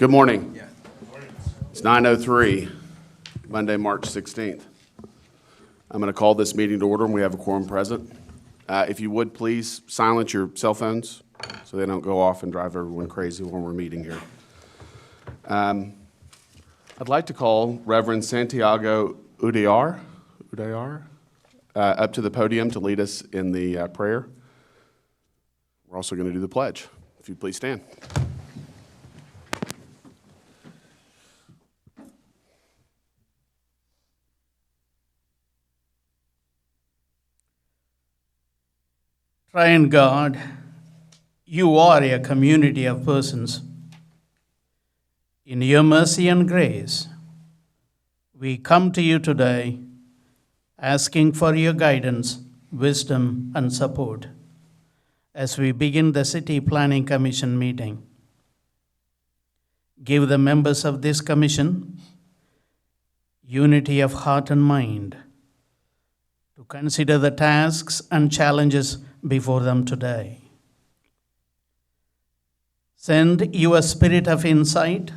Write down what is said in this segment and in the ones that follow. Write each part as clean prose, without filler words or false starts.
Good morning. It's 9:03, Monday, March 16th. I'm going to call this meeting to order, and we have a quorum present. If you would, please silence your cell phones so they don't go off and drive everyone crazy when we're meeting here. I'd like to call Reverend Santiago Udayar up to the podium to lead us in the prayer. We're also going to do the pledge. If you'd please stand. Triune God, you are a community of persons. In your mercy and grace, we come to you today asking for your guidance, wisdom, and support as we begin the City Planning Commission meeting. Give the members of this commission unity of heart and mind to consider the tasks and challenges before them today. Send your spirit of insight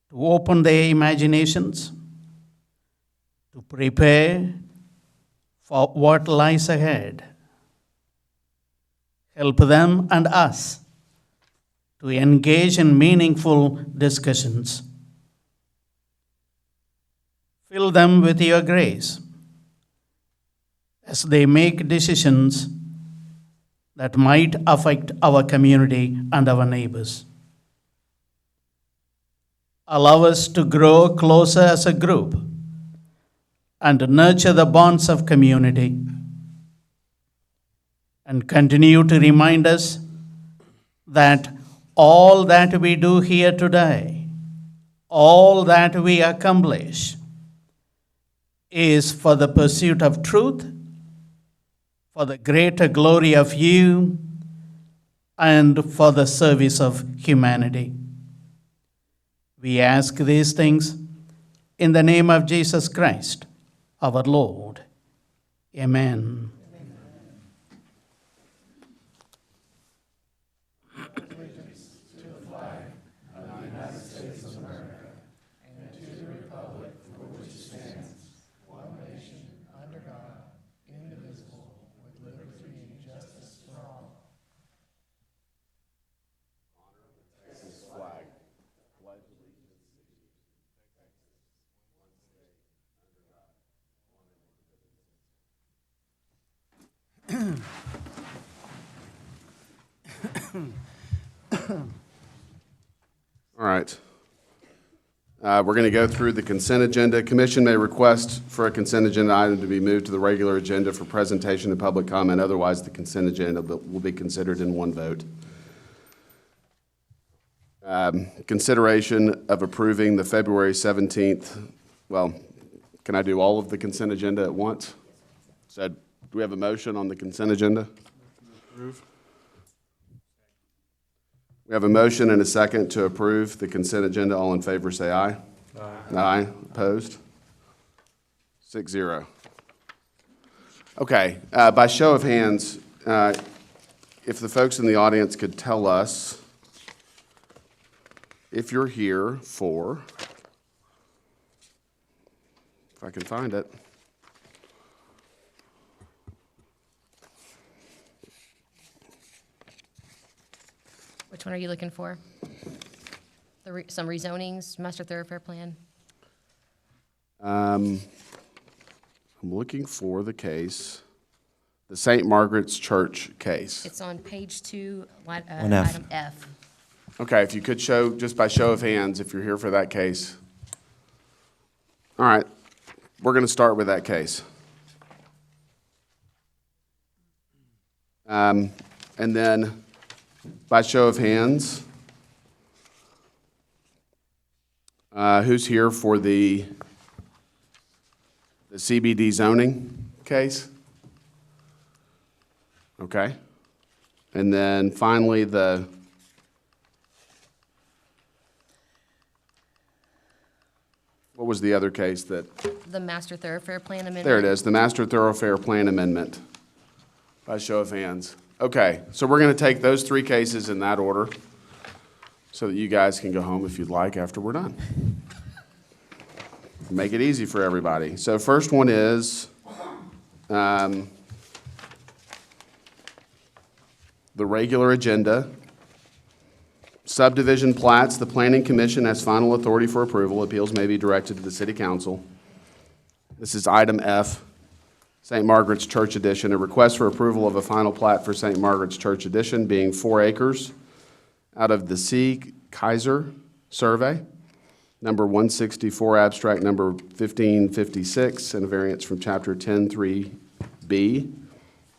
to open their imaginations, to prepare for what lies ahead. Help them and us to engage in meaningful discussions. Fill them with your grace as they make decisions that might affect our community and our neighbors. Allow us to grow closer as a group and nurture the bonds of community, and continue to remind us that all that we do here today, all that we accomplish, is for the pursuit of truth, for the greater glory of you, and for the service of humanity. We ask these things in the name of Jesus Christ, our Lord. Amen. All right. We're going to go through the consent agenda. Commission may request for a consent agenda item to be moved to the regular agenda for presentation and public comment. Otherwise, the consent agenda will be considered in one vote. Consideration of approving the February 17th, well, can I do all of the consent agenda at once? So, do we have a motion on the consent agenda? Approve. We have a motion and a second to approve the consent agenda. All in favor say aye. Aye. Aye. Opposed? 6-0. Okay. By show of hands, if the folks in the audience could tell us if you're here for, if I can find it. Which one are you looking for? Some rezonings, master thoroughfare plan? I'm looking for the case, the St. Margaret's Church case. It's on page 2, F. item F. Okay, if you could show, just by show of hands, if you're here for that case. All right, we're going to start with that case. And then, by show of hands, who's here for the CBD zoning case? Okay. And then finally, what was the other case that? The master thoroughfare plan amendment? There it is, the master thoroughfare plan amendment. By show of hands. Okay, so we're going to take those three cases in that order. so that you guys can go home if you'd like after we're done. Make it easy for everybody. So first one is the regular agenda. Subdivision plats, the Planning Commission has final authority for approval. Appeals may be directed to the City Council. This is item F, St. Margaret's Church Edition, a request for approval of a final plat for St. Margaret's Church Edition being 4 acres out of the C. Kaiser Survey, number 164, abstract number 1556, and a variance from Chapter 10.3B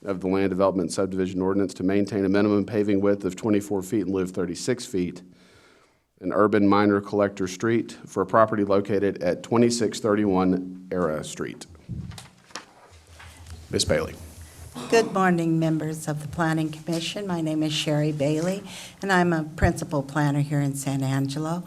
of the Land Development Subdivision Ordinance to maintain a minimum paving width of 24 feet in lieu of 36 feet in urban minor collector street for a property located at 2631 Era Street. Ms. Bailey. Good morning, members of the Planning Commission. My name is Sherry Bailey, and I'm a principal planner here in San Angelo.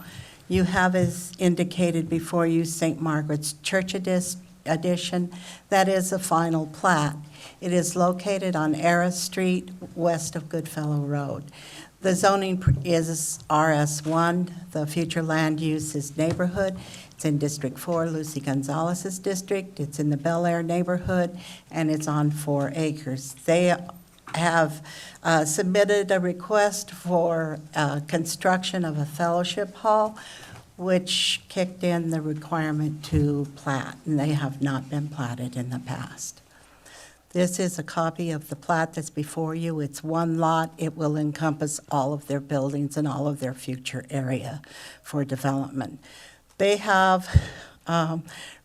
You have, as indicated before you, St. Margaret's Church Edition. That is a final plat. It is located on Era Street, west of Goodfellow Road. The zoning is RS1. The future land use is neighborhood. It's in District 4, Lucy Gonzalez's district. It's in the Bel Air neighborhood, and it's on 4 acres. They have submitted a request for construction of a fellowship hall, which kicked in the requirement to plat, and they have not been platted in the past. This is a copy of the plat that's before you. It's one lot. It will encompass all of their buildings and all of their future area for development. They have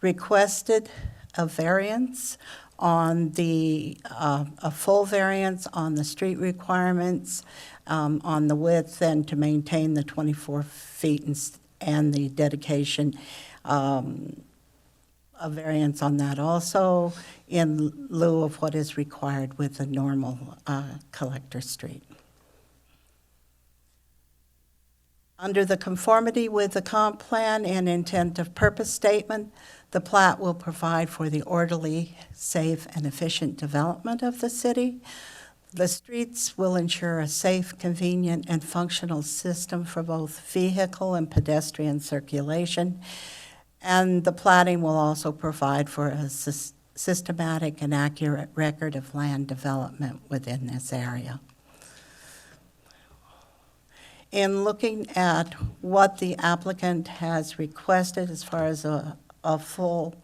requested a variance on a full variance on the street requirements, on the width, and to maintain the 24 feet and the dedication, a variance on that also in lieu of what is required with a normal collector street. Under the conformity with the comp plan and intent of purpose statement, the plat will provide for the orderly, safe, and efficient development of the city. The streets will ensure a safe, convenient, and functional system for both vehicle and pedestrian circulation. And the platting will also provide for a systematic and accurate record of land development within this area. In looking at what the applicant has requested as far as a full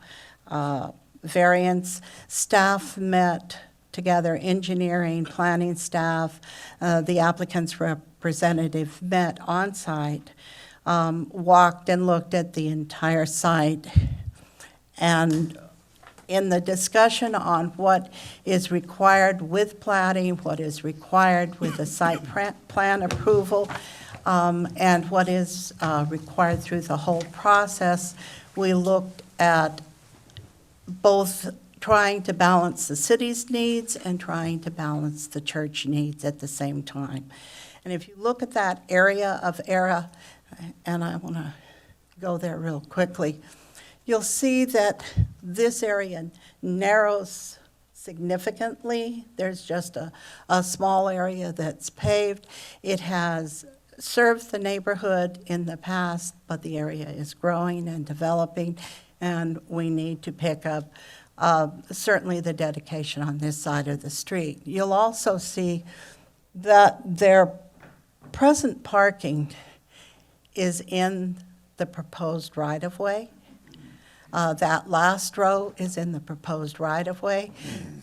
variance, staff met together, engineering, planning staff, the applicant's representative met on site, walked and looked at the entire site, and in the discussion on what is required with platting, what is required with the site plan approval, and what is required through the whole process, we looked at both trying to balance the city's needs and trying to balance the church needs at the same time. And if you look at that area of Era, and I want to go there real quickly, you'll see that this area narrows significantly. There's just a small area that's paved. It has served the neighborhood in the past, but the area is growing and developing, and we need to pick up certainly the dedication on this side of the street. You'll also see that their present parking is in the proposed right-of-way. That last row is in the proposed right-of-way,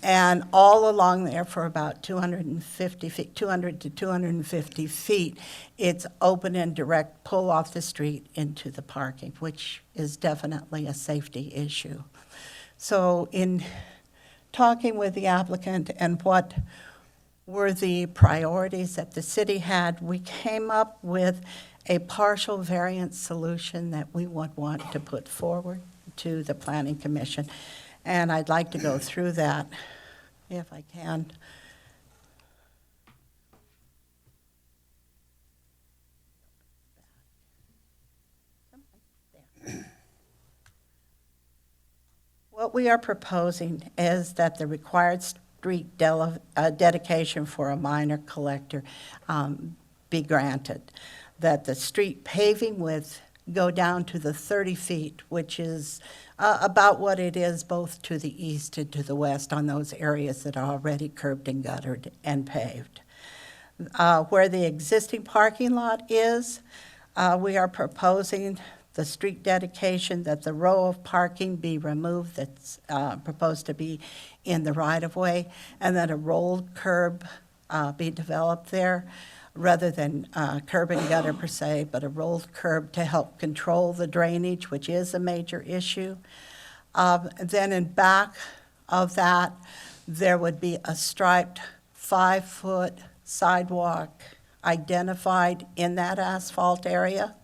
and all along there for about 250 feet, 200 to 250 feet, it's open and direct pull off the street into the parking, which is definitely a safety issue. So in talking with the applicant and what were the priorities that the city had, we came up with a partial variance solution that we would want to put forward to the Planning Commission. And I'd like to go through that if I can. What we are proposing is that the required street dedication for a minor collector be granted. that the street paving width go down to the 30 feet, which is about what it is both to the east and to the west on those areas that are already curbed and guttered and paved. Where the existing parking lot is, we are proposing the street dedication that the row of parking be removed that's proposed to be in the right-of-way, and that a rolled curb be developed there, rather than curb and gutter per se, but a rolled curb to help control the drainage, which is a major issue. Then in back of that, there would be a striped 5-foot sidewalk identified in that asphalt area.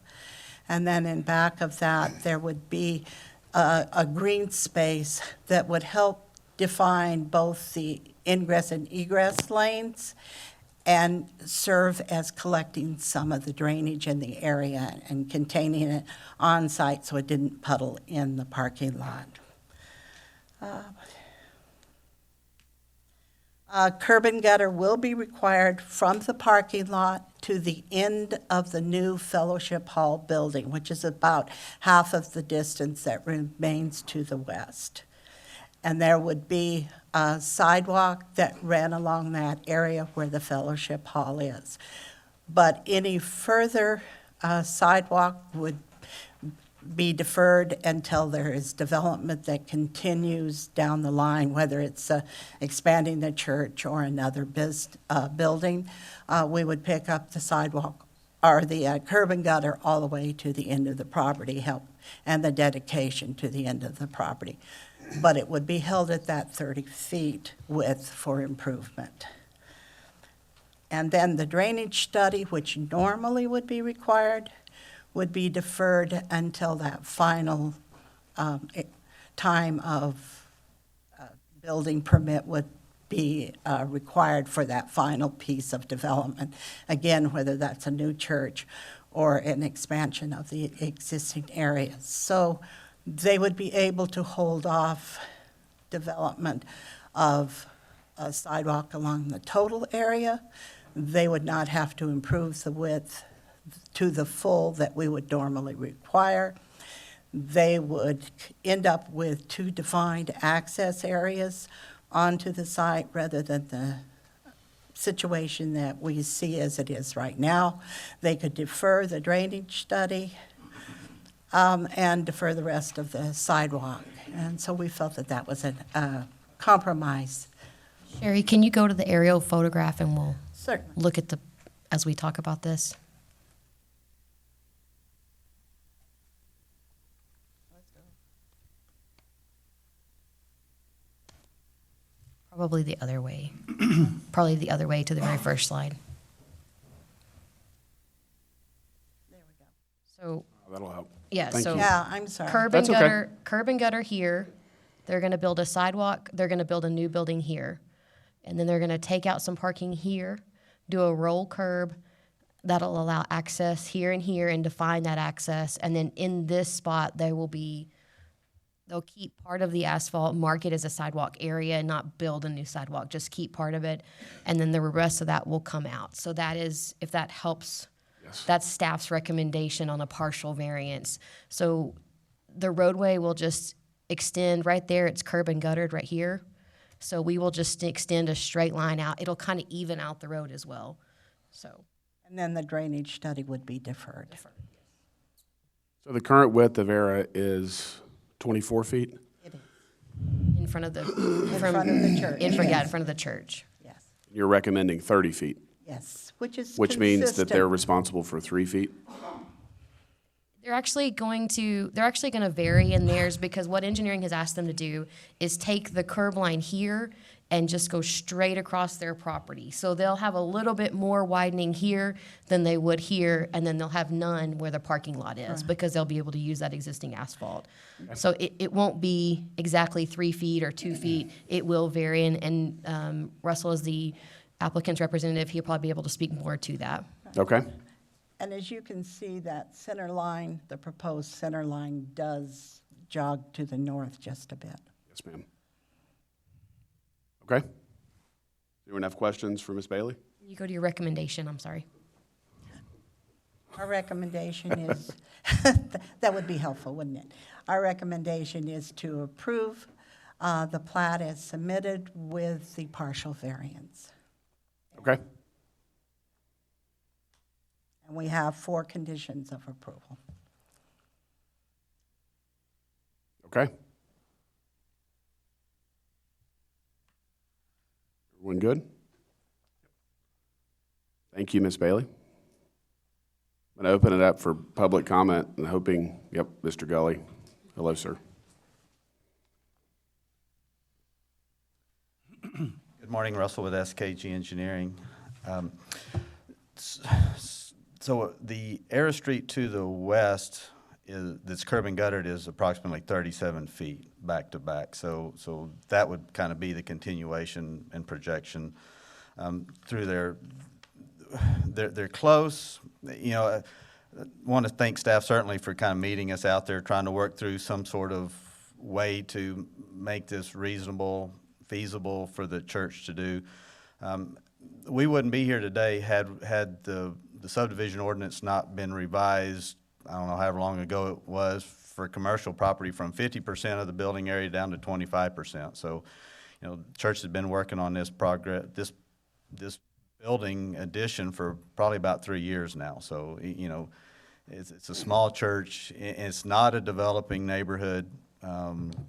And then in back of that, there would be a green space that would help define both the ingress and egress lanes and serve as collecting some of the drainage in the area and containing it on site so it didn't puddle in the parking lot. Curb and gutter will be required from the parking lot to the end of the new Fellowship Hall building, which is about half of the distance that remains to the west. And there would be a sidewalk that ran along that area where the Fellowship Hall is. But any further sidewalk would be deferred until there is development that continues down the line, whether it's expanding the church or another building. We would pick up the sidewalk or the curb and gutter all the way to the end of the property, and the dedication to the end of the property. But it would be held at that 30 feet width for improvement. And then the drainage study, which normally would be required, would be deferred until that final time of building permit would be required for that final piece of development. Again, whether that's a new church or an expansion of the existing areas. So they would be able to hold off development of a sidewalk along the total area. They would not have to improve the width to the full that we would normally require. They would end up with 2 defined access areas onto the site rather than the situation that we see as it is right now. They could defer the drainage study and defer the rest of the sidewalk. And so we felt that that was a compromise. Sherry, can you go to the aerial photograph and we'll Certainly. look at as we talk about this? Probably the other way. Probably the other way to the very first slide. There we go. So, That'll help. yeah, Thank so you. Yeah, I'm sorry. curb and That's okay. gutter here. They're gonna build a sidewalk, they're gonna build a new building here. And then they're gonna take out some parking here, do a roll curb that'll allow access here and here and define that access. And then in this spot, they'll keep part of the asphalt, mark it as a sidewalk area, and not build a new sidewalk, just keep part of it. And then the rest of that will come out. So that is, if that helps, Yes. that's staff's recommendation on a partial variance. So the roadway will just extend right there. It's curb and guttered right here. So we will just extend a straight line out. It'll kind of even out the road as well. So And then the drainage study would be deferred. So the current width of ERA is 24 feet? It is. in front of the In front of the church. in front Yes. of the church. Yes, You're recommending 30 feet, yes, which is which means that consistent. they're responsible for 3 feet? They're actually going to vary in theirs because what engineering has asked them to do is take the curb line here and just go straight across their property. So they'll have a little bit more widening here than they would here, and then they'll have none where the parking lot is because they'll be able to use that existing asphalt. So it won't be exactly 3 feet or 2 feet. It will vary, and Russell is the applicant's representative. He'll probably be able to speak more to that. Okay. And as you can see, that center line, the proposed center line does jog to the north just a bit. Yes, ma'am. Okay. Anyone have questions for Ms. Bailey? You go to your recommendation, I'm sorry. Our recommendation is, that would be helpful, wouldn't it? Our recommendation is to approve the plat as submitted with the partial variance. Okay? And we have 4 conditions of approval. Okay? Everyone good? Thank you, Ms. Bailey. I'm going to open it up for public comment and hoping, yep, Mr. Gully. Hello, sir. Good morning, Russell with SKG Engineering. So the Air Street to the west that's curb and guttered is approximately 37 feet back to back. So that would kind of be the continuation and projection through there. They're close. You know, I want to thank staff certainly for kind of meeting us out there, trying to work through some sort of way to make this reasonable, feasible for the church to do. We wouldn't be here today had the subdivision ordinance not been revised, I don't know however long ago it was, for commercial property from 50% of the building area down to 25%. So, you know, the church has been working on this this building addition for probably about 3 years now. So, you know, it's a small church. It's not a developing neighborhood.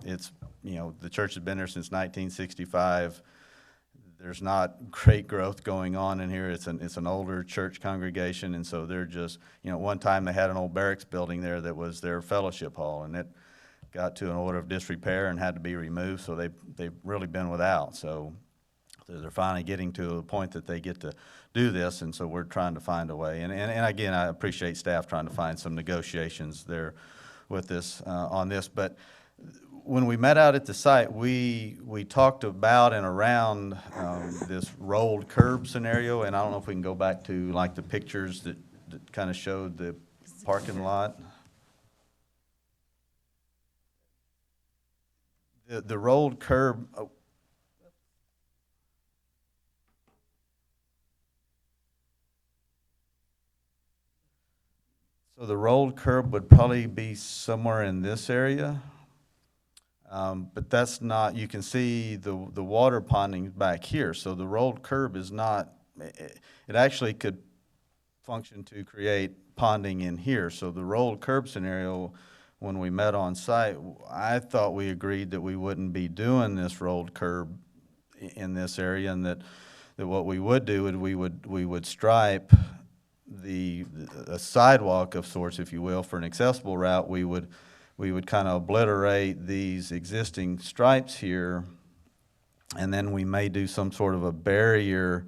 It's, you know, the church has been there since 1965. There's not great growth going on in here. It's an older church congregation, and so they're just, you know, one time they had an old barracks building there that was their fellowship hall, and it got to an order of disrepair and had to be removed, so they've really been without. So they're finally getting to a point that they get to do this, and so we're trying to find a way. And again, I appreciate staff trying to find some negotiations there with this, on this. But when we met out at the site, we talked about and around this rolled curb scenario, and I don't know if we can go back to like the pictures that kind of showed the parking lot. The rolled curb. Oh. So the rolled curb would probably be somewhere in this area. But that's not, you can see the water ponding back here. So the rolled curb is not, it actually could function to create ponding in here. So the rolled curb scenario, when we met on site, I thought we agreed that we wouldn't be doing this rolled curb in this area, and that what we would do is we would stripe a sidewalk of sorts, if you will, for an accessible route. We would kind of obliterate these existing stripes here, and then we may do some sort of a barrier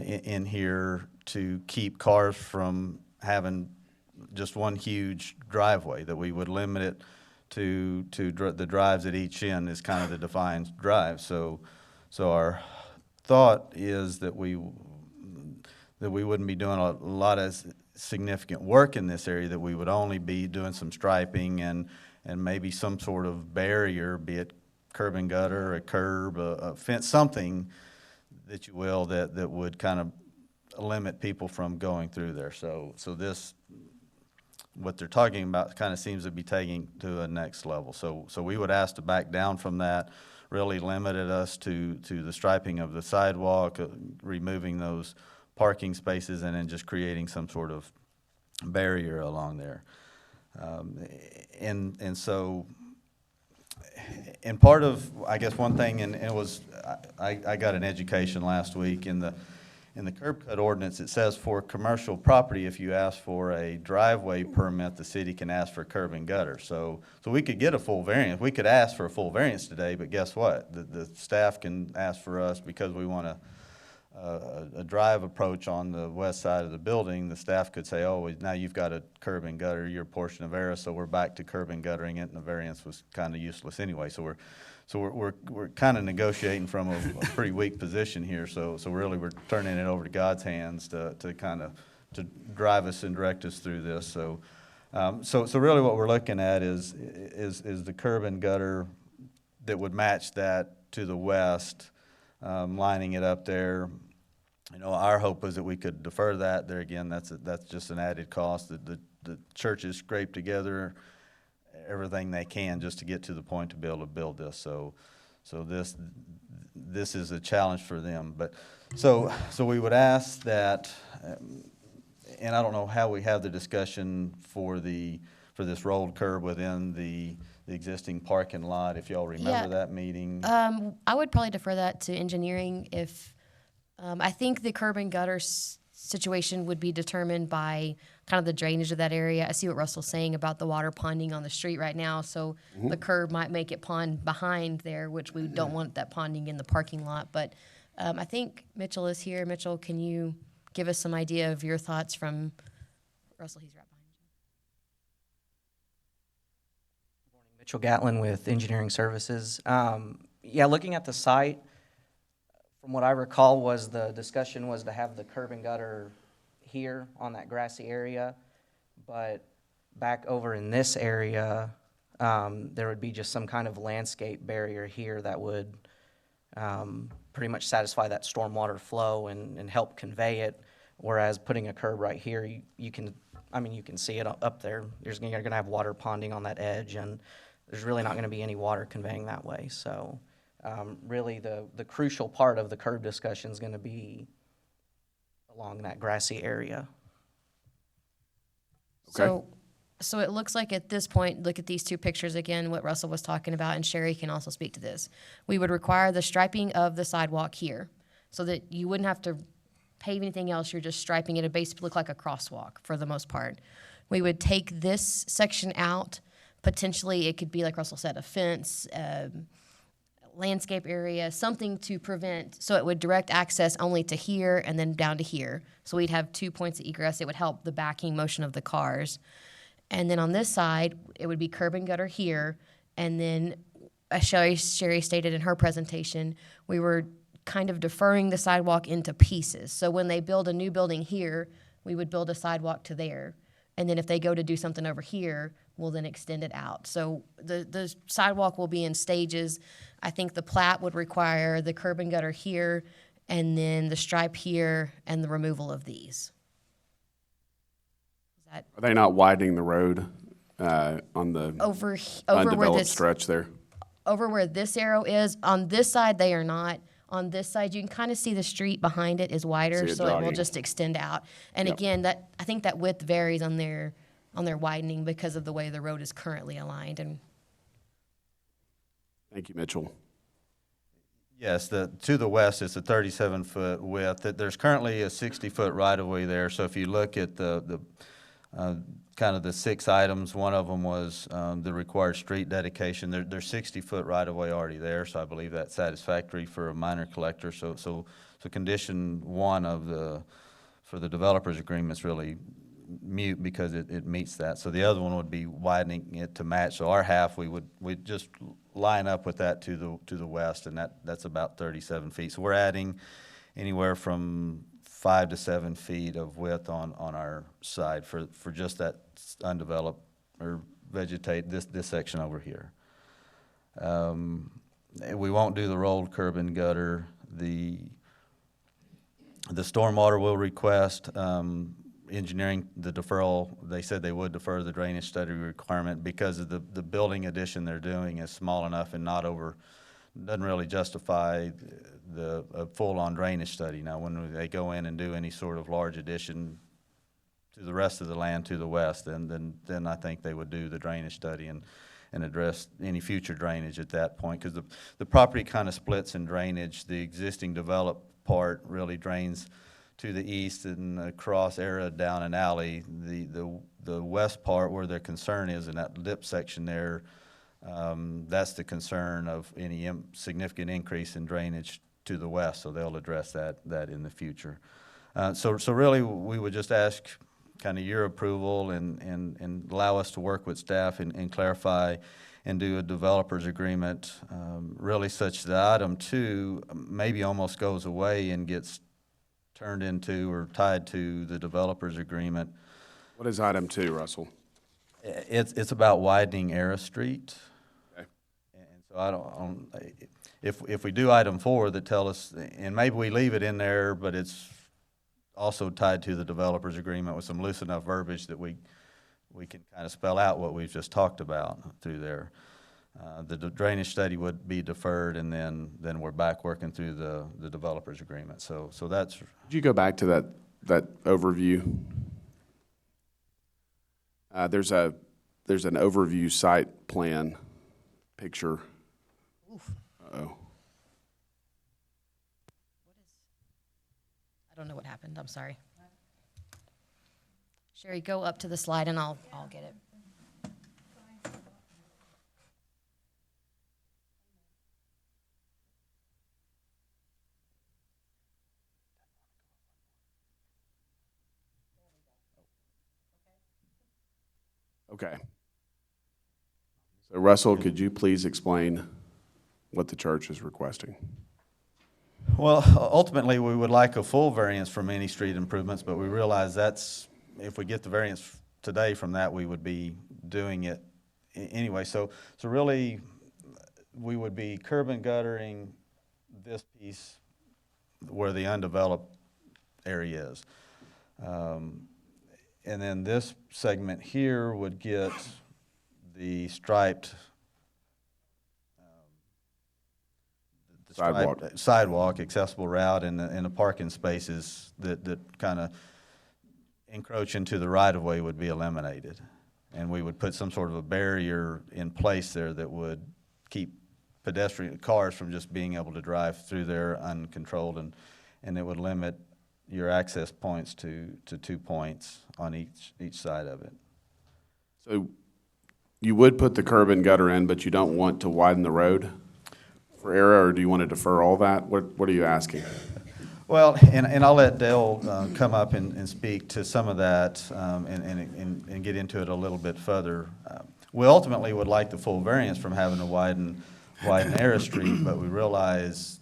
in here to keep cars from having just one huge driveway, that we would limit it to the drives at each end is kind of the defined drive. So our thought is that we wouldn't be doing a lot of significant work in this area, that we would only be doing some striping and maybe some sort of barrier, be it curb and gutter, a curb, a fence, something that you will, that would kind of limit people from going through there. So this, what they're talking about, kind of seems to be taking to a next level. So we would ask to back down from that, really limited us to the striping of the sidewalk, removing those parking spaces, and then just creating some sort of barrier along there. And so, and part of, I guess one thing, and it was, I got an education last week in the curb cut ordinance. It says for commercial property, if you ask for a driveway permit, the city can ask for curb and gutter. So we could get a full variance. We could ask for a full variance today, but guess what? The staff can ask for us, because we want a drive approach on the west side of the building. The staff could say, oh, now you've got a curb and gutter your portion of area, so we're back to curb and guttering it, and the variance was kind of useless anyway. So we're kind of negotiating from a pretty weak position here. So really we're turning it over to God's hands to kind of to drive us and direct us through this. So really what we're looking at is the curb and gutter that would match that to the west, lining it up there. You know, our hope was that we could defer that. There again, that's just an added cost. The churches scrape together everything they can just to get to the point to be able to build this. So this is a challenge for them. But so we would ask that, and I don't know how we have the discussion for this rolled curb within the existing parking lot. If y'all remember Yeah. that meeting. I would probably defer that to engineering if, I think the curb and gutter situation would be determined by kind of the drainage of that area. I see what Russell's saying about the water ponding on the street right now, so the curb might make it pond behind there, which we don't want that ponding in the parking lot. But I think Mitchell is here. Mitchell, can you give us some idea of your thoughts from Russell? He's right behind you. Mitchell Gatlin with Engineering Services. Yeah, looking at the site, from what I recall was the discussion was to have the curb and gutter here on that grassy area, but back over in this area, there would be just some kind of landscape barrier here that would pretty much satisfy that stormwater flow and help convey it, whereas putting a curb right here, you can see it up there. You're going to have water ponding on that edge, and there's really not going to be any water conveying that way. So really the crucial part of the curb discussion is going to be along that grassy area. Okay. So it looks like at this point, look at these two pictures again, what Russell was talking about, and Sherry can also speak to this. We would require the striping of the sidewalk here so that you wouldn't have to pave anything else. You're just striping it. It basically look like a crosswalk for the most part. We would take this section out. Potentially, it could be, like Russell said, a fence, landscape area, something to prevent, so it would direct access only to here and then down to here. So we'd have 2 points of egress. It would help the backing motion of the cars. And then on this side, it would be curb and gutter here. And then, as Sherry stated in her presentation, we were kind of deferring the sidewalk into pieces. So when they build a new building here, we would build a sidewalk to there. And then if they go to do something over here, we'll then extend it out. So the sidewalk will be in stages. I think the plat would require the curb and gutter here, and then the stripe here, and the removal of these. Is that Are they not widening the road on the over where undeveloped this stretch there? over where this arrow is? On this side, they are not. On this side, you can kind of see the street behind it is wider, See it so it will jogging. just extend out. And Yep. again, I think that width varies on their widening because of the way the road is currently aligned. And Thank you, Mitchell. Yes, to the west, it's a 37-foot width. There's currently a 60-foot right-of-way there. So if you look at the kind of the 6 items, one of them was the required street dedication. There's 60-foot right-of-way already there, so I believe that's satisfactory for a minor collector. So condition 1 for the developers agreement is really mute because it meets that. So the other one would be widening it to match. So our half, we'd just line up with that to the west, and that's about 37 feet. So we're adding anywhere from 5 to 7 feet of width on our side for just that undeveloped or vegetate this section over here. We won't do the rolled curb and gutter. The stormwater will request engineering the deferral. They said they would defer the drainage study requirement because of the building addition they're doing is small enough and doesn't really justify a full-on drainage study. Now, when they go in and do any sort of large addition to the rest of the land to the west, then I think they would do the drainage study and address any future drainage at that point, because the property kind of splits in drainage. The existing developed part really drains to the east and across area down an alley. The west part where their concern is in that lip section there, that's the concern of any significant increase in drainage to the west, so they'll address that in the future. So really, we would just ask kind of your approval and allow us to work with staff and clarify and do a developer's agreement, really such that item 2 maybe almost goes away and gets turned into or tied to the developer's agreement. What is item 2, Russell? It's about widening Era Street. Okay. And So I don't, if we do item 4 that tell us, and maybe we leave it in there, but it's also tied to the developer's agreement with some loose enough verbiage that we can kind of spell out what we've just talked about through there. The drainage study would be deferred, and then we're back working through the developer's agreement. So that's, Could you go back to that overview? There's an overview site plan picture. Uh-oh. I don't know what happened. I'm sorry. Sherry, go up to the slide and I'll get it. Okay. So Russell, could you please explain what the church is requesting? well, ultimately, we would like a full variance from any street improvements, but we realize that's, if we get the variance today from that, we would be doing it anyway. So really, we would be curb and guttering this piece where the undeveloped area is. And then this segment here would get the striped sidewalk, accessible route, and the parking spaces that kind of encroach into the right-of-way would be eliminated. And we would put some sort of a barrier in place there that would keep pedestrian cars from just being able to drive through there uncontrolled, and it would limit your access points to 2 points on each side of it. So you would put the curb and gutter in, but you don't want to widen the road for error, or do you want to defer all that? What are you asking? Well, and I'll let Dale come up and speak to some of that and get into it a little bit further. We ultimately would like the full variance from having to widen Air Street, but we realize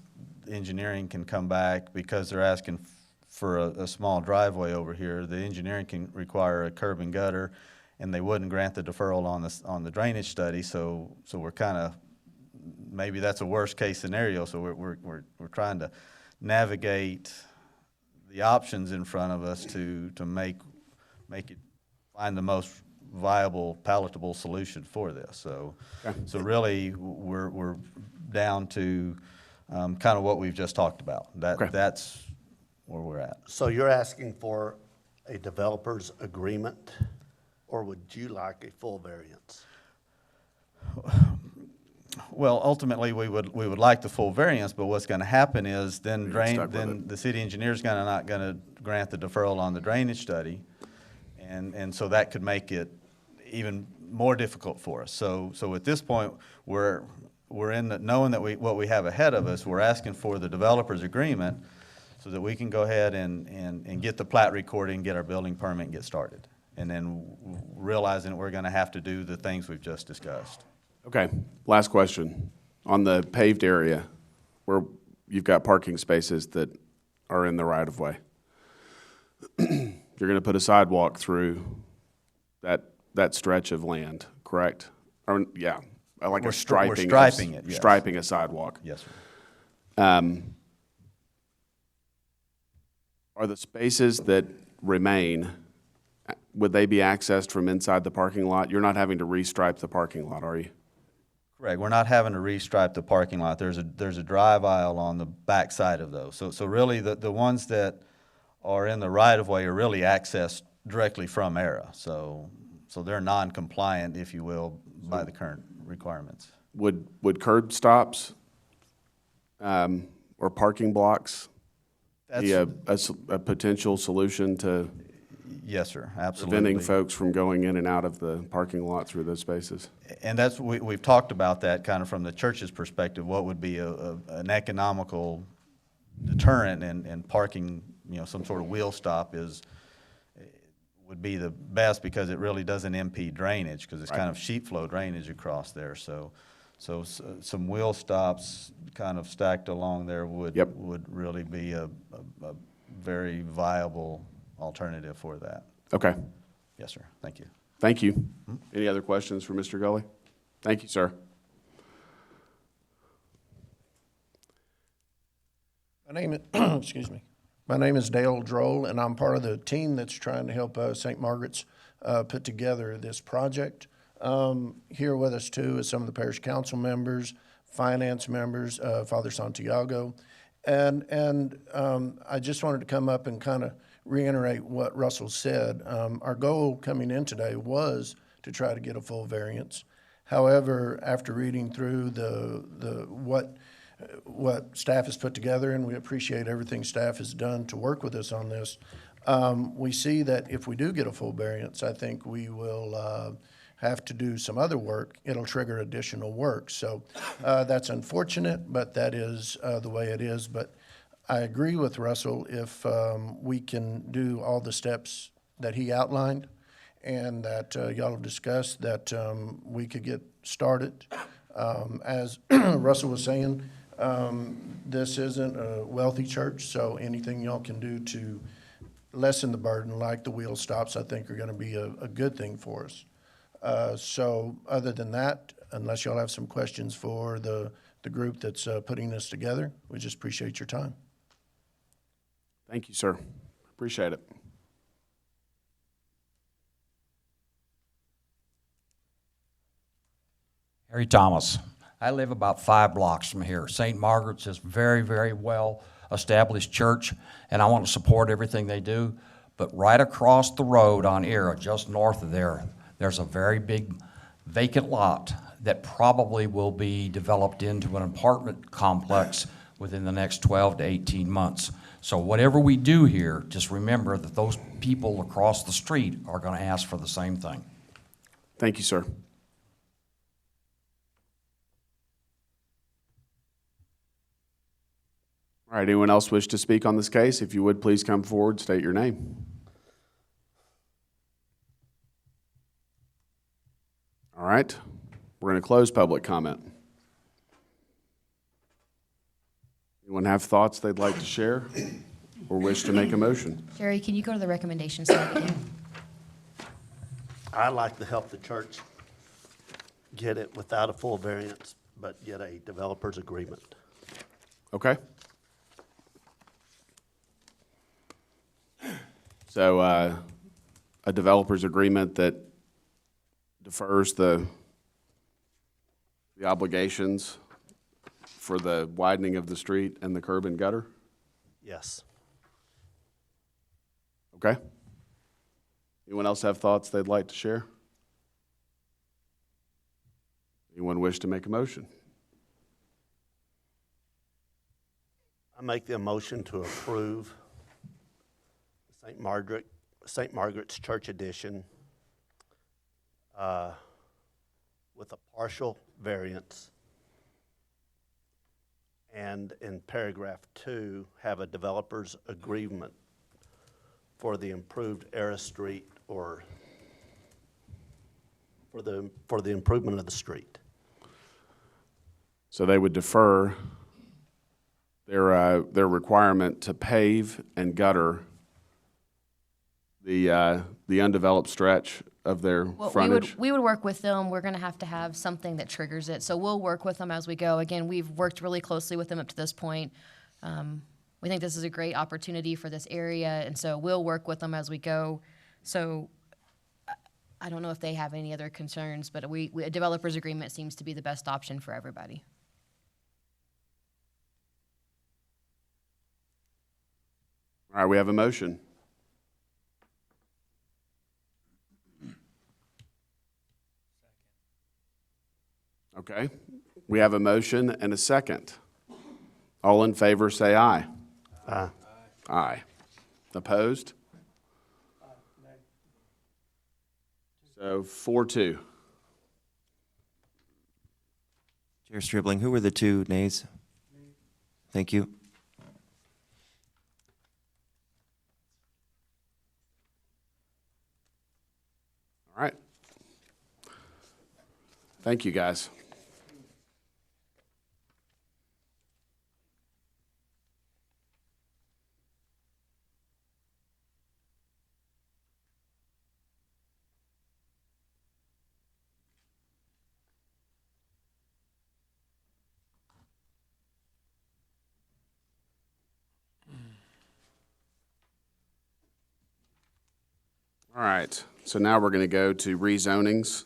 engineering can come back because they're asking for a small driveway over here. The engineering can require a curb and gutter, and they wouldn't grant the deferral on the drainage study. So we're kind of, maybe that's a worst case scenario. So we're trying to navigate the options in front of us to make it, find the most viable, palatable solution for this. So really, we're down to kind of what we've just talked about. That's where we're at. So you're asking for a developer's agreement, or would you like a full variance? Well, ultimately, we would like the full variance, but what's going to happen is then the city engineer's not going to grant the deferral on the drainage study, and so that could make it even more difficult for us. So at this point, we're in the, knowing that what we have ahead of us, we're asking for the developer's agreement so that we can go ahead and get the plat recording, get our building permit, and get started. And then realizing that we're going to have to do the things we've just discussed. Okay, last question. On the paved area where you've got parking spaces that are in the right-of-way, you're going to put a sidewalk through that stretch of land, correct? Or, yeah, like We're striping it, yes. Striping a sidewalk. Yes, sir. Are the spaces that remain, would they be accessed from inside the parking lot? You're not having to restripe the parking lot, are you? Correct. We're not having to restripe the parking lot. There's a drive aisle on the back side of those. So really, the ones that are in the right-of-way are really accessed directly from ERA. So they're non-compliant, if you will, by the current requirements. Would curb stops or parking blocks be a potential solution to Yes, sir, absolutely. preventing folks from going in and out of the parking lot through those spaces? And that's, we've talked about that kind of from the church's perspective, what would be an economical deterrent, and parking, some sort of wheel stop would be the best because it really doesn't impede drainage because it's kind of sheet flow drainage across there. So some wheel stops kind of stacked along there would really be a very viable alternative for that. Okay. Yes, sir. Thank you. Thank you. Any other questions for Mr. Gully? Thank you, sir. My name is, excuse me. My name is Dale Droll, and I'm part of the team that's trying to help St. Margaret's put together this project. Here with us too is some of the parish council members, finance members, Father Santiago. And I just wanted to come up and kind of reiterate what Russell said. Our goal coming in today was to try to get a full variance. However, after reading through what staff has put together, and we appreciate everything staff has done to work with us on this, we see that if we do get a full variance, I think we will have to do some other work. It'll trigger additional work. So that's unfortunate, but that is the way it is. But I agree with Russell, if we can do all the steps that he outlined and that y'all have discussed, that we could get started. As Russell was saying, this isn't a wealthy church, so anything y'all can do to lessen the burden, like the wheel stops, I think are gonna be a good thing for us. So other than that, unless y'all have some questions for the group that's putting this together, we just appreciate your time. Thank you, sir. Appreciate it. Harry Thomas. I live about 5 blocks from here. St. Margaret's is very, very well-established church, and I want to support everything they do. But right across the road on Era, just north of there, there's a very big vacant lot that probably will be developed into an apartment complex within the next 12 to 18 months. So whatever we do here, just remember that those people across the street are going to ask for the same thing. Thank you, sir. All right, anyone else wish to speak on this case? If you would, please come forward, state your name. All right, we're going to close public comment. Anyone have thoughts they'd like to share or wish to make a motion? Jerry, can you go to the recommendation slide again? I'd like to help the church get it without a full variance, but get a developer's agreement. Okay. So a developer's agreement that defers the obligations for the widening of the street and the curb and gutter? Yes. Okay. Anyone else have thoughts they'd like to share? Anyone wish to make a motion? I make the motion to approve St. Margaret's Church Edition with a partial variance, and in paragraph 2, have a developer's agreement for the improved Era Street, or for the improvement of the street. So they would defer their requirement to pave and gutter the undeveloped stretch of their Well, frontage? we would work with them. We're going to have something that triggers it. So we'll work with them as we go. Again, we've worked really closely with them up to this point. We think this is a great opportunity for this area, and so we'll work with them as we go. So I don't know if they have any other concerns, but a developer's agreement seems to be the best option for everybody. All right, we have a motion. Okay, we have a motion and a second. All in favor, say aye. Aye. Aye. Opposed? So 4-2. Chair Stribling, who were the 2 nays? Thank you. All right. Thank you, guys. All right, so now we're going to go to rezonings.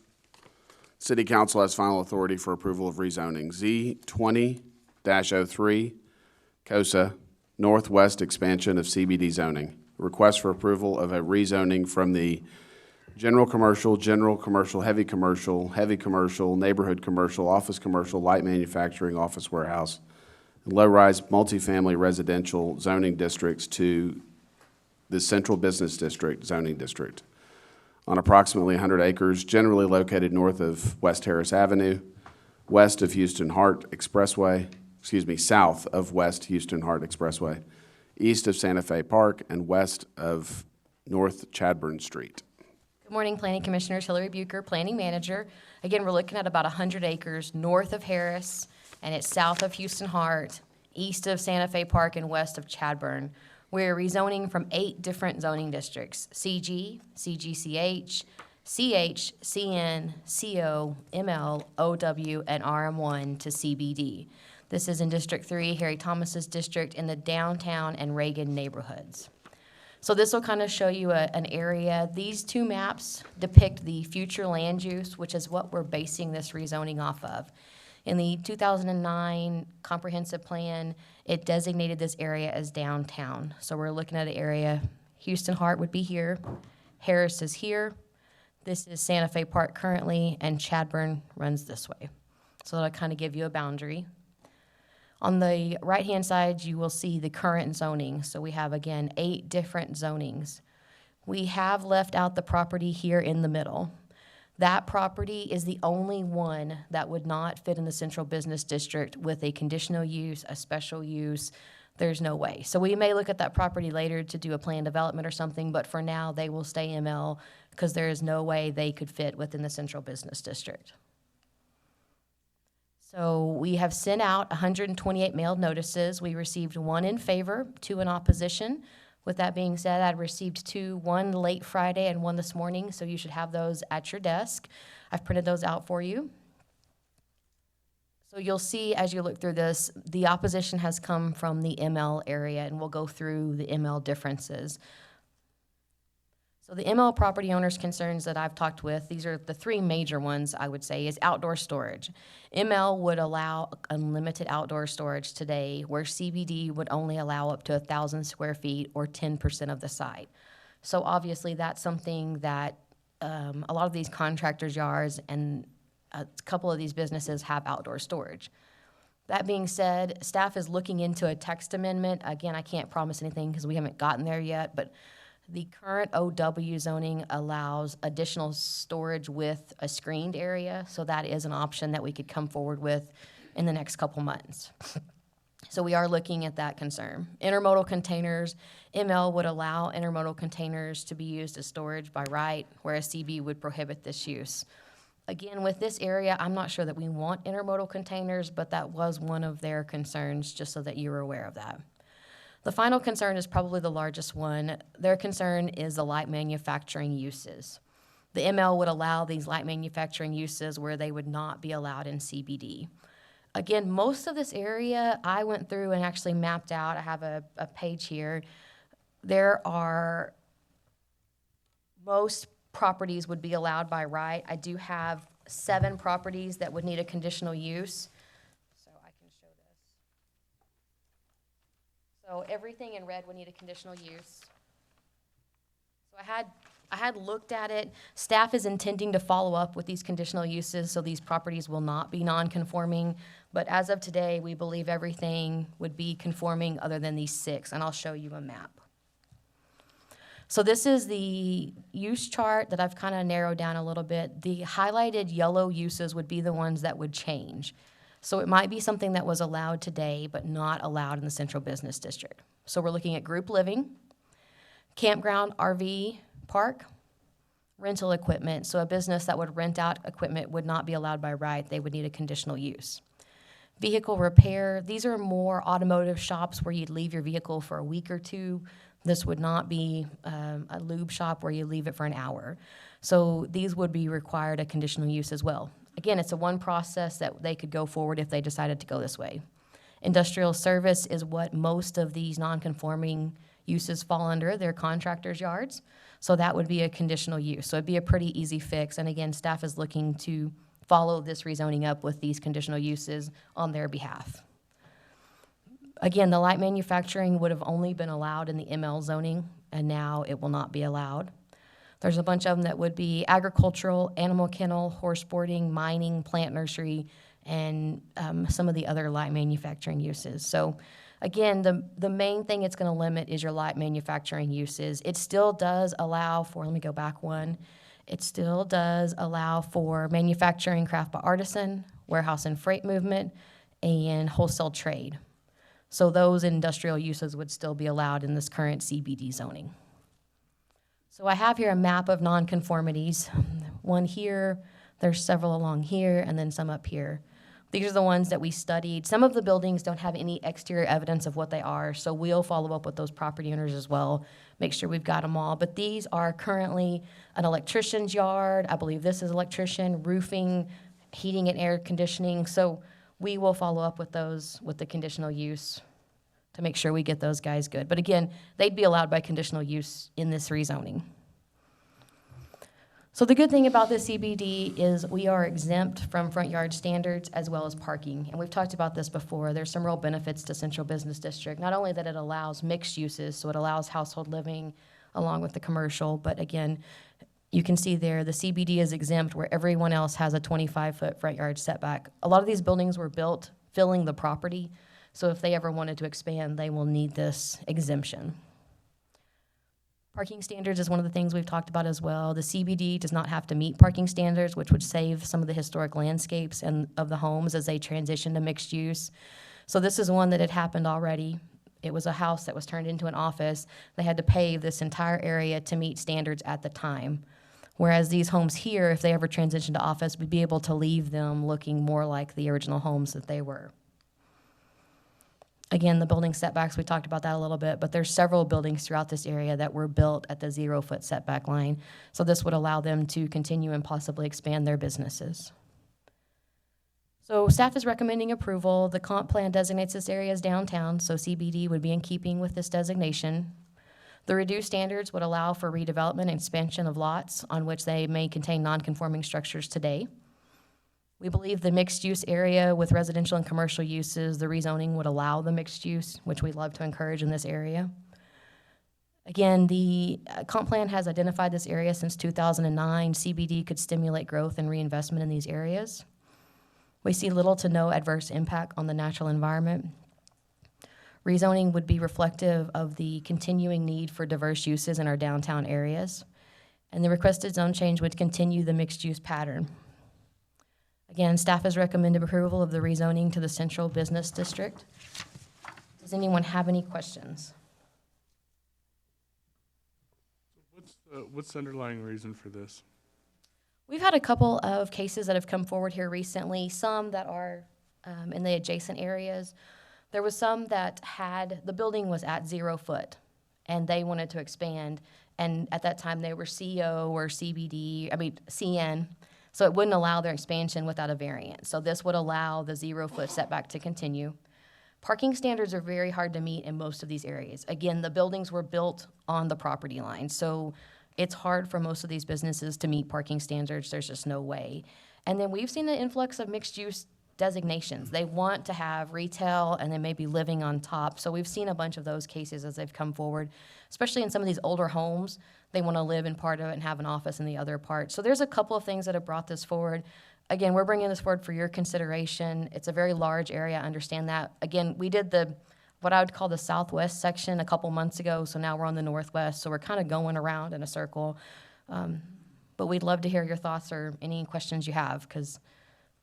City Council has final authority for approval of rezoning. Z 20-03, COSA, Northwest Expansion of CBD zoning. Request for approval of a rezoning from the general commercial, heavy commercial, neighborhood commercial, office commercial, light manufacturing, office warehouse, and low-rise multifamily residential zoning districts to the Central Business District zoning district on approximately 100 acres, generally located north of West Harris Avenue, west of Houston Hart Expressway, south of West Houston Hart Expressway, east of Santa Fe Park, and west of North Chadbourne Street. Good morning, Planning Commissioners. Hillary Bucher, Planning Manager. Again, we're looking at about 100 acres north of Harris, and it's south of Houston Hart, east of Santa Fe Park, and west of Chadbourne. We're rezoning from 8 different zoning districts: CG, CGCH, CH, CN, CO, ML, OW, and RM1 to CBD. This is in District 3, Harry Thomas's district, in the downtown and Reagan neighborhoods. So this will kind of show you an area. These 2 maps depict the future land use, which is what we're basing this rezoning off of. In the 2009 comprehensive plan, it designated this area as downtown. So we're looking at an area, Houston Hart would be here, Harris is here, this is Santa Fe Park currently, and Chadbourne runs this way. So that'll kind of give you a boundary. On the right-hand side, you will see the current zoning. So we have, again, 8 different zonings. We have left out the property here in the middle. That property is the only one that would not fit in the Central Business District with a conditional use, a special use. There's no way. So we may look at that property later to do a plan development or something, but for now, they will stay ML because there is no way they could fit within the Central Business District. So we have sent out 128 mailed notices. We received 1 in favor, 2 in opposition. With that being said, I received 2, 1 late Friday and 1 this morning, so you should have those at your desk. I've printed those out for you. So you'll see as you look through this, the opposition has come from the ML area, and we'll go through the ML differences. So the ML property owners' concerns that I've talked with, these are the 3 major ones I would say, is outdoor storage. ML would allow unlimited outdoor storage today, where CBD would only allow up to 1,000 square feet or 10% of the site. So obviously that's something that a lot of these contractors' yards and a couple of these businesses have outdoor storage. That being said, staff is looking into a text amendment. Again, I can't promise anything because we haven't gotten there yet, but the current OW zoning allows additional storage with a screened area, so that is an option that we could come forward with in the next couple months. So we are looking at that concern. Intermodal containers, ML would allow intermodal containers to be used as storage by right, whereas CB would prohibit this use. Again, with this area, I'm not sure that we want intermodal containers, but that was one of their concerns, just so that you were aware of that. The final concern is probably the largest one. Their concern is the light manufacturing uses. The ML would allow these light manufacturing uses where they would not be allowed in CBD. Again, most of this area I went through and actually mapped out. I have a page here. There are, most properties would be allowed by right. I do have 7 properties that would need a conditional use. So everything in red would need a conditional use. So I had looked at it. Staff is intending to follow up with these conditional uses, so these properties will not be non-conforming. But as of today, we believe everything would be conforming other than these 6, and I'll show you a map. So this is the use chart that I've kind of narrowed down a little bit. The highlighted yellow uses would be the ones that would change. So it might be something that was allowed today but not allowed in the Central Business District. So we're looking at group living, campground, RV, park, rental equipment. So a business that would rent out equipment would not be allowed by right. They would need a conditional use. Vehicle repair, these are more automotive shops where you'd leave your vehicle for a week or 2. This would not be a lube shop where you leave it for an hour. So these would be required a conditional use as well. Again, it's a one process that they could go forward if they decided to go this way. Industrial service is what most of these non-conforming uses fall under. They're contractors' yards. So that would be a conditional use. So it'd be a pretty easy fix. And again, staff is looking to follow this rezoning up with these conditional uses on their behalf. Again, the light manufacturing would have only been allowed in the ML zoning, and now it will not be allowed. There's a bunch of them that would be agricultural, animal kennel, horse boarding, mining, plant nursery, and some of the other light manufacturing uses. So again, the main thing it's going to limit is your light manufacturing uses. It still does allow for, let me go back one, it still does allow for manufacturing, craft by artisan, warehouse and freight movement, and wholesale trade. So those industrial uses would still be allowed in this current CBD zoning. So I have here a map of nonconformities. One here, there's several along here, and then some up here. These are the ones that we studied. Some of the buildings don't have any exterior evidence of what they are, so we'll follow up with those property owners as well, make sure we've got them all. But these are currently an electrician's yard. I believe this is electrician, roofing, heating and air conditioning. So we will follow up with those with the conditional use to make sure we get those guys good. But again, they'd be allowed by conditional use in this rezoning. So the good thing about this CBD is we are exempt from front yard standards as well as parking. And we've talked about this before. There's some real benefits to Central Business District. Not only that it allows mixed uses, so it allows household living along with the commercial, but again, you can see there the CBD is exempt where everyone else has a 25-foot front yard setback. A lot of these buildings were built filling the property, so if they ever wanted to expand, they will need this exemption. Parking standards is one of the things we've talked about as well. The CBD does not have to meet parking standards, which would save some of the historic landscapes and of the homes as they transition to mixed use. So this is one that had happened already. It was a house that was turned into an office. They had to pave this entire area to meet standards at the time. Whereas these homes here, if they ever transition to office, we'd be able to leave them looking more like the original homes that they were. Again, the building setbacks, we talked about that a little bit, but there's several buildings throughout this area that were built at the 0-foot setback line. So this would allow them to continue and possibly expand their businesses. So staff is recommending approval. The comp plan designates this area as downtown, so CBD would be in keeping with this designation. The reduced standards would allow for redevelopment and expansion of lots on which they may contain non-conforming structures today. We believe the mixed-use area with residential and commercial uses, the rezoning would allow the mixed use, which we love to encourage in this area. Again, the comp plan has identified this area since 2009. CBD could stimulate growth and reinvestment in these areas. We see little to no adverse impact on the natural environment. Rezoning would be reflective of the continuing need for diverse uses in our downtown areas. And the requested zone change would continue the mixed-use pattern. Again, staff has recommended approval of the rezoning to the Central Business District. Does anyone have any questions? What's the underlying reason for this? We've had a couple of cases that have come forward here recently, some that are in the adjacent areas. There was some that the building was at 0 foot, and they wanted to expand, and at that time they were CO or CN, so it wouldn't allow their expansion without a variance. So this would allow the 0-foot setback to continue. Parking standards are very hard to meet in most of these areas. Again, the buildings were built on the property line, so it's hard for most of these businesses to meet parking standards. There's just no way. And then we've seen an influx of mixed-use designations. They want to have retail and then maybe living on top. So we've seen a bunch of those cases as they've come forward, especially in some of these older homes. They want to live in part of it and have an office in the other part. So there's a couple of things that have brought this forward. Again, we're bringing this forward for your consideration. It's a very large area, I understand that. Again, we did what I would call the southwest section a couple months ago, so now we're on the northwest, so we're kind of going around in a circle. But we'd love to hear your thoughts or any questions you have, because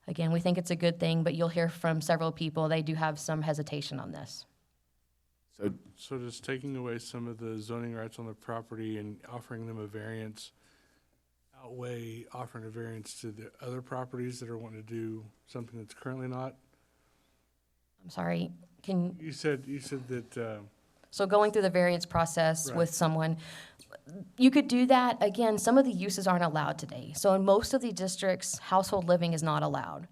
again, we think it's a good thing, but you'll hear from several people, they do have some hesitation on this. So does taking away some of the zoning rights on the property and offering them a variance outweigh offering a variance to the other properties that are wanting to do something that's currently not? I'm sorry, You said that, so going through the variance process Right. with someone, you could do that. Again, some of the uses aren't allowed today. So in most of the districts, household living is not allowed.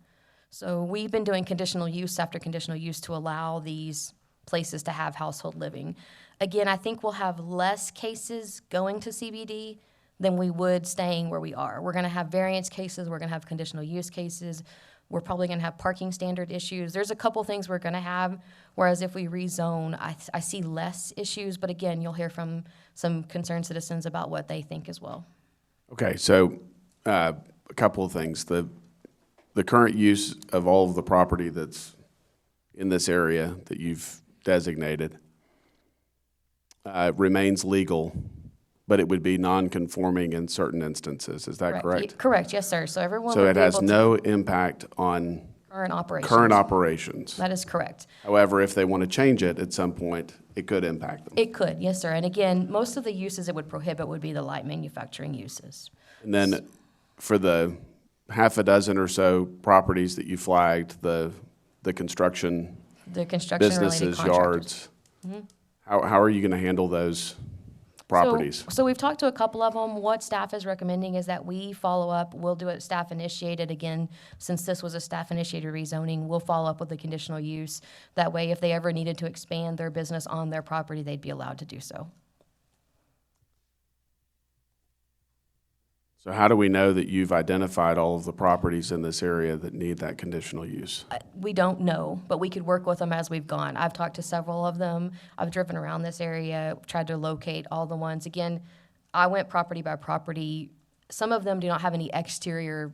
So we've been doing conditional use after conditional use to allow these places to have household living. again, I think we'll have less cases going to CBD than we would staying where we are. We're gonna have variance cases, we're gonna have conditional use cases, we're probably gonna have parking standard issues. There's a couple things we're gonna have, whereas if we rezone, I see less issues, but again, you'll hear from some concerned citizens about what they think as well. Okay, so a couple of things. The current use of all of the property that's in this area that you've designated remains legal, but it would be non-conforming in certain instances. Is that correct? Correct, yes, sir. So everyone So would it be has able to no impact on current operations. current operations. That is correct. However, if they want to change it at some point, it could impact them. It could, yes, sir. And again, most of the uses it would prohibit would be the light manufacturing uses. And then for the half a dozen or so properties that you flagged, the construction The construction-related businesses, contractors. yards, how are you going to handle those properties? So we've talked to a couple of them. What staff is recommending is that we follow up. We'll do it staff initiated. Again, since this was a staff initiated rezoning, we'll follow up with the conditional use. That way, if they ever needed to expand their business on their property, they'd be allowed to do so. So how do we know that you've identified all of the properties in this area that need that conditional use? We don't know, but we could work with them as we've gone. I've talked to several of them. I've driven around this area, tried to locate all the ones. Again, I went property by property. Some of them do not have any exterior,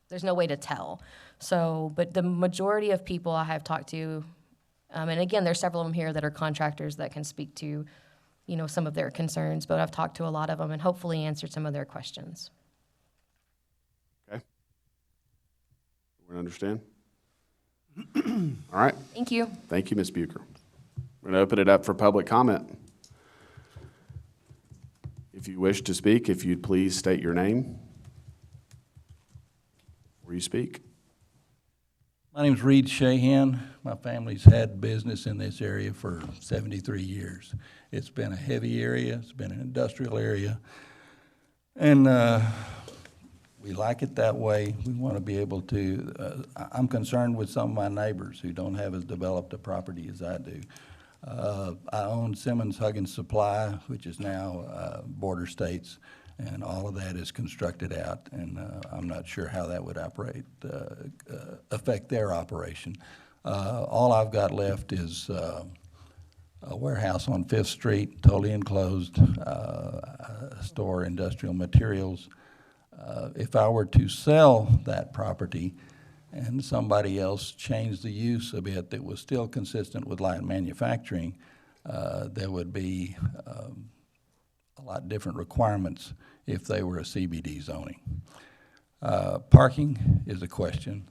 there's no way to tell. So, but the majority of people I have talked to, and again, there's several of them here that are contractors that can speak to, some of their concerns, but I've talked to a lot of them and hopefully answered some of their questions. We understand? All right. Thank you. Thank you, Ms. Bucher. We're going to open it up for public comment. If you wish to speak, if you'd please state your name where you speak. My name's Reed Shahan. My family's had business in this area for 73 years. It's been a heavy area. It's been an industrial area. And we like it that way. We want to be able to, I'm concerned with some of my neighbors who don't have as developed a property as I do. I own Simmons Huggins Supply, which is now border states, and all of that is constructed out, and I'm not sure how that would affect their operation. All I've got left is a warehouse on 5th Street, totally enclosed, store industrial materials. If I were to sell that property and somebody else changed the use a bit that was still consistent with light manufacturing, there would be a lot different requirements if they were a CBD zoning. Parking is a question.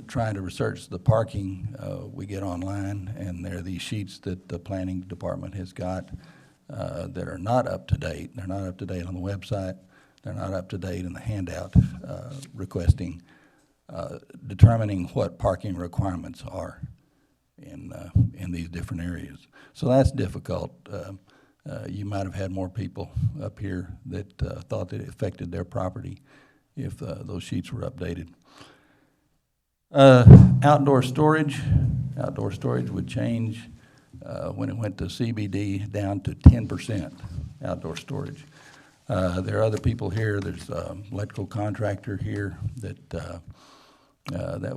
Trying to research the parking, we get online, and there are these sheets that the planning department has got that are not up to date. They're not up to date on the website. They're not up to date in the handout requesting, determining what parking requirements are in these different areas. So that's difficult. You might have had more people up here that thought that it affected their property if those sheets were updated. Outdoor storage would change when it went to CBD down to 10% outdoor storage. There are other people here. There's an electrical contractor here that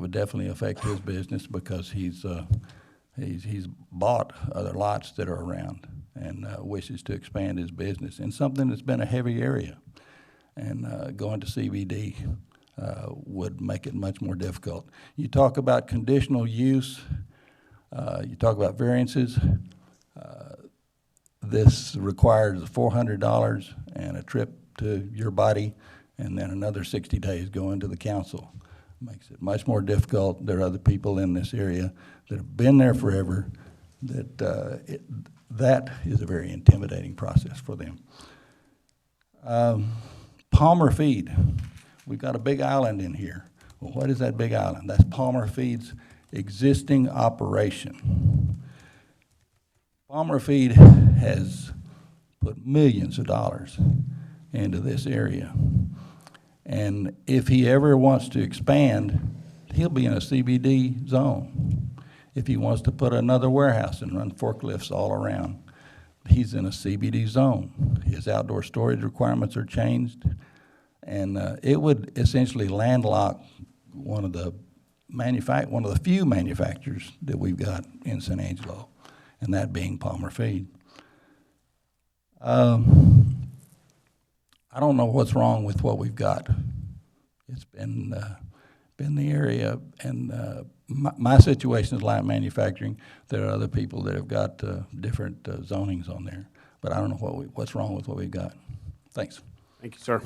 would definitely affect his business because he's bought other lots that are around and wishes to expand his business in something that's been a heavy area. And going to CBD would make it much more difficult. You talk about conditional use. You talk about variances. This requires $400 and a trip to your body, and then another 60 days going to the council. Makes it much more difficult. There are other people in this area that have been there forever. That is a very intimidating process for them. Palmer Feed. We've got a big island in here. Well, what is that big island? That's Palmer Feed's existing operation. Palmer Feed has put millions of dollars into this area. And if he ever wants to expand, he'll be in a CBD zone. If he wants to put another warehouse and run forklifts all around, he's in a CBD zone. His outdoor storage requirements are changed, and it would essentially landlock one of the few manufacturers that we've got in San Angelo, and that being Palmer Feed. I don't know what's wrong with what we've got. It's been the area, and my situation is light manufacturing. There are other people that have got different zonings on there, but I don't know what's wrong with what we've got. Thanks. Thank you, sir.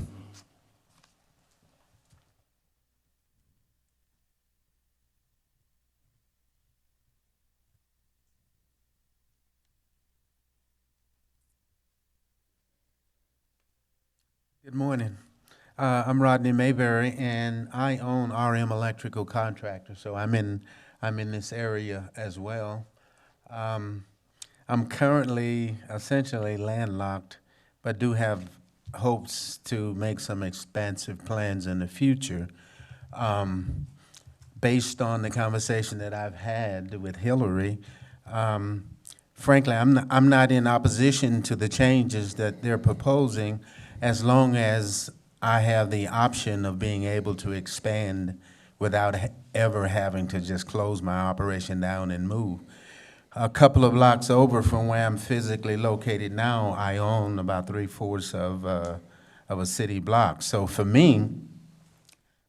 Good morning. I'm Rodney Mayberry, and I own RM Electrical Contractor, so I'm in this area as well. I'm currently essentially landlocked, but do have hopes to make some expansive plans in the future. Based on the conversation that I've had with Hillary, frankly, I'm not in opposition to the changes that they're proposing, as long as I have the option of being able to expand without ever having to just close my operation down and move. A couple of blocks over from where I'm physically located now, I own about 3/4 of a city block. So for me,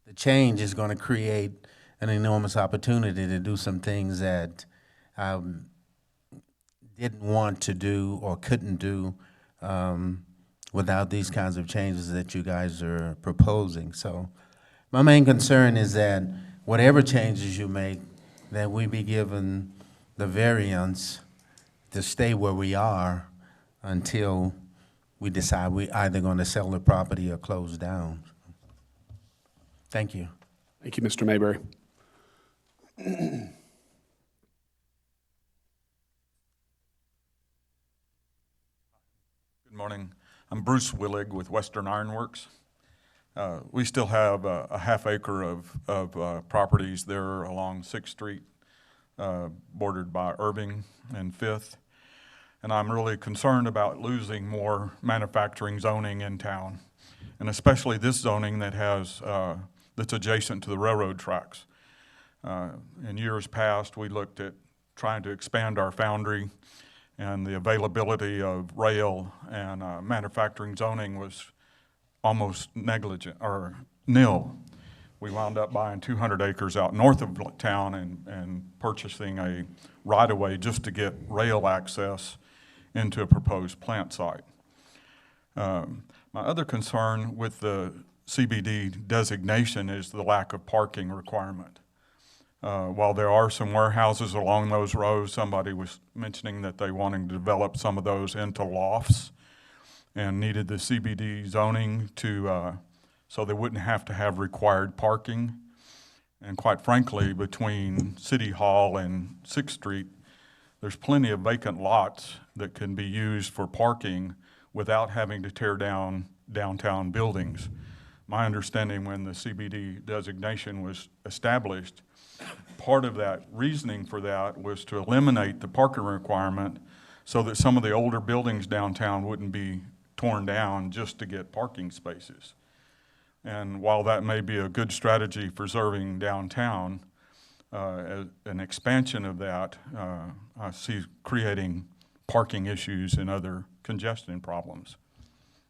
the change is going to create an enormous opportunity to do some things that I didn't want to do or couldn't do without these kinds of changes that you guys are proposing. So my main concern is that whatever changes you make, that we be given the variance to stay where we are until we decide we either going to sell the property or close down. Thank you. Thank you, Mr. Mayberry. Good morning. I'm Bruce Willig with Western Ironworks. We still have a half acre of properties there along 6th Street, bordered by Irving and 5th. And I'm really concerned about losing more manufacturing zoning in town, and especially this zoning that has, that's adjacent to the railroad tracks. In years past, we looked at trying to expand our foundry, and the availability of rail and manufacturing zoning was almost negligent or nil. We wound up buying 200 acres out north of town and purchasing a right-of-way just to get rail access into a proposed plant site. My other concern with the CBD designation is the lack of parking requirement. While there are some warehouses along those roads, somebody was mentioning that they wanted to develop some of those into lofts and needed the CBD zoning to, so they wouldn't have to have required parking. And quite frankly, between City Hall and 6th Street, there's plenty of vacant lots that can be used for parking without having to tear down downtown buildings. My understanding when the CBD designation was established, part of that reasoning for that was to eliminate the parking requirement so that some of the older buildings downtown wouldn't be torn down just to get parking spaces. And while that may be a good strategy for serving downtown, an expansion of that, I see creating parking issues and other congestion problems.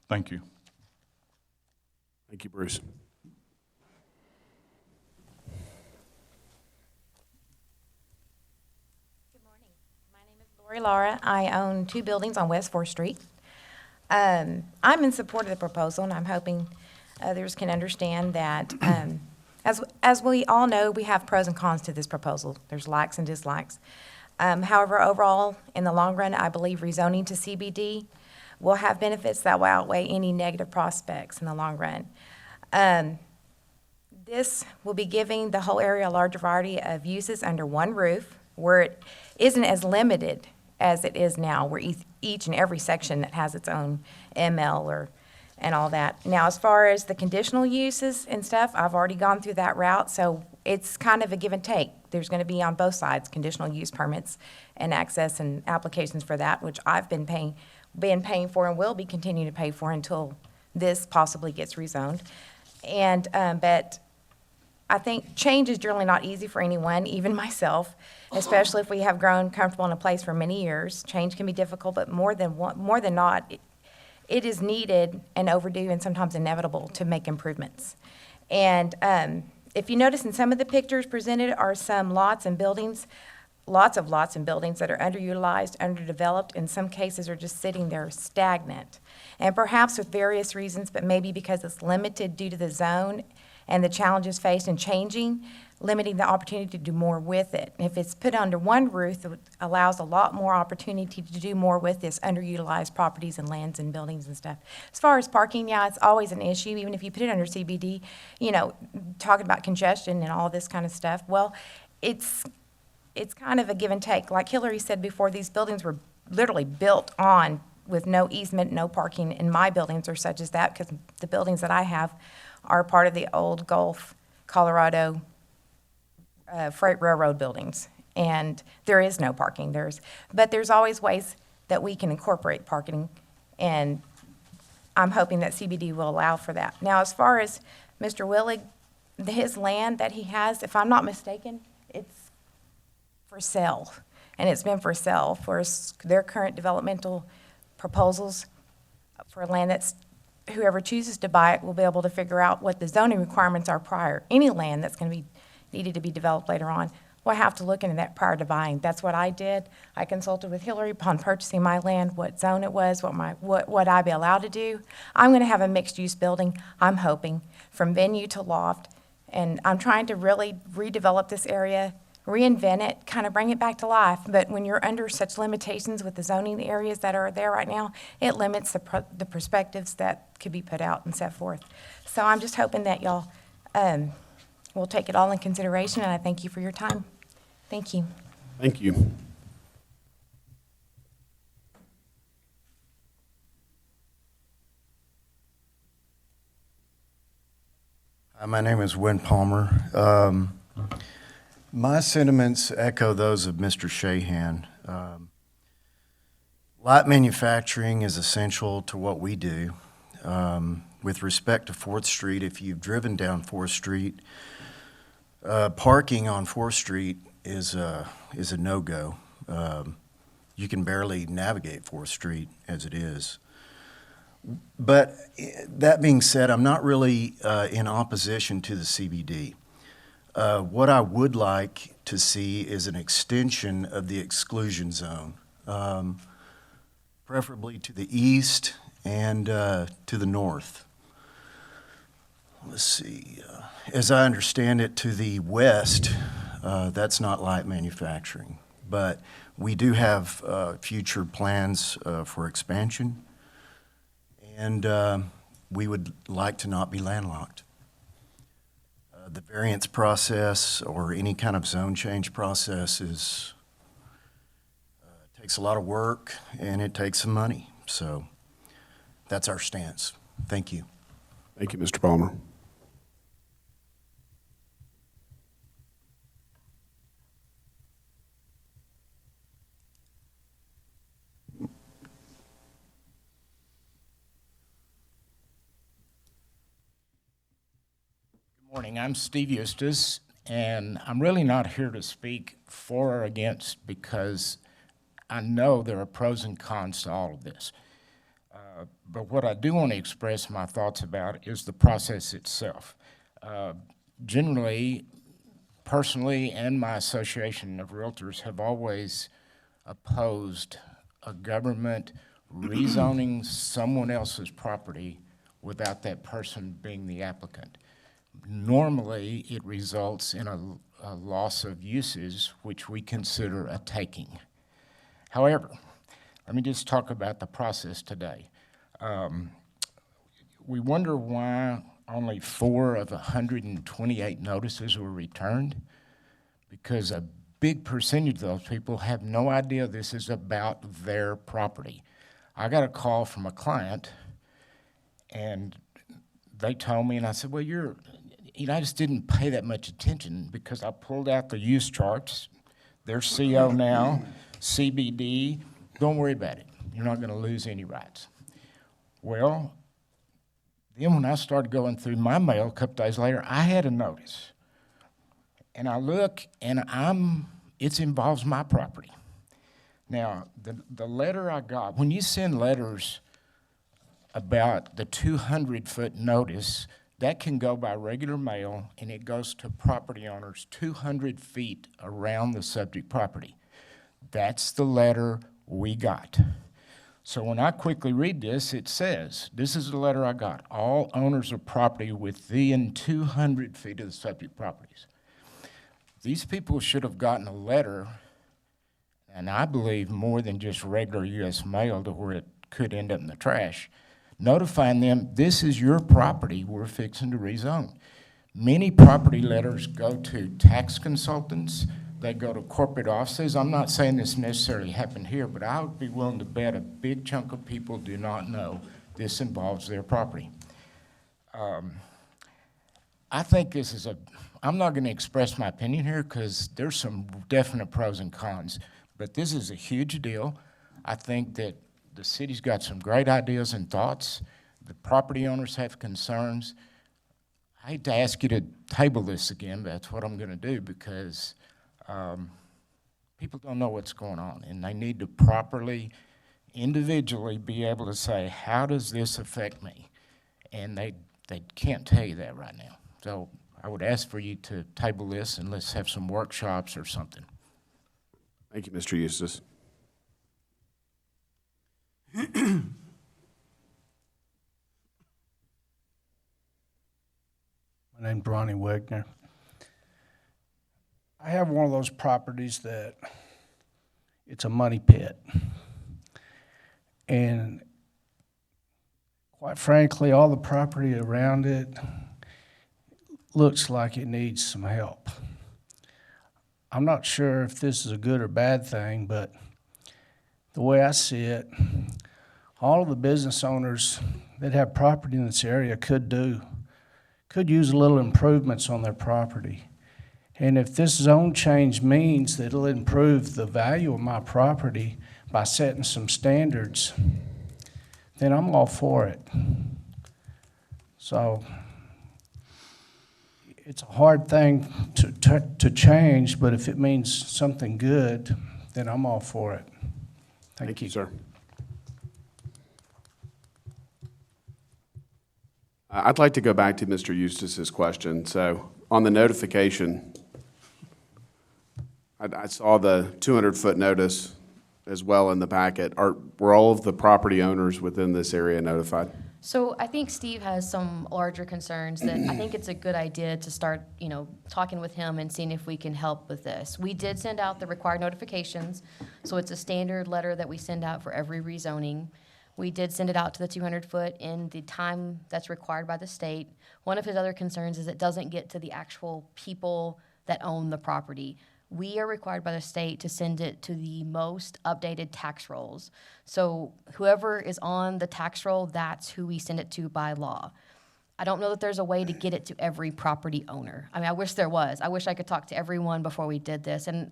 Thank you. Thank you, Bruce. Laura, I own 2 buildings on West 4th Street. I'm in support of the proposal, and I'm hoping others can understand that, as we all know, we have pros and cons to this proposal. There's likes and dislikes. However, overall, in the long run, I believe rezoning to CBD will have benefits that will outweigh any negative prospects in the long run. This will be giving the whole area a larger variety of uses under one roof, where it isn't as limited as it is now, where each and every section that has its own ML and all that. Now, as far as the conditional uses and stuff, I've already gone through that route, so it's kind of a give and take. There's going to be on both sides, conditional use permits and access and applications for that, which I've been paying for and will be continuing to pay for until this possibly gets rezoned. And, but I think change is generally not easy for anyone, even myself, especially if we have grown comfortable in a place for many years. Change can be difficult, but more than not, it is needed and overdue and sometimes inevitable to make improvements. And if you notice in some of the pictures presented are some lots and buildings, lots of lots and buildings that are underutilized, underdeveloped, in some cases are just sitting there stagnant. And perhaps with various reasons, but maybe because it's limited due to the zone and the challenges faced in changing, limiting the opportunity to do more with it. If it's put under one roof, it allows a lot more opportunity to do more with this underutilized properties and lands and buildings and stuff. As far as parking, yeah, it's always an issue, even if you put it under CBD, you know, talking about congestion and all this kind of stuff. Well, it's kind of a give and take. Like Hillary said before, these buildings were literally built on with no easement, no parking, and my buildings are such as that because the buildings that I have are part of the old Gulf, Colorado freight railroad buildings. And there is no parking. But there's always ways that we can incorporate parking, and I'm hoping that CBD will allow for that. Now, as far as Mr. Willig, his land that he has, if I'm not mistaken, it's for sale, and it's been for sale for their current developmental proposals for land that's, whoever chooses to buy it will be able to figure out what the zoning requirements are prior. Any land that's going to be needed to be developed later on, we'll have to look into that prior to buying. That's what I did. I consulted with Hillary upon purchasing my land, what zone it was, what I'd be allowed to do. I'm going to have a mixed-use building, I'm hoping, from venue to loft, and I'm trying to really redevelop this area, reinvent it, kind of bring it back to life. But when you're under such limitations with the zoning areas that are there right now, it limits the perspectives that could be put out and set forth. So I'm just hoping that y'all will take it all in consideration, and I thank you for your time. Thank you. Thank you. My name is Win Palmer. My sentiments echo those of Mr. Shahan. Light manufacturing is essential to what we do. With respect to 4th Street, if you've driven down 4th Street, parking on 4th Street is a no-go. You can barely navigate 4th Street as it is. But that being said, I'm not really in opposition to the CBD. What I would like to see is an extension of the exclusion zone, preferably to the east and to the north. Let's see. As I understand it, to the west, that's not light manufacturing. But we do have future plans for expansion, and we would like to not be landlocked. The variance process or any kind of zone change process takes a lot of work and it takes some money. So that's our stance. Thank you. Thank you, Mr. Palmer. Morning, I'm Steve Eustace, and I'm really not here to speak for or against because I know there are pros and cons to all of this. But what I do want to express my thoughts about is the process itself. Generally, personally, and my association of realtors have always opposed a government rezoning someone else's property without that person being the applicant. Normally, it results in a loss of uses, which we consider a taking. However, let me just talk about the process today. We wonder why only 4 of 128 notices were returned, because a big percentage of those people have no idea this is about their property. I got a call from a client, and they told me, and I said, well, I just didn't pay that much attention because I pulled out the use charts. They're CO now, CBD. Don't worry about it. You're not going to lose any rights. Well, then when I started going through my mail a couple days later, I had a notice. And I look, and it involves my property. Now, the letter I got, when you send letters about the 200-foot notice, that can go by regular mail, and it goes to property owners 200 feet around the subject property. That's the letter we got. So when I quickly read this, it says, this is the letter I got. All owners of property within 200 feet of the subject properties. These people should have gotten a letter, and I believe more than just regular U.S. mail to where it could end up in the trash, notifying them, this is your property we're fixing to rezone. Many property letters go to tax consultants, they go to corporate offices. I'm not saying this necessarily happened here, but I would be willing to bet a big chunk of people do not know this involves their property. I think this is I'm not going to express my opinion here because there's some definite pros and cons, but this is a huge deal. I think that the city's got some great ideas and thoughts. The property owners have concerns. I hate to ask you to table this again, but that's what I'm going to do because people don't know what's going on, and they need to properly, individually be able to say, how does this affect me? And they can't tell you that right now. So I would ask for you to table this and let's have some workshops or something. Thank you, Mr. Eustace. My name's Ronnie Wegner. I have one of those properties that it's a money pit. And quite frankly, all the property around it looks like it needs some help. I'm not sure if this is a good or bad thing, but the way I see it, all of the business owners that have property in this area could use a little improvements on their property. And if this zone change means that it'll improve the value of my property by setting some standards, then I'm all for it. So it's a hard thing to change, but if it means something good, then I'm all for it. Thank you, sir. I'd like to go back to Mr. Eustace's question. So on the notification, I saw the 200-foot notice as well in the packet. Were all of the property owners within this area notified? So I think Steve has some larger concerns that I think it's a good idea to start, talking with him and seeing if we can help with this. We did send out the required notifications, so it's a standard letter that we send out for every rezoning. We did send it out to the 200-foot in the time that's required by the state. One of his other concerns is it doesn't get to the actual people that own the property. We are required by the state to send it to the most updated tax rolls. So whoever is on the tax roll, that's who we send it to by law. I don't know that there's a way to get it to every property owner. I mean, I wish there was. I wish I could talk to everyone before we did this. And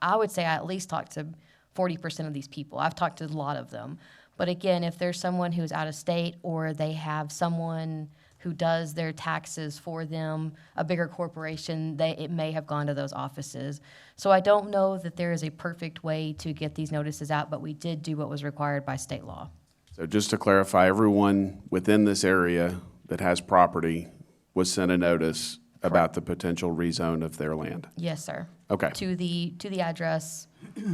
I would say I at least talked to 40% of these people. I've talked to a lot of them. But again, if there's someone who's out of state or they have someone who does their taxes for them, a bigger corporation, it may have gone to those offices. So I don't know that there is a perfect way to get these notices out, but we did do what was required by state law. So just to clarify, everyone within this area that has property was sent a notice about the potential rezone of their land? Yes, sir. Okay. To the address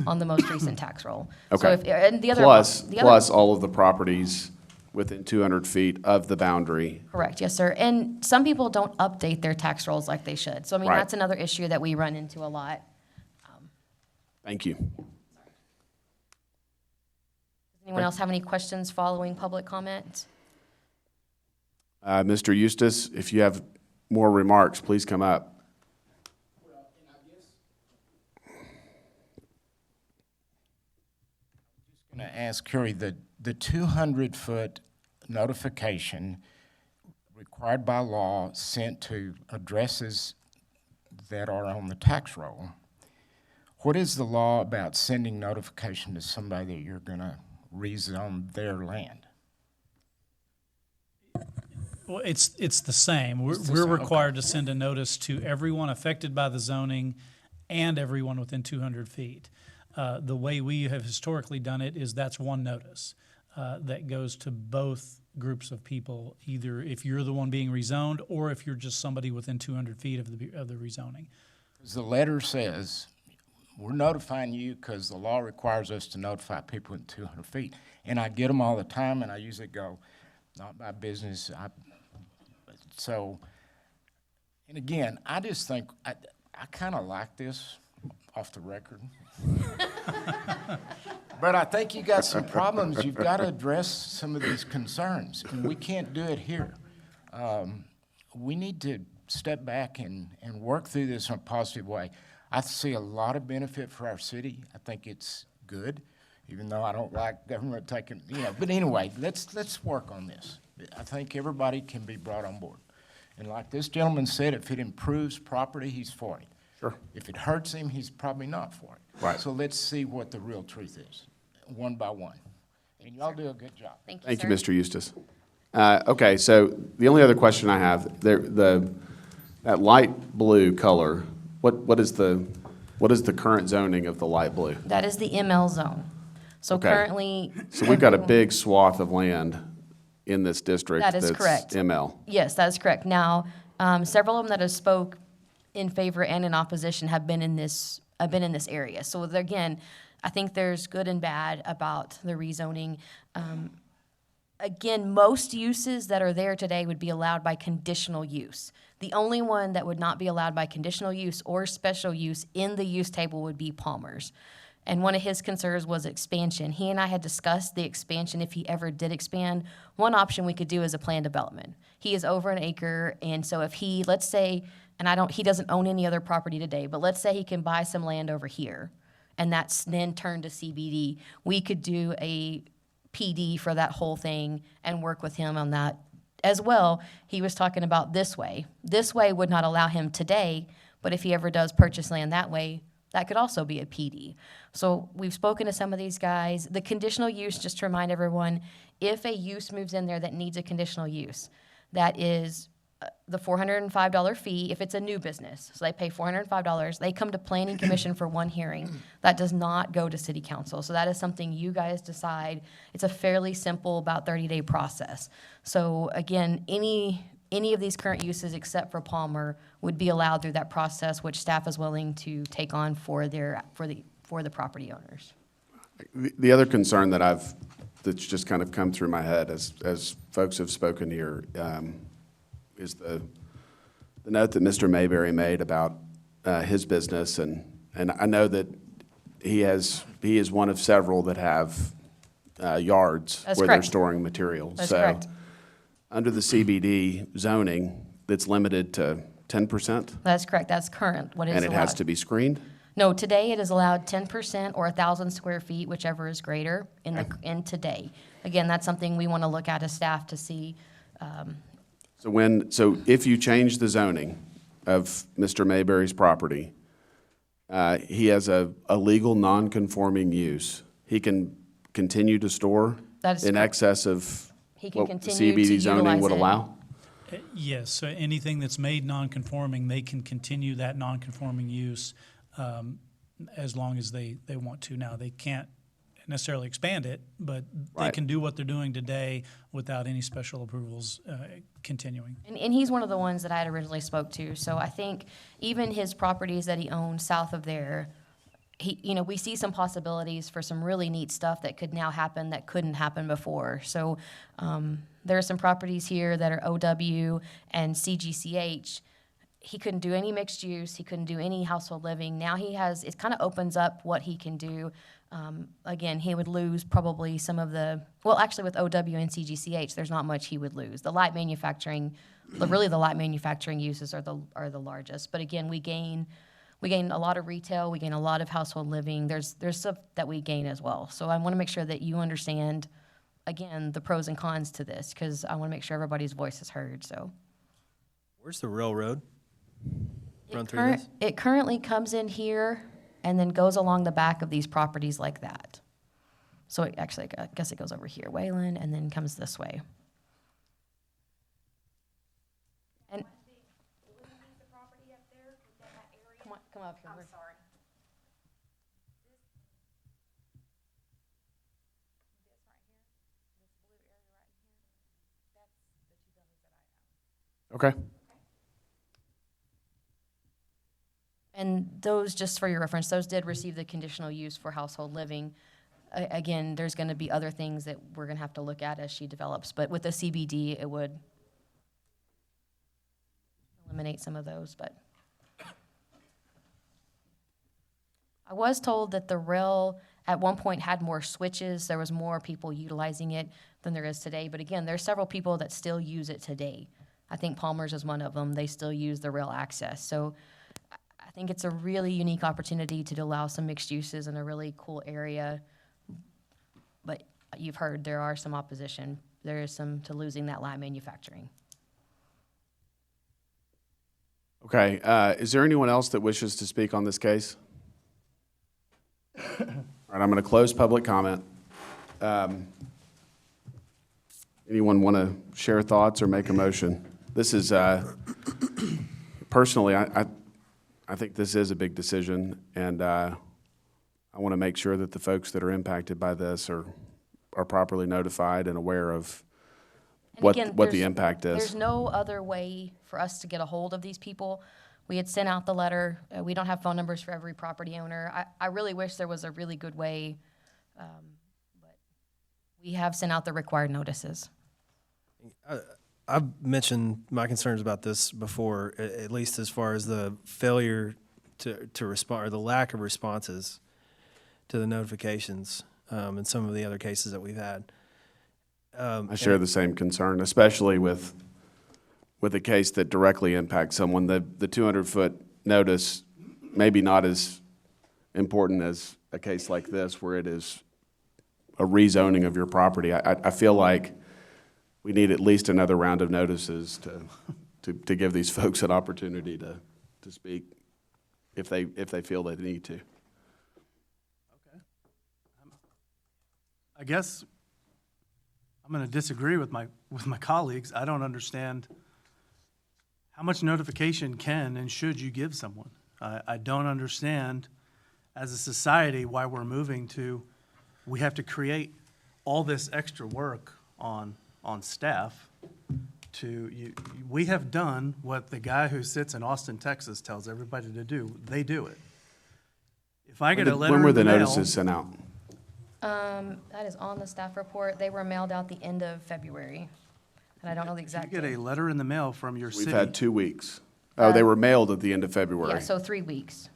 on the most recent tax roll. Okay. So and the other plus all of the properties within 200 feet of the boundary. Correct, yes, sir. And some people don't update their tax rolls like they should. So, I mean, Right. that's another issue that we run into a lot. Thank you. Does anyone else have any questions following public comment? Mr. Eustace, if you have more remarks, please come up. I'm going to ask Curry, the 200-foot notification required by law, sent to addresses that are on the tax roll. What is the law about sending notification to somebody that you're gonna rezone their land? Well, it's the same. It's the We're same, okay. required to send a notice to everyone affected by the zoning and everyone within 200 feet. The way we have historically done it is that's one notice that goes to both groups of people, either if you're the one being rezoned or if you're just somebody within 200 feet of the rezoning. The letter says, we're notifying you because the law requires us to notify people in 200 feet. And I get them all the time, and I usually go, not my business. So, and again, I just think, I kind of like this off the record. But I think you got some problems. You've got to address some of these concerns, and we can't do it here. We need to step back and work through this in a positive way. I see a lot of benefit for our city. I think it's good, even though I don't like government taking, but anyway, let's work on this. I think everybody can be brought on board. And like this gentleman said, if it improves property, he's for it. Sure. If it hurts him, he's probably not for it. Right. So let's see what the real truth is, one by one. And y'all do a good job. Thank you, Thank sir. you, Mr. Eustace. Okay, so the only other question I have, that light blue color, what is the current zoning of the light blue? That is the ML zone. So Okay. currently. So we've got a everyone- big swath of land in this district That is that's correct. ML. Yes, that is correct. Now, several of them that have spoke in favor and in opposition have been in this area. So again, I think there's good and bad about the rezoning. Again, most uses that are there today would be allowed by conditional use. The only one that would not be allowed by conditional use or special use in the use table would be Palmer's. And one of his concerns was expansion. He and I had discussed the expansion if he ever did expand. One option we could do is a planned development. He is over an acre, and so if he, let's say, he doesn't own any other property today, but let's say he can buy some land over here, and that's then turned to CBD. We could do a PD for that whole thing and work with him on that as well. He was talking about this way. This way would not allow him today, but if he ever does purchase land that way, that could also be a PD. So we've spoken to some of these guys. The conditional use, just to remind everyone, if a use moves in there that needs a conditional use, that is the $405 fee if it's a new business. So they pay $405. They come to Planning Commission for one hearing. That does not go to City Council. So that is something you guys decide. It's a fairly simple, about 30-day process. So again, any of these current uses except for Palmer would be allowed through that process, which staff is willing to take on for the property owners. The other concern that's just kind of come through my head as folks have spoken here, is the note that Mr. Mayberry made about his business, and I know that he is one of several that have yards That's where they're correct. storing materials. That's So, correct. under the CBD zoning, that's limited to 10%, That's correct. That's current, what is and allowed. it has to be screened? No, today it is allowed 10% or 1,000 square feet, whichever is greater in today. Again, that's something we want to look at as staff to see. So if you change the zoning of Mr. Mayberry's property, he has a legal non-conforming use. He can continue to store That is in correct. excess of He can what the continue to CBD zoning utilize would it. allow? Yes, so anything that's made non-conforming, they can continue that non-conforming use as long as they want to. Now, they can't necessarily expand it, but they Right. can do what they're doing today without any special approvals continuing. And he's one of the ones that I had originally spoke to. So I think even his properties that he owns south of there, we see some possibilities for some really neat stuff that could now happen that couldn't happen before. So there are some properties here that are OW and CGCH. He couldn't do any mixed use. He couldn't do any household living. Now it kind of opens up what he can do. Again, he would lose probably some of actually with OW and CGCH, there's not much he would lose. The light manufacturing uses are the largest. But again, we gain a lot of retail, we gain a lot of household living. There's stuff that we gain as well. So I want to make sure that you understand, again, the pros and cons to this, because I want to make sure everybody's voice is heard, so. Where's the railroad? Run through Current- this? It currently comes in here and then goes along the back of these properties like that. So it actually, I guess it goes over here, Wayland, and then comes this way. And come up here. I'm sorry. Okay. And those, just for your reference, those did receive the conditional use for household living. Again, there's going to be other things that we're going to have to look at as she develops, but with the CBD, it would eliminate some of those, but. I was told that the rail at one point had more switches. There was more people utilizing it than there is today. But again, there's several people that still use it today. I think Palmer's is one of them. They still use the rail access. So I think it's a really unique opportunity to allow some mixed uses in a really cool area. But you've heard there are some opposition. There is some to losing that light manufacturing. Okay, is there anyone else that wishes to speak on this case? All right, I'm going to close public comment. Anyone want to share thoughts or make a motion? This is, personally, I think this is a big decision, and I want to make sure that the folks that are impacted by this are properly notified and aware of And what again, the there's- impact is. There's no other way for us to get a hold of these people. We had sent out the letter. We don't have phone numbers for every property owner. I really wish there was a really good way, but we have sent out the required notices. I've mentioned my concerns about this before, at least as far as the failure to respond, or the lack of responses to the notifications in some of the other cases that we've had. I share the same concern, especially with a case that directly impacts someone. The 200-foot notice maybe not as important as a case like this where it is a rezoning of your property. I feel like we need at least another round of notices to give these folks an opportunity to speak if they feel they need to. I guess I'm going to disagree with my colleagues. I don't understand how much notification can and should you give someone. I don't understand as a society why we're moving to, we have to create all this extra work on staff we have done what the guy who sits in Austin, Texas tells everybody to do. They do it. If I get a letter When were in the mail- notices sent out? That is on the staff report. They were mailed out the end of February, and I don't know the exact You get date. a letter in the mail from your city. We've had 2 weeks. Oh, they were mailed at the end of February. Yeah, so 3 weeks.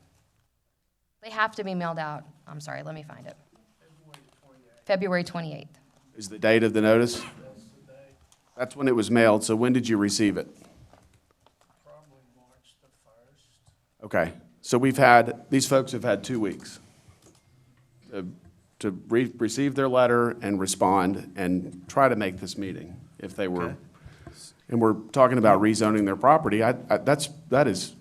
They have to be mailed out. I'm sorry, let me find it. February 28th. Is the date of the notice? That's when it was mailed, so when did you receive it? Probably March the 1st. Okay, so these folks have had 2 weeks to receive their letter and respond and try to make this meeting if they were, and we're talking about rezoning their property. That is,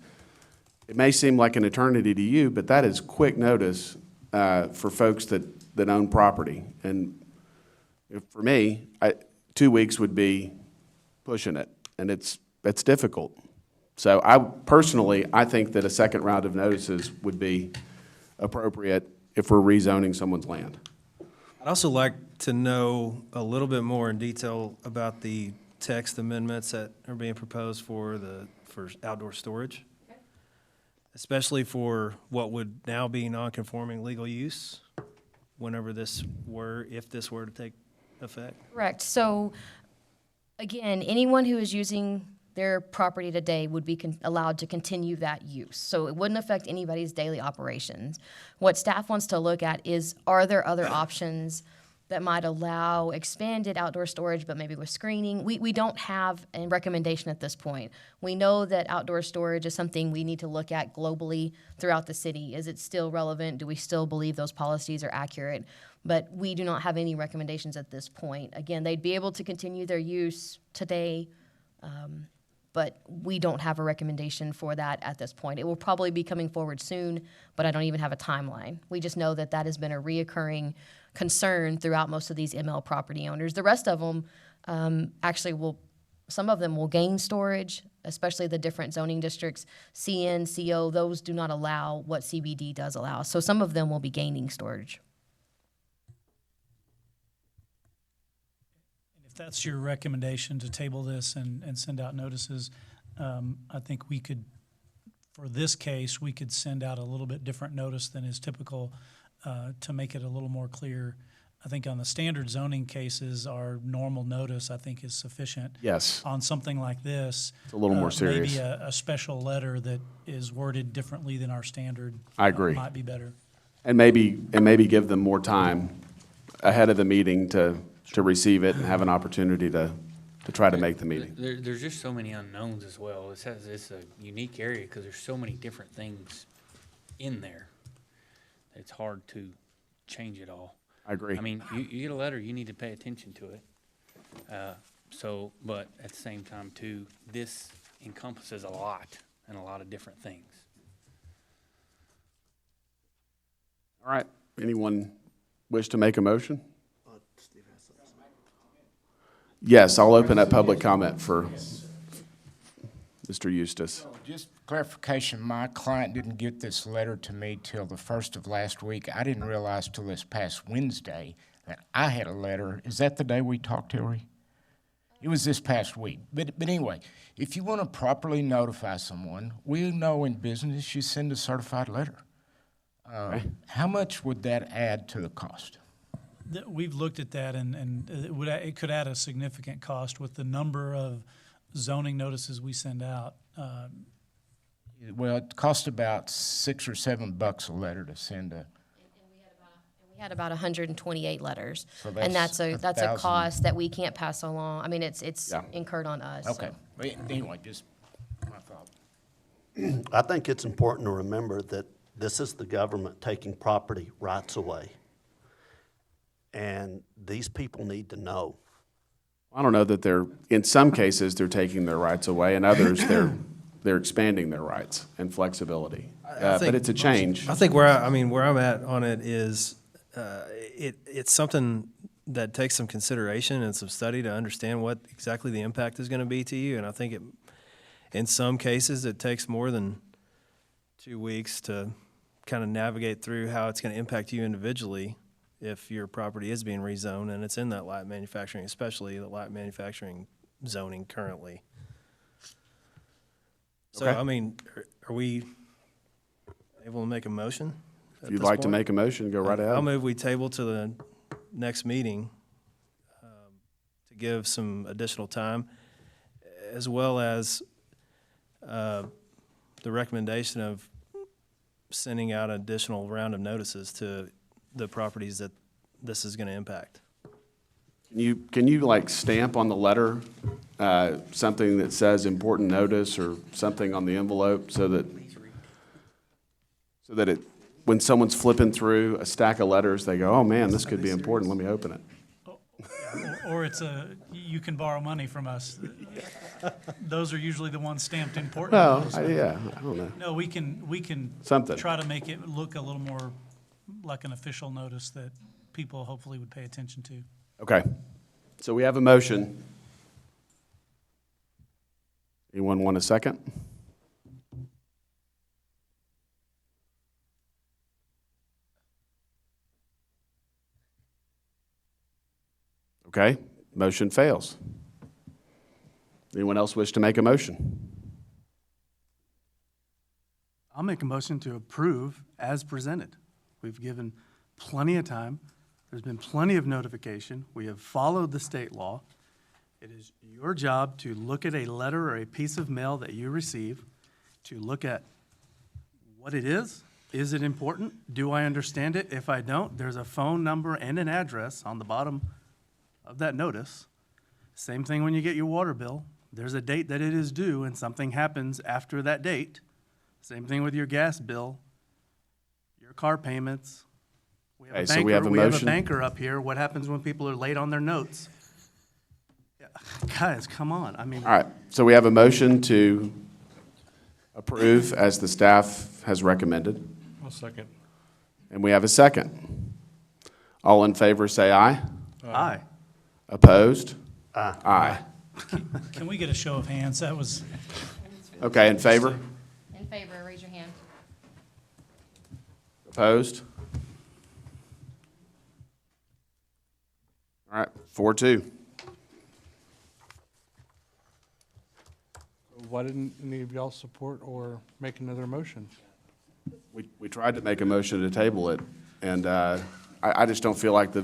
it may seem like an eternity to you, but that is quick notice for folks that own property. And for me, 2 weeks would be pushing it, and it's difficult. So I think that a second round of notices would be appropriate if we're rezoning someone's land. I'd also like to know a little bit more in detail about the text amendments that are being proposed for outdoor storage, especially for what would now be non-conforming legal use, if this were to take effect. Correct. So, again, anyone who is using their property today would be allowed to continue that use. So it wouldn't affect anybody's daily operations. What staff wants to look at is, are there other options that might allow expanded outdoor storage, but maybe with screening? We don't have a recommendation at this point. We know that outdoor storage is something we need to look at globally throughout the city. Is it still relevant? Do we still believe those policies are accurate? But we do not have any recommendations at this point. Again, they'd be able to continue their use today, but we don't have a recommendation for that at this point. It will probably be coming forward soon, but I don't even have a timeline. We just know that that has been a reoccurring concern throughout most of these ML property owners. The rest of them actually will, some of them will gain storage, especially the different zoning districts. CN, CO, those do not allow what CBD does allow. So some of them will be gaining storage. If that's your recommendation to table this and send out notices, I think we could, for this case, we could send out a little bit different notice than is typical to make it a little more clear. I think on the standard zoning cases, our normal notice, I think, is sufficient. Yes. On something like this. It's a little more serious. Maybe a special letter that is worded differently than our standard. I agree. Might be better. And maybe give them more time ahead of the meeting to receive it and have an opportunity to try to make the meeting. There's just so many unknowns as well. It's a unique area because there's so many different things in there. It's hard to change it all. I agree. I mean, you get a letter, you need to pay attention to it. But at the same time too, this encompasses a lot and a lot of different things. All right. Anyone wish to make a motion? Yes, I'll open up public comment for Mr. Eustace. Just clarification, my client didn't get this letter to me till the first of last week. I didn't realize till this past Wednesday that I had a letter. Is that the day we talked, Hillary? It was this past week. But anyway, if you want to properly notify someone, we know in business you send a certified letter. How much would that add to the cost? We've looked at that, and it could add a significant cost with the number of zoning notices we send out. Well, it costs about $6 or $7 a letter to send a. We had about 128 letters, So and that's a 1,000. cost that we can't pass along. I mean, it's incurred on us. Okay. So. Well, anyway, just my thought. I think it's important to remember that this is the government taking property rights away. And these people need to know. I don't know that in some cases, they're taking their rights away, and others, they're expanding their rights and flexibility. But it's a change. I think where I'm at on it is, it's something that takes some consideration and some study to understand what exactly the impact is going to be to you. And I think in some cases, it takes more than 2 weeks to kind of navigate through how it's going to impact you individually if your property is being rezoned and it's in that light manufacturing, especially the light manufacturing zoning currently. So, Okay. I mean, are we able to make a motion? If you'd like to make a motion, go right ahead. I'll move we table to the next meeting to give some additional time, as well as the recommendation of sending out an additional round of notices to the properties that this is going to impact. Can you like stamp on the letter something that says important notice or something on the envelope so that it, when someone's flipping through a stack of letters, they go, oh man, this could be important, let me open it. Or it's you can borrow money from us. Those are usually the ones stamped important. Well, I don't know. No, we can Something. try to make it look a little more like an official notice that people hopefully would pay attention to. Okay, so we have a motion. Anyone want a second? Okay, motion fails. Anyone else wish to make a motion? I'll make a motion to approve as presented. We've given plenty of time. There's been plenty of notification. We have followed the state law. It is your job to look at a letter or a piece of mail that you receive, to look at what it is. Is it important? Do I understand it? If I don't, there's a phone number and an address on the bottom of that notice. Same thing when you get your water bill. There's a date that it is due and something happens after that date. Same thing with your gas bill, your car payments. We have a banker up here. What happens when people are late on their notes? Guys, come on, I mean. All right, so we have a motion to approve as the staff has recommended, I'll second. and we have a second. All in favor, say aye. Aye. Opposed? Aye. Aye. Can we get a show of hands? That was, Okay, in favor? In favor, raise your hand. Opposed? All right, 4-2. Why didn't any of y'all support or make another motion? We tried to make a motion to table it, and I just don't feel like the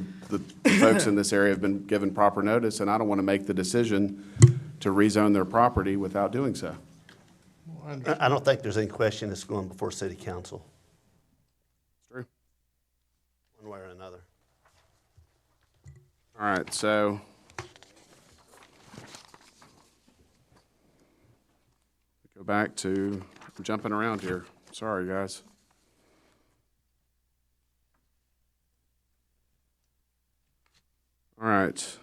folks in this area have been given proper notice, and I don't want to make the decision to rezone their property without doing so. I don't think there's any question it's going before city council, True. one way or another. All right, so go back to, I'm jumping around here. Sorry, guys. All right.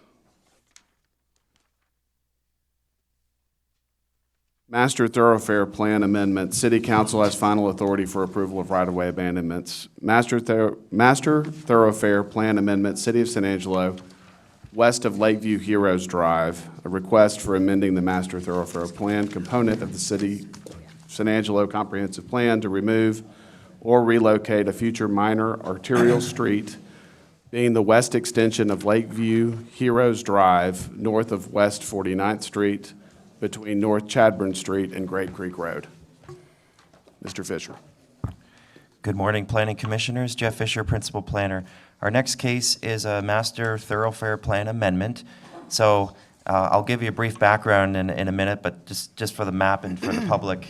Master Thoroughfare Plan Amendment. City Council has final authority for approval of right-of-way abandonments. Master Thoroughfare Plan Amendment, City of San Angelo, west of Lakeview Heroes Drive. A request for amending the Master Thoroughfare Plan component of the City of San Angelo Comprehensive Plan to remove or relocate a future minor arterial street being the west extension of Lakeview Heroes Drive, north of West 49th Street, between North Chadburn Street and Great Creek Road. Mr. Fisher. Good morning, Planning Commissioners. Jeff Fisher, Principal Planner. Our next case is a Master Thoroughfare Plan Amendment. So I'll give you a brief background in a minute, but just for the map and for the public,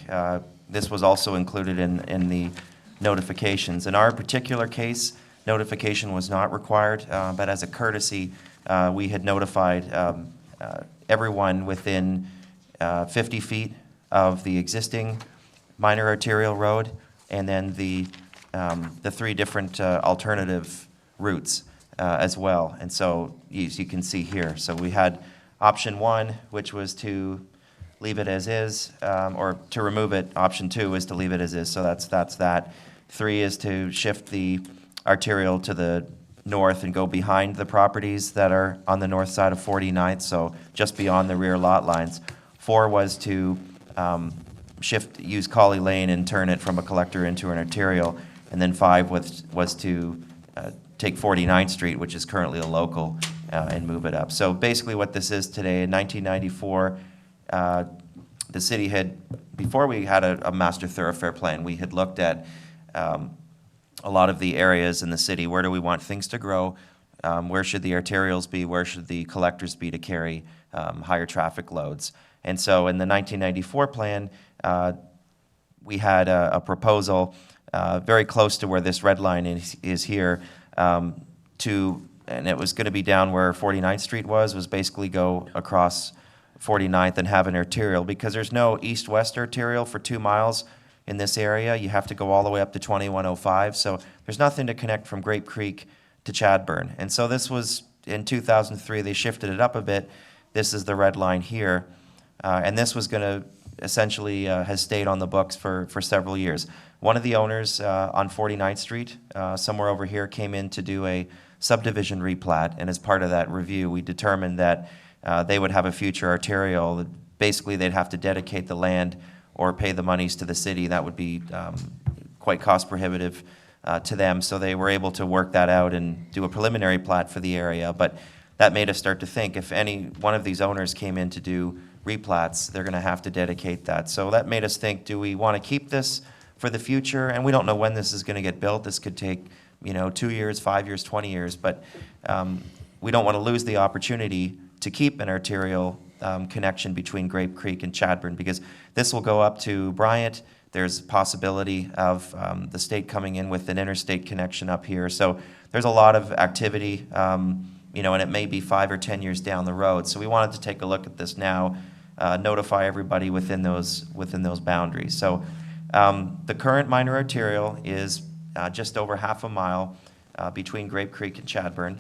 this was also included in the notifications. In our particular case, notification was not required, but as a courtesy, we had notified everyone within 50 feet of the existing minor arterial road, and then the three different alternative routes as well. And so you can see here. So we had option 1, which was to leave it as is, or to remove it. Option 2 is to leave it as is. So that's that. 3 is to shift the arterial to the north and go behind the properties that are on the north side of 49th, so just beyond the rear lot lines. 4 was to use Colley Lane and turn it from a collector into an arterial. And then 5 was to take 49th Street, which is currently a local, and move it up. So basically what this is today, in 1994, the city had, before we had a master thoroughfare plan, we had looked at a lot of the areas in the city. Where do we want things to grow? Where should the arterials be? Where should the collectors be to carry higher traffic loads? And so in the 1994 plan, we had a proposal very close to where this red line is here, and it was going to be down where 49th Street was basically go across 49th and have an arterial, because there's no east-west arterial for 2 miles in this area. You have to go all the way up to 2105, so there's nothing to connect from Grape Creek to Chadburn. And so this was, in 2003, they shifted it up a bit. This is the red line here, and this was going to essentially has stayed on the books for several years. One of the owners on 49th Street, somewhere over here, came in to do a subdivision replat, and as part of that review, we determined that they would have a future arterial. Basically, they'd have to dedicate the land or pay the monies to the city. That would be quite cost prohibitive to them, so they were able to work that out and do a preliminary plat for the area. But that made us start to think, if any one of these owners came in to do replats, they're going to have to dedicate that. So that made us think, do we want to keep this for the future? And we don't know when this is going to get built. This could take 2 years, 5 years, 20 years, but we don't want to lose the opportunity to keep an arterial connection between Grape Creek and Chadburn, because this will go up to Bryant. There's a possibility of the state coming in with an interstate connection up here. So there's a lot of activity, and it may be 5 or 10 years down the road. So we wanted to take a look at this now, notify everybody within those boundaries. So the current minor arterial is just over half a mile between Grape Creek and Chadburn.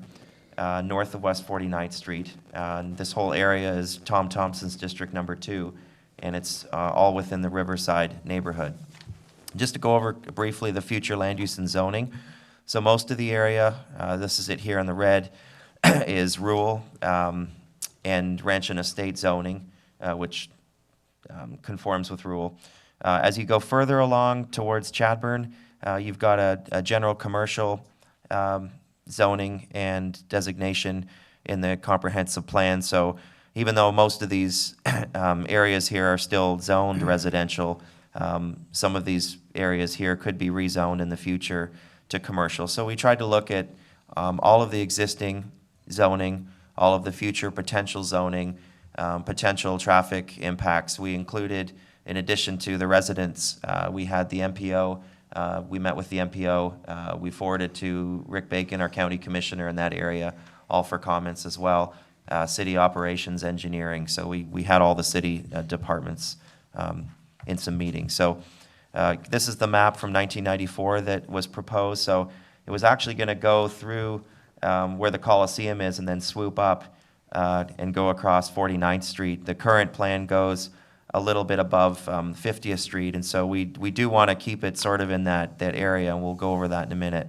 north of West 49th Street. And this whole area is Tom Thompson's District Number 2, and it's all within the Riverside neighborhood. Just to go over briefly the future land use and zoning. So most of the area, this is it here in the red, is rural and ranch and estate zoning, which conforms with rural. As you go further along towards Chadburn, you've got a general commercial zoning and designation in the comprehensive plan. So even though most of these areas here are still zoned residential, some of these areas here could be rezoned in the future to commercial. So we tried to look at all of the existing zoning, all of the future potential zoning, potential traffic impacts. We included, in addition to the residents, we had the MPO. We met with the MPO. We forwarded to Rick Bacon, our county commissioner in that area, all for comments as well. City operations, engineering. So we had all the city departments in some meetings. So this is the map from 1994 that was proposed. So it was actually going to go through where the Coliseum is and then swoop up and go across 49th Street. The current plan goes a little bit above 50th Street, and so we do want to keep it sort of in that area, and we'll go over that in a minute.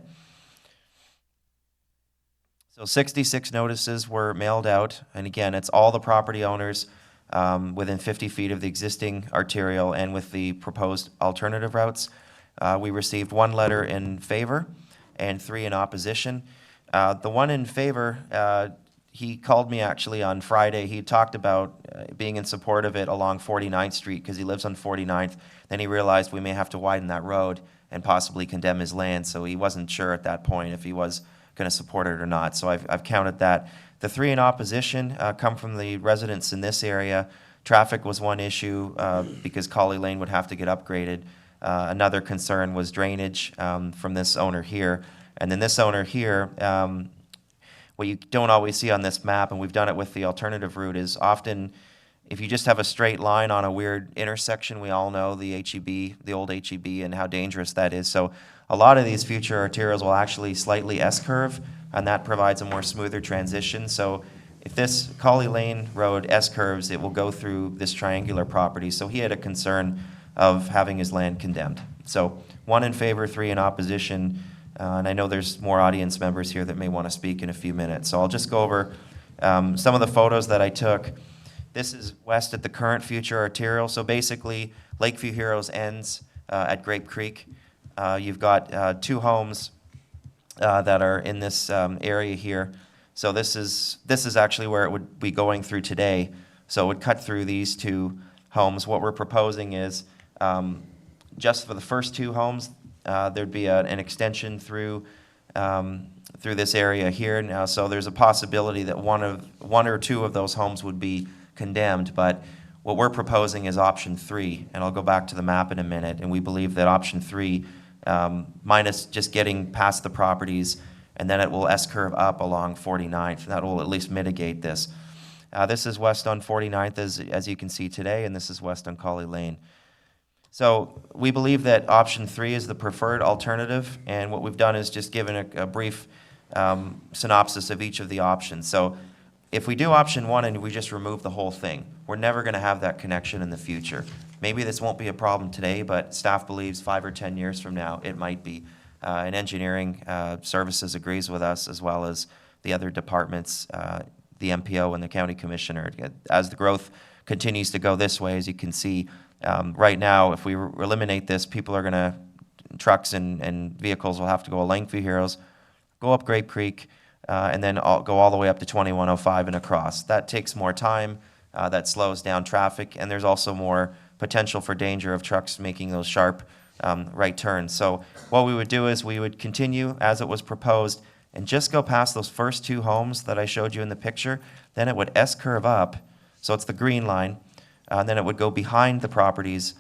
So 66 notices were mailed out, and again, it's all the property owners within 50 feet of the existing arterial and with the proposed alternative routes. We received 1 letter in favor and 3 in opposition. The one in favor, he called me actually on Friday. He talked about being in support of it along 49th Street because he lives on 49th. Then he realized we may have to widen that road and possibly condemn his land, so he wasn't sure at that point if he was going to support it or not. So I've counted that. The 3 in opposition come from the residents in this area. Traffic was one issue because Colley Lane would have to get upgraded. Another concern was drainage from this owner here. And then this owner here, what you don't always see on this map, and we've done it with the alternative route, is often if you just have a straight line on a weird intersection, we all know the HEB, the old HEB, and how dangerous that is. So a lot of these future arterials will actually slightly S-curve, and that provides a more smoother transition. So if this Colley Lane Road S-curves, it will go through this triangular property. So he had a concern of having his land condemned. So 1 in favor, 3 in opposition. And I know there's more audience members here that may want to speak in a few minutes. So I'll just go over some of the photos that I took. This is west at the current future arterial. So basically, Lakeview Heroes ends at Grape Creek. You've got 2 homes that are in this area here. So this is actually where it would be going through today. So it would cut through these 2 homes. What we're proposing is just for the first 2 homes, there'd be an extension through this area here now. So there's a possibility that one or 2 of those homes would be condemned. But what we're proposing is option 3, and I'll go back to the map in a minute. And we believe that option 3, minus just getting past the properties, and then it will S-curve up along 49th. That will at least mitigate this. This is west on 49th, as you can see today, and this is west on Colley Lane. So we believe that option 3 is the preferred alternative, and what we've done is just given a brief synopsis of each of the options. So if we do option 1 and we just remove the whole thing, we're never going to have that connection in the future. Maybe this won't be a problem today, but staff believes 5 or 10 years from now it might be. And engineering services agrees with us, as well as the other departments, the MPO and the county commissioner. As the growth continues to go this way, as you can see, right now, if we eliminate this, trucks and vehicles will have to go along Lakeview Heroes, go up Grape Creek, and then go all the way up to 2105 and across. That takes more time, that slows down traffic, and there's also more potential for danger of trucks making those sharp right turns. So what we would do is we would continue as it was proposed and just go past those first 2 homes that I showed you in the picture. Then it would S-curve up, so it's the green line, and then it would go behind the properties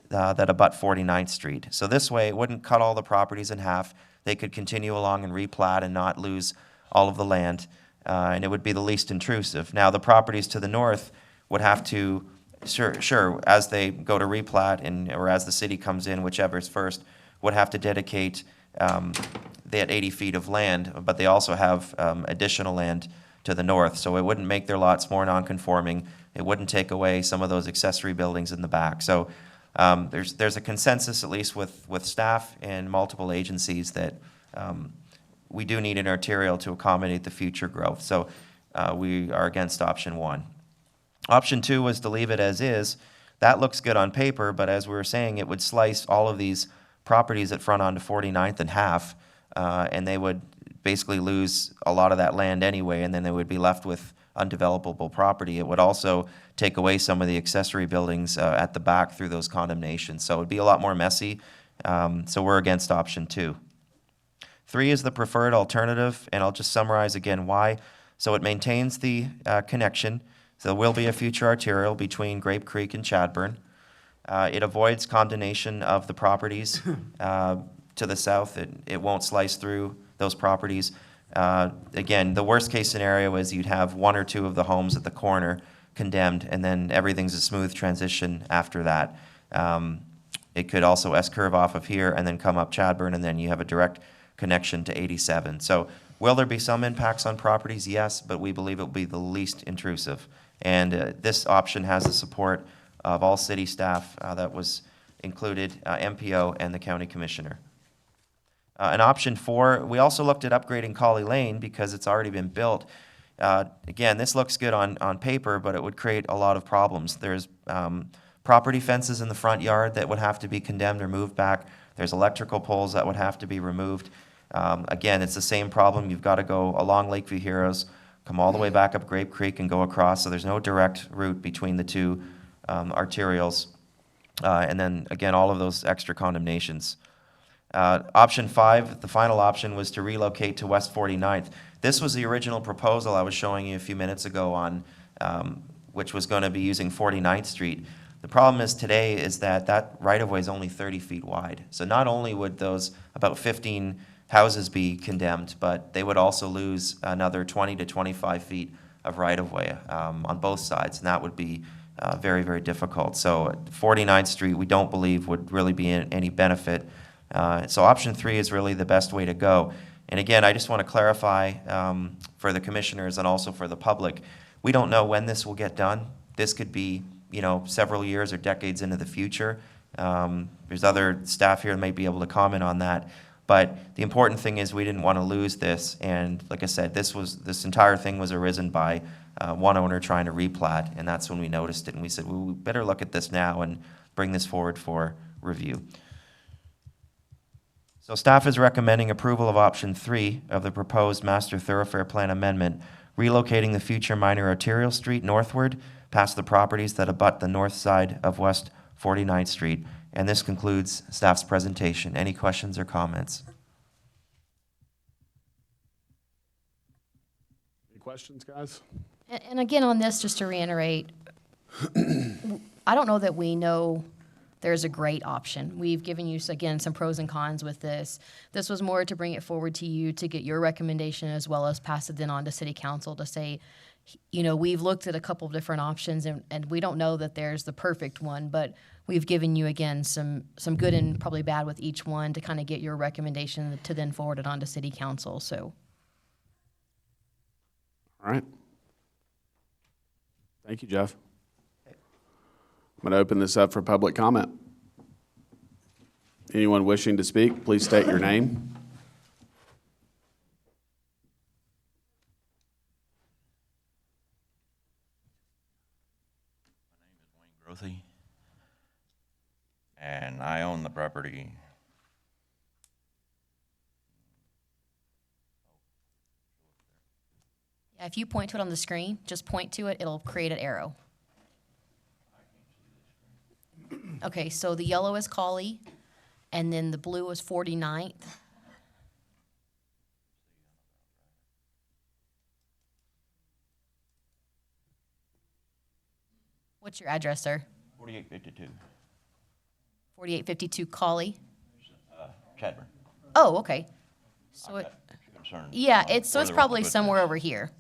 that abut 49th Street. So this way, it wouldn't cut all the properties in half. They could continue along and replat and not lose all of the land, and it would be the least intrusive. Now, the properties to the north would have to, sure, as they go to replat or as the city comes in, whichever is first, would have to dedicate that 80 feet of land, but they also have additional land to the north. So it wouldn't make their lots more non-conforming. It wouldn't take away some of those accessory buildings in the back. So there's a consensus, at least with staff and multiple agencies, that we do need an arterial to accommodate the future growth. So we are against option 1. Option 2 was to leave it as is. That looks good on paper, but as we were saying, it would slice all of these properties that front onto 49th in half, and they would basically lose a lot of that land anyway, and then they would be left with undevelopable property. It would also take away some of the accessory buildings at the back through those condemnations. So it would be a lot more messy. So we're against option 2. 3 is the preferred alternative, and I'll just summarize again why. So it maintains the connection. So there will be a future arterial between Grape Creek and Chadburn. It avoids condemnation of the properties to the south. It won't slice through those properties. Again, the worst case scenario is you'd have 1 or 2 of the homes at the corner condemned, and then everything's a smooth transition after that. It could also S-curve off of here and then come up Chadburn, and then you have a direct connection to 87. So will there be some impacts on properties? Yes, but we believe it will be the least intrusive. And this option has the support of all city staff that was included, MPO and the county commissioner. And option 4, we also looked at upgrading Colley Lane because it's already been built. Again, this looks good on paper, but it would create a lot of problems. There's property fences in the front yard that would have to be condemned or moved back. There's electrical poles that would have to be removed. Again, it's the same problem. You've got to go along Lakeview Heroes, come all the way back up Grape Creek and go across. So there's no direct route between the two arterials. And then, again, all of those extra condemnations. Option 5, the final option, was to relocate to West 49th. This was the original proposal I was showing you a few minutes ago on, which was going to be using 49th Street. The problem is today is that right-of-way is only 30 feet wide. So not only would those about 15 houses be condemned, but they would also lose another 20 to 25 feet of right-of-way on both sides, and that would be very, very difficult. So 49th Street, we don't believe would really be any benefit. So option 3 is really the best way to go. And again, I just want to clarify for the commissioners and also for the public, we don't know when this will get done. This could be, several years or decades into the future. There's other staff here that may be able to comment on that. But the important thing is we didn't want to lose this. And like I said, this entire thing was arisen by one owner trying to replat, and that's when we noticed it. And we said, well, we better look at this now and bring this forward for review. So staff is recommending approval of option 3 of the proposed master thoroughfare plan amendment, relocating the future minor arterial street northward past the properties that abut the north side of West 49th Street. And this concludes staff's presentation. Any questions or comments? Any questions, guys? And again, on this, just to reiterate, I don't know that we know there's a great option. We've given you, again, some pros and cons with this. This was more to bring it forward to you to get your recommendation as well as pass it then on to City Council to say, we've looked at a couple of different options and we don't know that there's the perfect one, but we've given you, again, some good and probably bad with each one to kind of get your recommendation to then forward it on to City Council, so. All right. Thank you, Jeff. I'm going to open this up for public comment. Anyone wishing to speak, please state your name. Grothy, and I own the property. Yeah, if you point to it on the screen, just point to it, it'll create an arrow. Okay, so the yellow is Colley, and then the blue is 49th. What's your address, sir? 4852. 4852 Colley? Chadburn. Oh, okay. So Yeah, it's probably somewhere over here.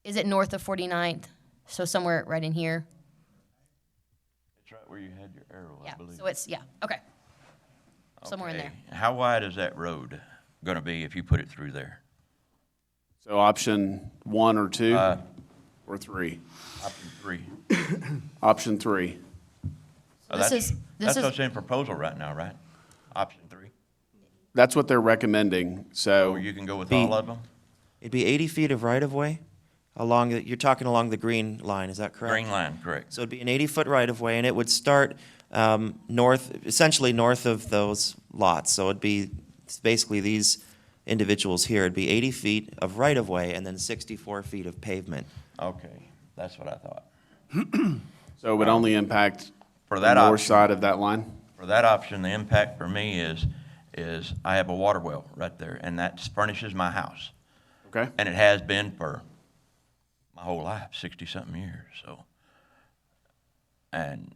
Is it north of 49th? So somewhere right in here? It's right where you had your arrow, I believe. So it's, okay. somewhere in Okay. there. How wide is that road gonna be if you put it through there? So option 1 or 2 Uh, or 3? Option 3. Option 3. Oh, This that's is- this is- what's in proposal right now, right? Option 3. That's what they're recommending, so. Or you can go with Be- all of them? It'd be 80 feet of right-of-way along, you're talking along the green line, is that correct? Green line, correct. So it'd be an 80-foot right-of-way, and it would start essentially north of those lots. So it'd be basically these individuals here. It'd be 80 feet of right-of-way and then 64 feet of pavement. Okay, that's what I thought. So it would only impact For the that north option- side of that line? For that option, the impact for me is I have a water well right there, and that furnishes my house. Okay. And it has been for my whole life, 60-something years, so. And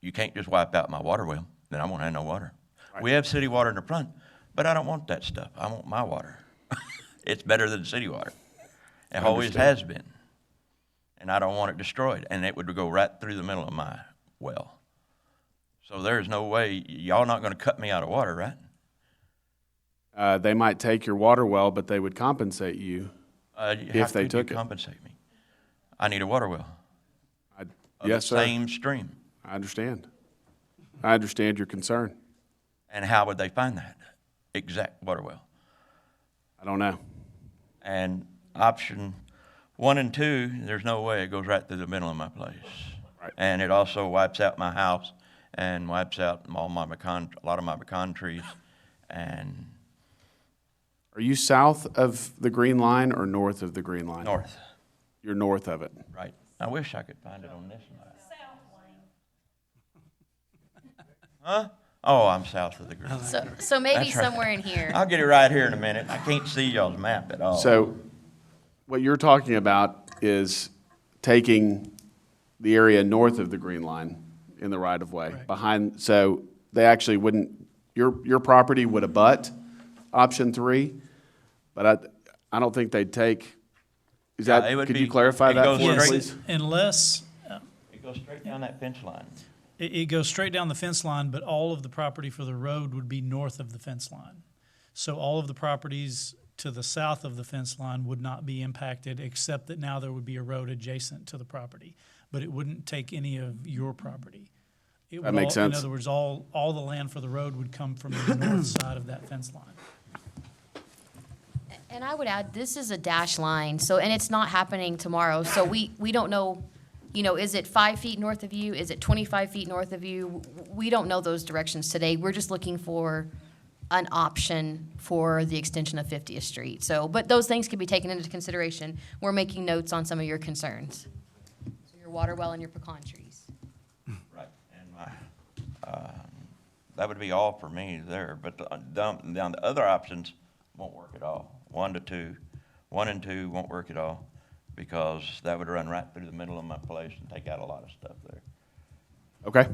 you can't just wipe out my water well, then I won't have no water. We have city water in the front, but I don't want that stuff. I want my water. It's better than city water. It I always understand. has been. And I don't want it destroyed, and it would go right through the middle of my well. So there's no way, y'all not gonna cut me out of water, right? They might take your water well, but they would compensate you How if they could took you it. compensate me? I need a water well. Of Yes, the sir. same stream. I understand. I understand your concern. And how would they find that exact water well? I don't know. And option 1 and 2, there's no way it goes right through the middle of my place. Right. And it also wipes out my house and wipes out a lot of my pecan trees. And Are you south of the green line or north of the green line? north, You're north of it. right. I wish I could find it on this map. Huh? Oh, I'm south of the green. So maybe That's right. somewhere in here. I'll get it right here in a minute. I can't see y'all's map at all. So what you're talking about is taking the area north of the green line in the right of way behind, so they actually wouldn't, your property would abut option 3, but I don't think they'd take, is Yeah, that, it would could be- you clarify it that goes for me, straight- please? Unless, It goes straight down that fence line. it goes straight down the fence line, but all of the property for the road would be north of the fence line. So all of the properties to the south of the fence line would not be impacted, except that now there would be a road adjacent to the property. But it wouldn't take any of your property. It That would makes all- In sense. other words, all the land for the road would come from the north side of that fence line. And I would add, this is a dash line, so, and it's not happening tomorrow, so we don't know, is it 5 feet north of you? Is it 25 feet north of you? We don't know those directions today. We're just looking for an option for the extension of 50th Street. So, but those things can be taken into consideration. We're making notes on some of your concerns. So your water well and your pecan trees. Right, and that would be all for me there, but the other options won't work at all. 1 and 2 won't work at all, because that would run right through the middle of my place and take out a lot of stuff there. Okay,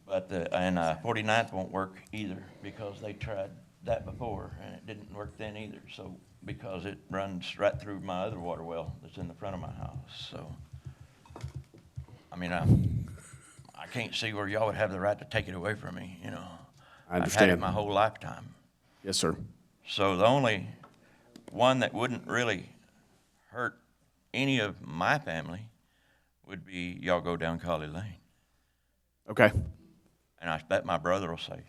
But, 49th won't work either, because they tried that before, and it didn't work then either, so, because it runs right through my other water well that's in the front of my house, so. I mean, I can't see where y'all would have the right to take it away from me, I I've had it understand. my whole lifetime. Yes, sir. So the only one that wouldn't really hurt any of my family would be y'all go down Collie Lane. Okay, And I bet my brother will say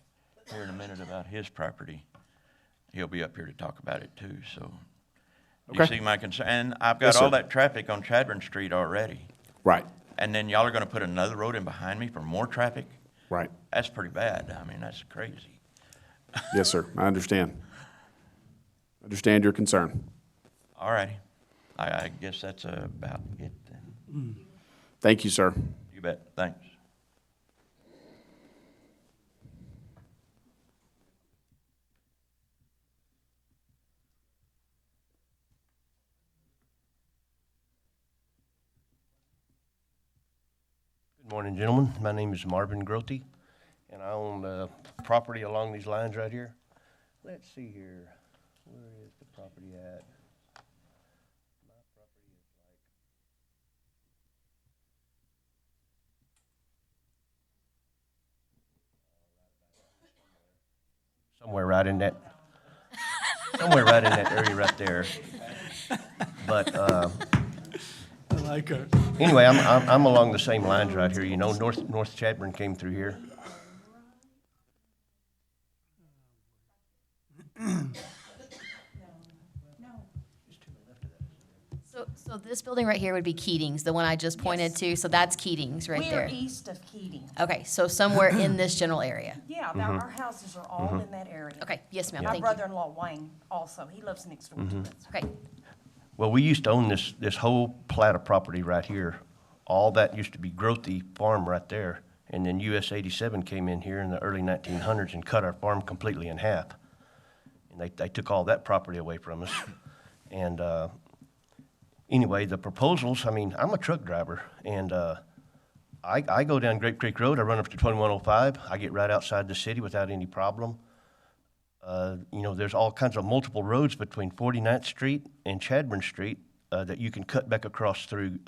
here in a minute about his property. He'll be up here to talk about it too, so. You Okay. see my concern, and I've Yes, got all sir. that traffic on Chadburn Street already. right, And then y'all are gonna put another road in behind me for more traffic? right. That's pretty bad. I mean, that's crazy. Yes, sir, I understand. Understand your concern. All righty. I guess that's about it then. Thank you, sir. You bet. Thanks. Good morning, gentlemen. My name is Marvin Grote, and I own property along these lines right here. Let's see here. Where is the property at? My property is like... somewhere right in that, somewhere right in that area right there. But, I like it. anyway, I'm along the same lines right here, you know, North Chadburn came through here. So this building right here would be Keating's, the one I just pointed to, so that's Keating's right there. We're east of Keating. Okay, so somewhere in this general area. Yeah, our houses are all in that area. Okay, yes, ma'am, My thank you. brother-in-law Wayne also, he lives next door to us. Okay, Well, we used to own this whole plat of property right here. All that used to be Grothy Farm right there. And then US 87 came in here in the early 1900s and cut our farm completely in half. And they took all that property away from us. And anyway, the proposals, I mean, I'm a truck driver, and I go down Grape Creek Road, I run up to 2105, I get right outside the city without any problem. You know, there's all kinds of multiple roads between 49th Street and Chadburn Street that you can cut back across through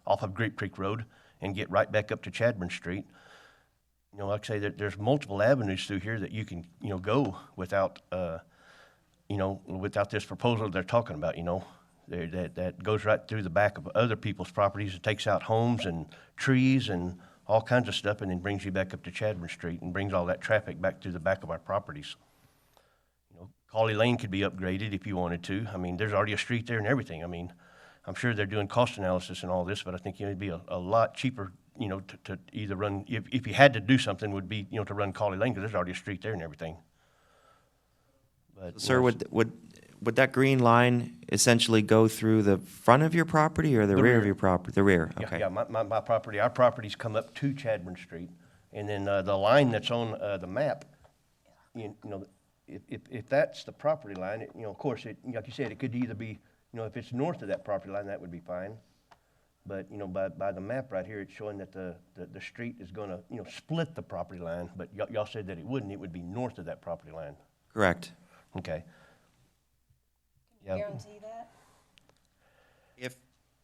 off of Grape Creek Road and get right back up to Chadburn Street. You know, like I say, there's multiple avenues through here that you can, you know, go without, you know, without this proposal they're talking about, you know. That goes right through the back of other people's properties. It takes out homes and trees and all kinds of stuff and then brings you back up to Chadburn Street and brings all that traffic back to the back of our properties. You know, Cauley Lane could be upgraded if you wanted to. I mean, there's already a street there and everything. I mean, I'm sure they're doing cost analysis and all this, but I think it'd be a lot cheaper, you know, to either run, if you had to do something, would be, you know, to run Cauley Lane because there's already a street there and everything. But, Sir, you know, would that green line essentially go through the front of your property or the rear of your property? The rear, okay. Yeah, my property, our properties come up to Chadburn Street, and then the line that's on the map, you know, if that's the property line, you know, of course, like you said, it could either be, you know, if it's north of that property line, that would be fine. But, you know, by the map right here, it's showing that the street is gonna, you know, split the property line, but y'all said that it wouldn't, it would be north of that property line. Correct. Okay. Can you guarantee that?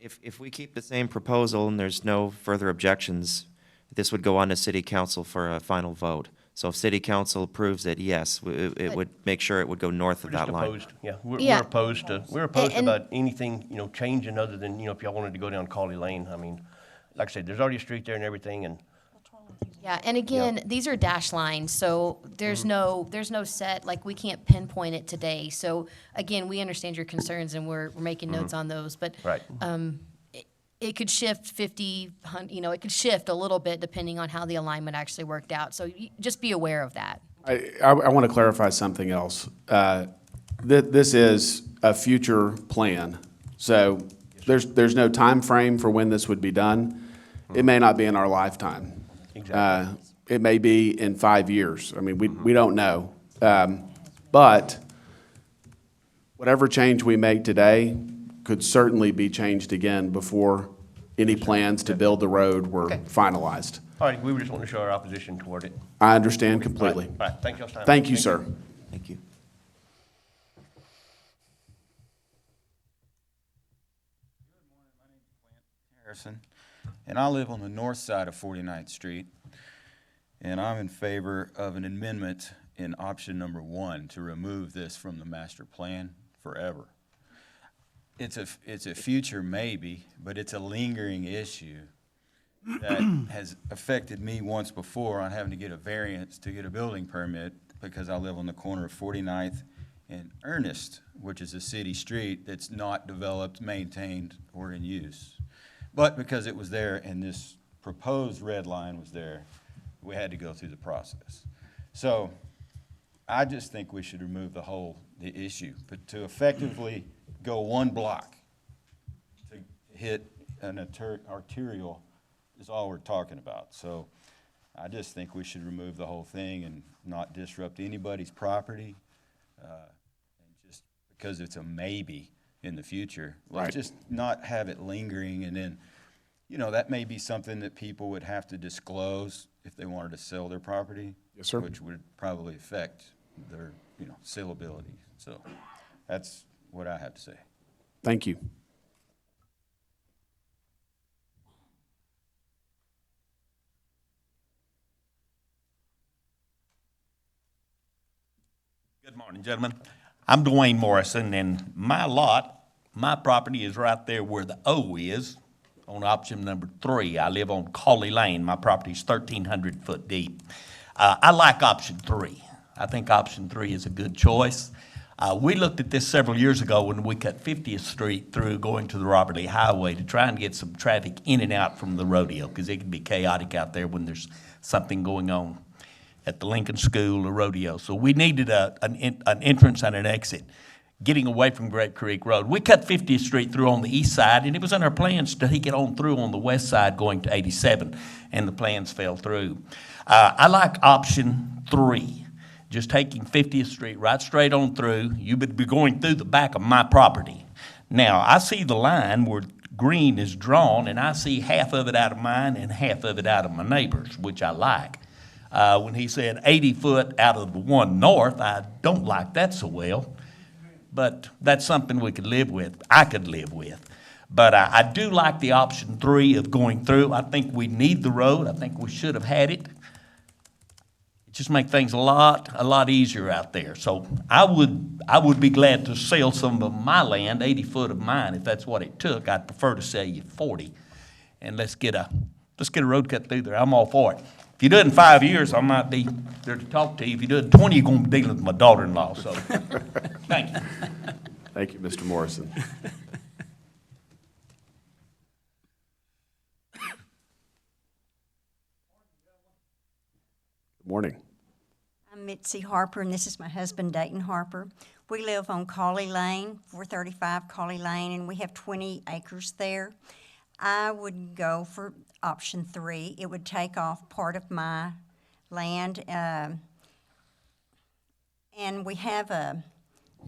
If we keep the same proposal and there's no further objections, this would go on to city council for a final vote. So if city council approves it, yes, it would make sure it would go north of We're just that line. opposed, yeah, we're Yeah. opposed And- about anything, you know, changing other than, you know, if y'all wanted to go down Cauley Lane. I mean, like I said, there's already a street there and everything, and yeah, and again, these are dash lines, so there's no set, like, we can't pinpoint it today. So again, we understand your concerns and we're making notes on those, but Right. It could shift 50, you know, it could shift a little bit depending on how the alignment actually worked out. So just be aware of that. I want to clarify something else. This is a future plan, so there's no time frame for when this would be done. It may not be in our lifetime. Exactly. It may be in 5 years. I mean, we don't know. But whatever change we make today could certainly be changed again before any plans to build the road were finalized. all right, we just want to show our opposition toward it. I understand completely. All right, thank you all time. Thank you, sir. Thank you. Harrison, and I live on the north side of 49th Street, and I'm in favor of an amendment in option number 1 to remove this from the master plan forever. It's a future maybe, but it's a lingering issue that has affected me once before on having to get a variance to get a building permit because I live on the corner of 49th and Ernest, which is a city street that's not developed, maintained, or in use. But because it was there and this proposed red line was there, we had to go through the process. So I just think we should remove the issue, but to effectively go 1 block to hit an arterial is all we're talking about. So I just think we should remove the whole thing and not disrupt anybody's property. And just because it's a maybe in the future, let's just not have it lingering. And then, you know, that may be something that people would have to disclose if they wanted to sell their property. Yes, sir. Which would probably affect their, you know, saleability. So that's what I have to say. Thank you. Morning, gentlemen. I'm Dwayne Morrison, and my lot, my property is right there where the O is, on option number 3. I live on Cauley Lane. My property's 1,300 foot deep. I like option 3. I think option 3 is a good choice. We looked at this several years ago when we cut 50th Street through going to the Robert Lee Highway to try and get some traffic in and out from the rodeo, because it can be chaotic out there when there's something going on at the Lincoln School or rodeo. So we needed an entrance and an exit getting away from Grape Creek Road. We cut 50th Street through on the east side, and it was in our plans to take it on through on the west side going to 87, and the plans fell through. I like option 3, just taking 50th Street right straight on through. You would be going through the back of my property. Now, I see the line where green is drawn, and I see half of it out of mine and half of it out of my neighbor's, which I like. When he said 80 foot out of the one north, I don't like that so well, but that's something we could live with. I could live with. But I do like the option 3 of going through. I think we need the road. I think we should have had it. It just make things a lot easier out there. So I would be glad to sell some of my land, 80 foot of mine, if that's what it took. I'd prefer to sell you 40, and let's get a road cut through there. I'm all for it. If you do it in 5 years, I might be there to talk to you. If you do it in 20, you're going to be dealing with my daughter-in-law. So, thank you. Thank you, Mr. Morrison. Good morning. I'm Mitzi Harper, and this is my husband, Dayton Harper. We live on Cauley Lane, 435 Cauley Lane, and we have 20 acres there. I would go for option 3. It would take off part of my land, and we have a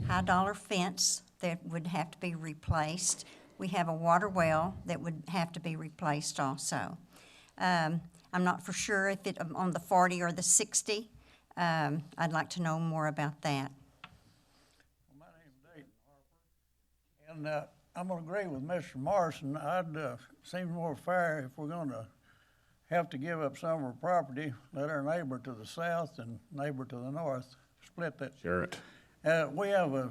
high-dollar fence that would have to be replaced. We have a water well that would have to be replaced also. I'm not for sure if it on the 40 or the 60. I'd like to know more about that. My name's Dayton Harper, and I'm going to agree with Mr. Morrison. Seems more fair if we're going to have to give up some of our property, let our neighbor to the south and neighbor to the north split that. Share it. We have a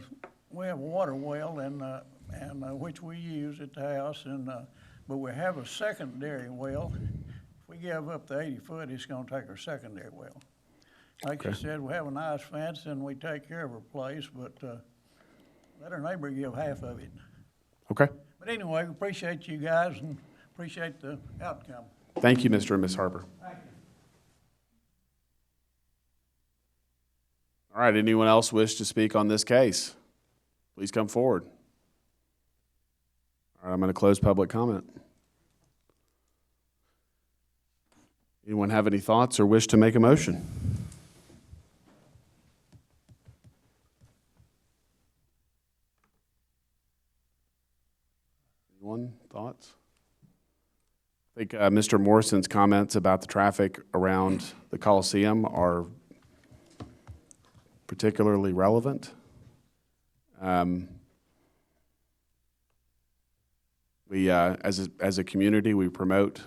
water well, and which we use at the house, but we have a secondary well. If we give up the 80 foot, it's going to take our secondary well. Like you said, we have a nice fence and we take care of our place, but let our neighbor give half of it. Okay. But anyway, we appreciate you guys and appreciate the outcome. Thank you, Mr. and Ms. Harper. Thank you. All right, anyone else wish to speak on this case? Please come forward. All right, I'm going to close public comment. Anyone have any thoughts or wish to make a motion? Anyone? Thoughts? I think Mr. Morrison's comments about the traffic around the Coliseum are particularly relevant. We, as a community, we promote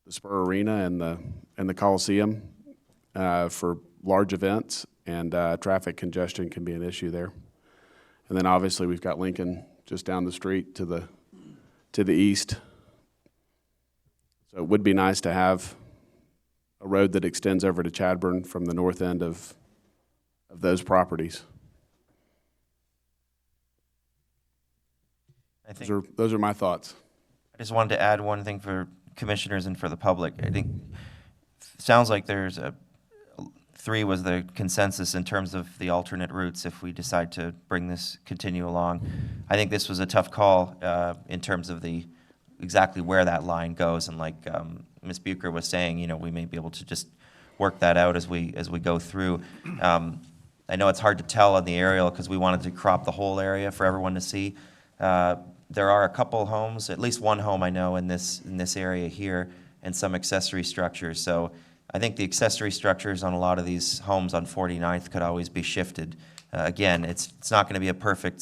the Spur Arena and the Coliseum for large events, and traffic congestion can be an issue there. And then obviously we've got Lincoln just down the street to the east. So it would be nice to have a road that extends over to Chadbourne from the north end of those properties. Those are my thoughts. I just wanted to add one thing for commissioners and for the public. I think it sounds like there's 3 was the consensus in terms of the alternate routes if we decide to continue along. I think this was a tough call in terms of exactly where that line goes, and like Ms. Bucher was saying, we may be able to just work that out as we go through. I know it's hard to tell on the aerial because we wanted to crop the whole area for everyone to see. There are a couple homes, at least one home I know in this area here, and some accessory structures. So I think the accessory structures on a lot of these homes on 49th could always be shifted. Again, it's not going to be a perfect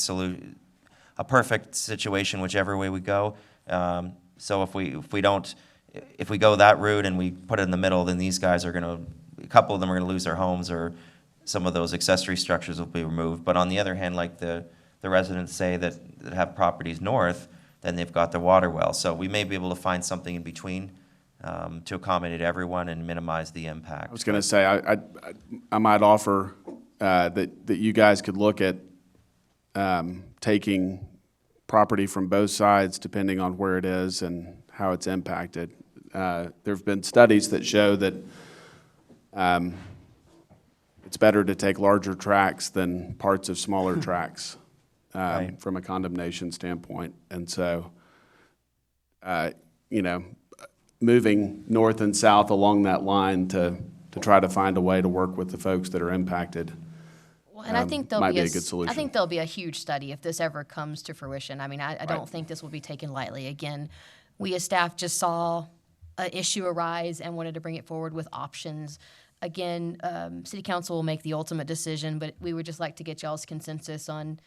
situation whichever way we go. So if we go that route and we put it in the middle, then these guys a couple of them are going to lose their homes, or some of those accessory structures will be removed. But on the other hand, like the residents say that have properties north, then they've got the water well. So we may be able to find something in between to accommodate everyone and minimize the impact. I was going to say, I might offer that you guys could look at taking property from both sides depending on where it is and how it's impacted. There have been studies that show that it's better to take larger tracts than parts of smaller tracts from a condemnation standpoint. And so, moving north and south along that line to try to find a way to work with the folks that are impacted Well, and I think there'll might be be a good solution. I think there'll be a huge study if this ever comes to fruition. I mean, I don't think this will be taken lightly. Again, we as staff just saw an issue arise and wanted to bring it forward with options. Again, City Council will make the ultimate decision, but we would just like to get y'all's consensus on,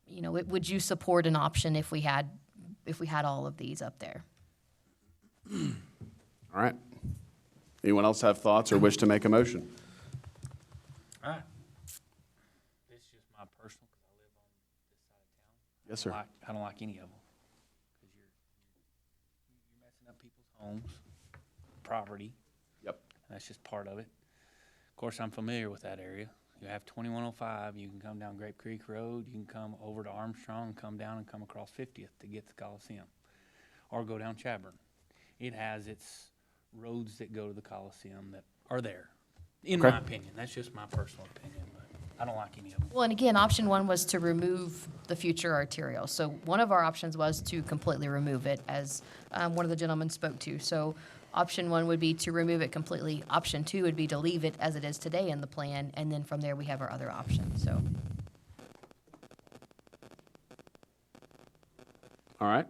would you support an option if we had all of these up there? All right. Anyone else have thoughts or wish to make a motion? All right. This is just my personal, because I live on this side of town. Yes, sir. I don't like any of them. Because you're messing up people's homes, property. Yep. That's just part of it. Of course, I'm familiar with that area. You have 2105, you can come down Grape Creek Road, you can come over to Armstrong, come down and come across 50th to get to Coliseum. Or go down Chaburn. It has its roads that go to the Coliseum that are there, in Okay. my opinion. That's just my personal opinion, but I don't like any of them. Well, and again, option one was to remove the future arterial. So one of our options was to completely remove it, as one of the gentlemen spoke to. So option one would be to remove it completely. Option two would be to leave it as it is today in the plan, and then from there we have our other options, so. All right.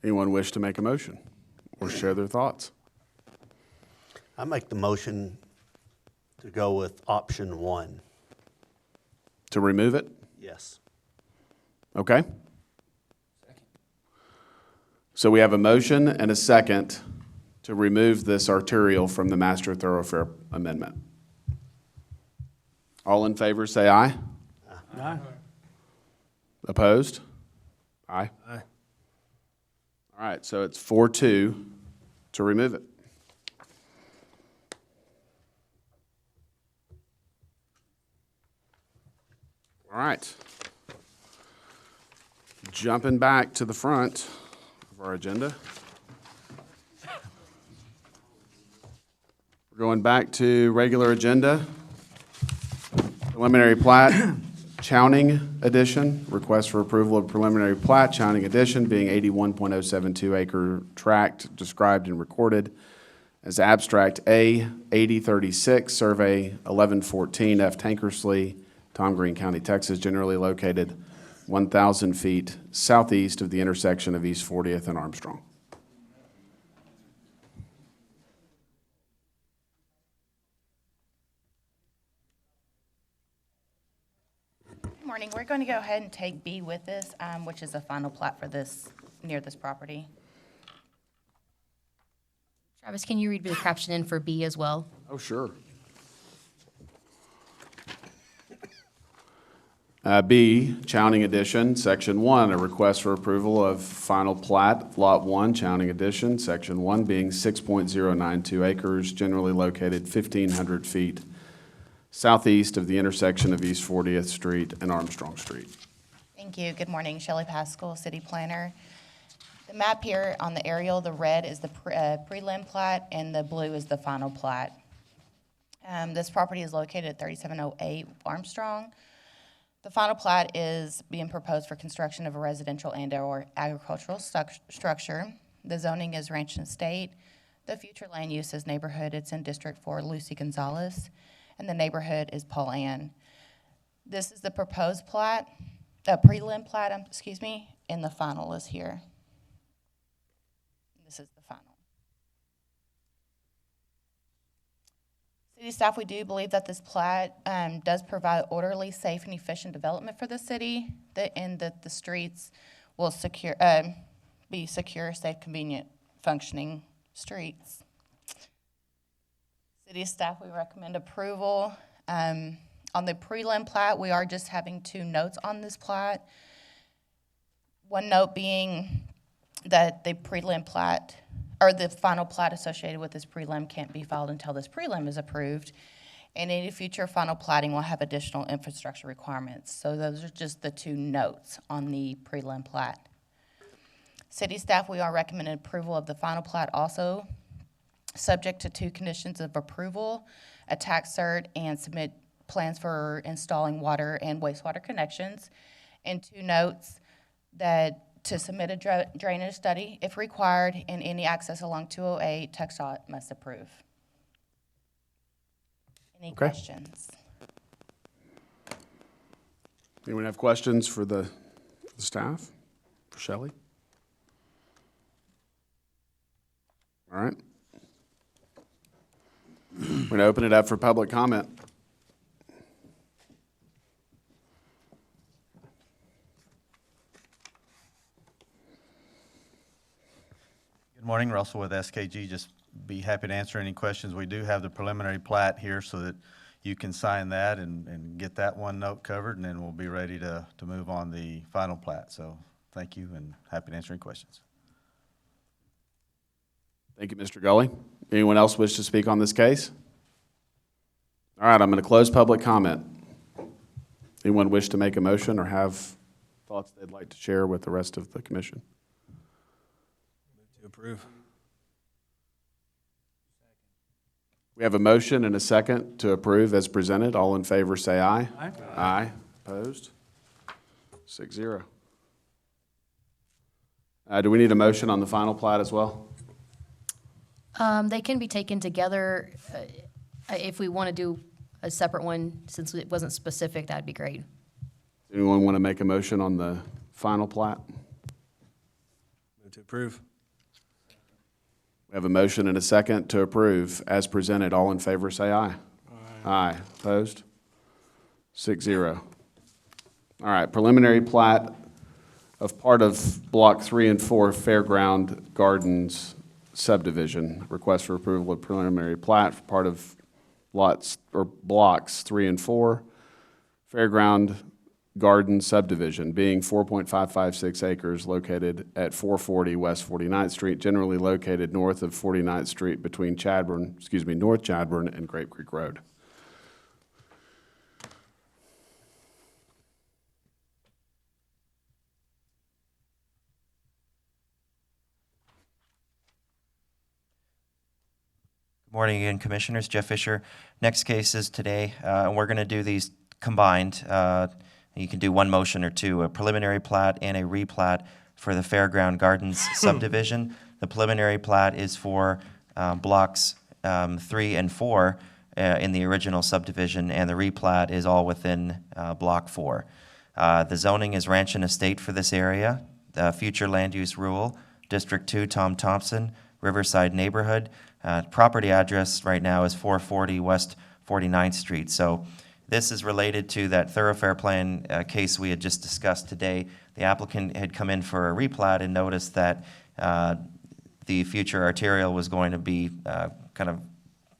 Anyone wish to make a motion or share their thoughts? I make the motion to go with option one. To remove it? Yes. Okay. So we have a motion and a second to remove this arterial from the master thoroughfare amendment. All in favor, say aye. Aye. Opposed? Aye. Aye. All right, so it's 4-2 to remove it. All right. Jumping back to the front of our agenda. We're going back to regular agenda. Preliminary plat, Chowning Edition. Request for approval of preliminary plat, Chowning Edition, being 81.072 acre tract described and recorded as abstract A 8036, survey 1114 F Tankersley, Tom Green County, Texas, generally located 1,000 feet southeast of the intersection of East 40th and Armstrong. Good morning. We're going to go ahead and take B with this, which is the final plat for this, near this property. Travis, can you read me the caption in for B as well? Oh, sure. B, Chowning Edition, Section 1, a request for approval of final plat, Lot 1, Chowning Edition, Section 1, being 6.092 acres, generally located 1,500 feet southeast of the intersection of East 40th Street and Armstrong Street. Thank you. Good morning. Shelley Pascal, City Planner. The map here on the aerial, the red is the prelim plat and the blue is the final plat. This property is located at 3708 Armstrong. The final plat is being proposed for construction of a residential and/or agricultural structure. The zoning is ranch and estate. The future land use is neighborhood. It's in District 4, Lucy Gonzalez, and the neighborhood is Paul Ann. This is the proposed plat, prelim plat, and the final is here. This is the final. City staff, we do believe that this plat does provide orderly, safe, and efficient development for the city, and that the streets will be secure, safe, convenient, functioning streets. City staff, we recommend approval. On the prelim plat, we are just having 2 notes on this plat. One note being that the prelim plat, or the final plat associated with this prelim can't be filed until this prelim is approved. And any future final platting will have additional infrastructure requirements. So those are just the 2 notes on the prelim plat. City staff, we are recommending approval of the final plat also, subject to 2 conditions of approval, a tax cert, and submit plans for installing water and wastewater connections. And 2 notes that to submit a drainage study if required, and any access along 208, TxDOT must approve. Any Okay. questions? Anyone have questions for the staff? For Shelley? All right. We're going to open it up for public comment. Good morning, Russell with SKG. Just be happy to answer any questions. We do have the preliminary plat here so that you can sign that and get that one note covered, and then we'll be ready to move on the final plat. So thank you, and happy to answer any questions. Thank you, Mr. Gully. Anyone else wish to speak on this case? All right, I'm going to close public comment. Anyone wish to make a motion or have thoughts they'd like to share with the rest of the commission? To approve. We have a motion and a second to approve as presented. All in favor, say aye. Aye. Aye. Opposed? 6-0. Do we need a motion on the final plat as well? They can be taken together. If we want to do a separate one, since it wasn't specific, that'd be great. Anyone want to make a motion on the final plat? Move to approve. We have a motion and a second to approve as presented. All in favor, say aye. Aye. Opposed? 6-0. All right, preliminary plat of part of Block 3 and 4 Fairground Gardens subdivision. Request for approval of preliminary plat for part of lots, or Blocks 3 and 4 Fairground Garden subdivision, being 4.556 acres located at 440 West 49th Street, generally located north of 49th Street between North Chadbourn and Grape Creek Road. Good morning again, Commissioners. Jeff Fisher. Next case is today, and we're going to do these combined. You can do one motion or 2, a preliminary plat and a replat for the Fairground Gardens subdivision. The preliminary plat is for blocks 3 and 4 in the original subdivision, and the replat is all within block 4. The zoning is ranch and estate for this area. The future land use rule, District 2, Tom Thompson, Riverside neighborhood. Property address right now is 440 West 49th Street. So this is related to that thoroughfare plan case we had just discussed today. The applicant had come in for a replat and noticed that the future arterial was going to be kind of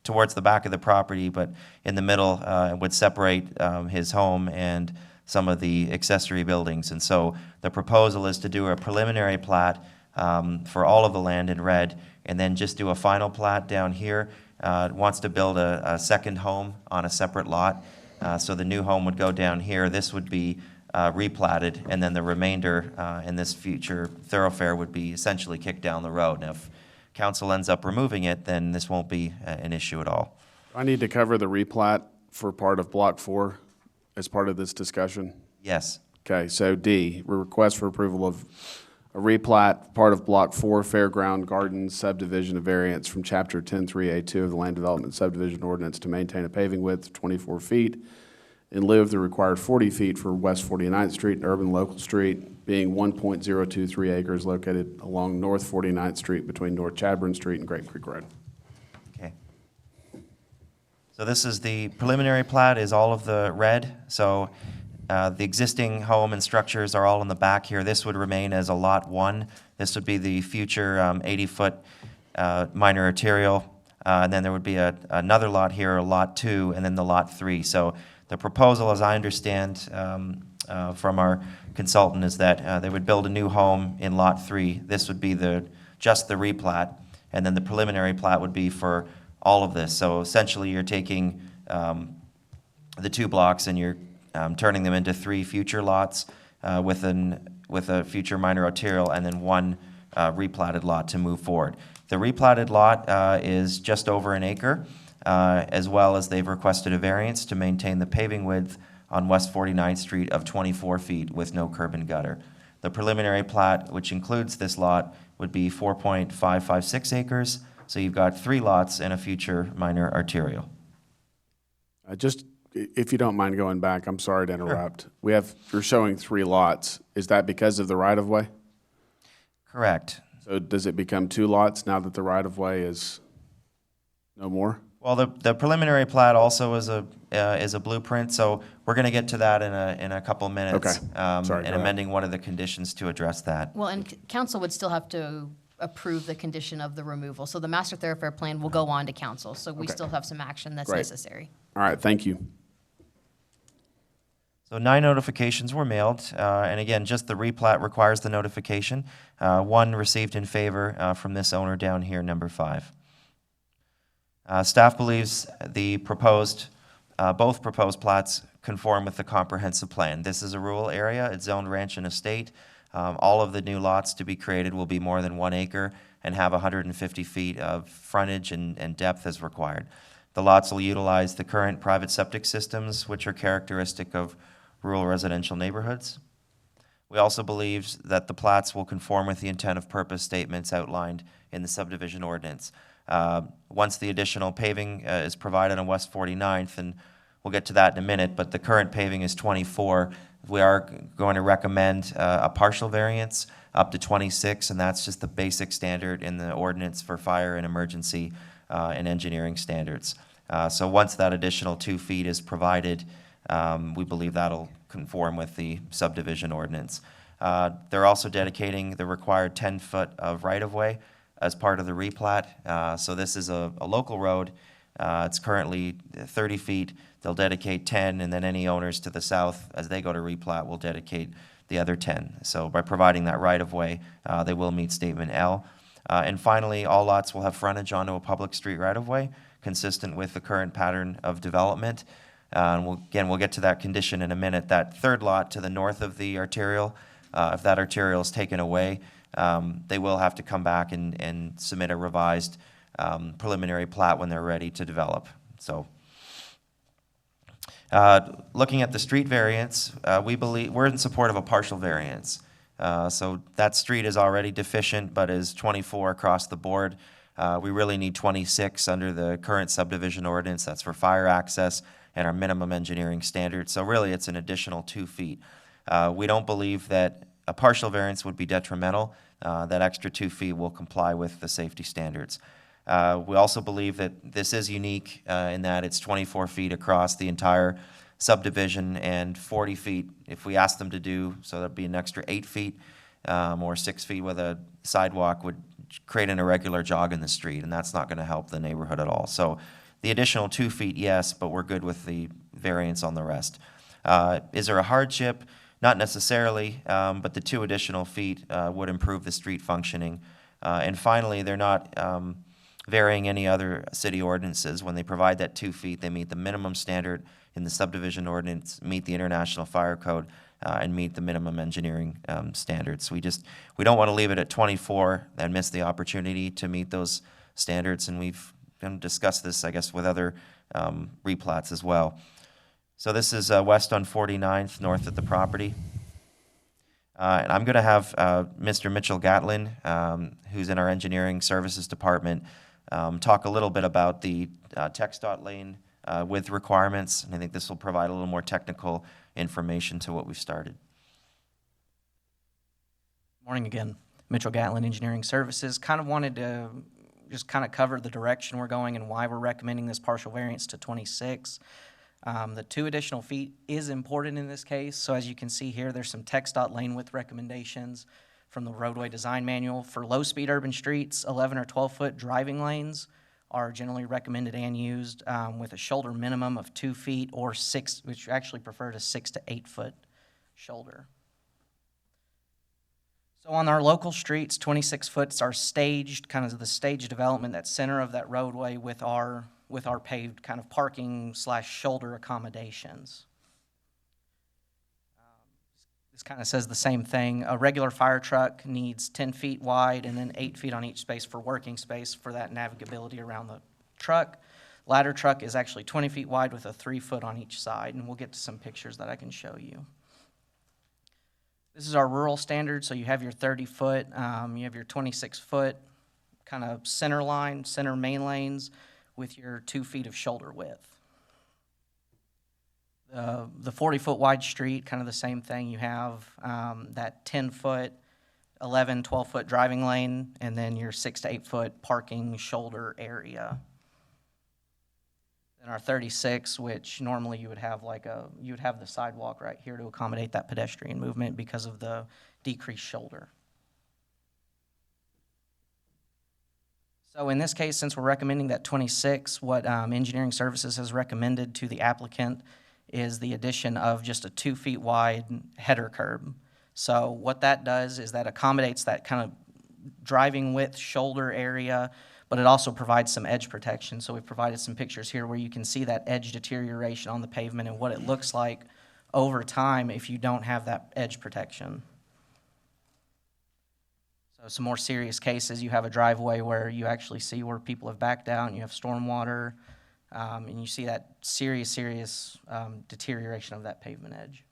towards the back of the property, but in the middle would separate his home and some of the accessory buildings. And so the proposal is to do a preliminary plat for all of the land in red, and then just do a final plat down here. Wants to build a second home on a separate lot. So the new home would go down here. This would be replatted, and then the remainder in this future thoroughfare would be essentially kicked down the road. Now, if council ends up removing it, then this won't be an issue at all. I need to cover the replat for part of Block 4 as part of this discussion? Yes. Okay, so D, request for approval of a replat, part of Block 4 Fairground Gardens subdivision of variance from Chapter 10.3A2 of the Land Development Subdivision Ordinance to maintain a paving width of 24 feet in lieu of the required 40 feet for West 49th Street and Urban Local Street, being 1.023 acres located along North 49th Street between North Chadbourn Street and Grape Creek Road. Okay. So this is the preliminary plat, is all of the red. So the existing home and structures are all in the back here. This would remain as a Lot 1. This would be the future 80-foot minor arterial. And then there would be another lot here, a lot 2, and then the lot 3. So the proposal, as I understand from our consultant, is that they would build a new home in lot 3. This would be just the replat, and then the preliminary plat would be for all of this. So essentially, you're taking the 2 blocks and you're turning them into 3 future lots with a future minor arterial, and then 1 replatted lot to move forward. The replatted lot is just over an acre, as well as they've requested a variance to maintain the paving width on West 49th Street of 24 feet with no curb and gutter. The preliminary plat, which includes this lot, would be 4.556 acres, so you've got 3 lots and a future minor arterial. Just, if you don't mind going back, I'm sorry to interrupt. You're showing 3 lots. Is that because of the right-of-way? Correct. So does it become 2 lots now that the right-of-way is no more? Well, the preliminary plat also is a blueprint, so we're going to get to that in a couple of minutes. Okay. Sorry, go and ahead. amending one of the conditions to address that. Well, and council would still have to approve the condition of the removal. So the master thoroughfare plan will go on to council, so we Okay. still have some action that's Great. necessary. All right, thank you. So 9 notifications were mailed, and again, just the replat requires the notification. 1 received in favor from this owner down here, number 5. Staff believes both proposed plats conform with the comprehensive plan. This is a rural area. It's zoned ranch and estate. All of the new lots to be created will be more than 1 acre and have 150 feet of frontage and depth as required. The lots will utilize the current private septic systems, which are characteristic of rural residential neighborhoods. We also believe that the plats will conform with the intent of purpose statements outlined in the subdivision ordinance. Once the additional paving is provided on West 49th, and we'll get to that in a minute, but the current paving is 24. We are going to recommend a partial variance up to 26, and that's just the basic standard in the ordinance for fire and emergency and engineering standards. So once that additional 2 feet is provided, we believe that'll conform with the subdivision ordinance. They're also dedicating the required 10-foot of right-of-way as part of the replat. So this is a local road. It's currently 30 feet. They'll dedicate 10, and then any owners to the south, as they go to replat, will dedicate the other 10. So by providing that right-of-way, they will meet Statement L. And finally, all lots will have frontage onto a public street right-of-way, consistent with the current pattern of development. And we'll get to that condition in a minute. That 3rd lot to the north of the arterial, if that arterial is taken away, they will have to come back and submit a revised preliminary plat when they're ready to develop. So, looking at the street variance, we're in support of a partial variance. So that street is already deficient, but is 24 across the board. We really need 26 under the current subdivision ordinance. That's for fire access and our minimum engineering standards. So really, it's an additional 2 feet. We don't believe that a partial variance would be detrimental. That extra 2 feet will comply with the safety standards. We also believe that this is unique in that it's 24 feet across the entire subdivision and 40 feet if we ask them to do, so that'd be an extra 8 feet or 6 feet with a sidewalk would create an irregular jog in the street, and that's not going to help the neighborhood at all. So the additional 2 feet, yes, but we're good with the variance on the rest. Is there a hardship? Not necessarily, but the 2 additional feet would improve the street functioning. And finally, they're not varying any other city ordinances. When they provide that 2 feet, they meet the minimum standard in the subdivision ordinance, meet the International Fire Code, and meet the minimum engineering standards. We don't want to leave it at 24 and miss the opportunity to meet those standards, and we've discussed this, I guess, with other replats as well. So this is west on 49th, north of the property. And I'm going to have Mr. Mitchell Gatlin, who's in our engineering services department, talk a little bit about the TxDOT lane width requirements. And I think this will provide a little more technical information to what we've started. Morning again. Mitchell Gatlin, Engineering Services. Kind of wanted to just kind of cover the direction we're going and why we're recommending this partial variance to 26. The 2 additional feet is important in this case. So as you can see here, there's some TxDOT lane width recommendations from the roadway design manual. For low-speed urban streets, 11 or 12-foot driving lanes are generally recommended and used with a shoulder minimum of 2 feet or 6, which actually prefer to 6 to 8 foot shoulder. So on our local streets, 26 foot are staged, kind of the stage development, that center of that roadway with our paved kind of parking / shoulder accommodations. This kind of says the same thing. A regular fire truck needs 10 feet wide and then 8 feet on each space for working space for that navigability around the truck. Ladder truck is actually 20 feet wide with a 3 foot on each side, and we'll get to some pictures that I can show you. This is our rural standard, so you have your 30 foot, you have your 26 foot kind of center line, center main lanes with your 2 feet of shoulder width. The 40 foot wide street, kind of the same thing. You have that 10 foot, 11, 12 foot driving lane, and then your 6 to 8 foot parking shoulder area. And our 36, which normally you would have the sidewalk right here to accommodate that pedestrian movement because of the decreased shoulder. So in this case, since we're recommending that 26, what engineering services has recommended to the applicant is the addition of just a 2 feet wide header curb. So what that does is that accommodates that kind of driving width shoulder area, but it also provides some edge protection. So we've provided some pictures here where you can see that edge deterioration on the pavement and what it looks like over time if you don't have that edge protection. So some more serious cases, you have a driveway where you actually see where people have backed out and you have stormwater, and you see that serious deterioration of that pavement edge.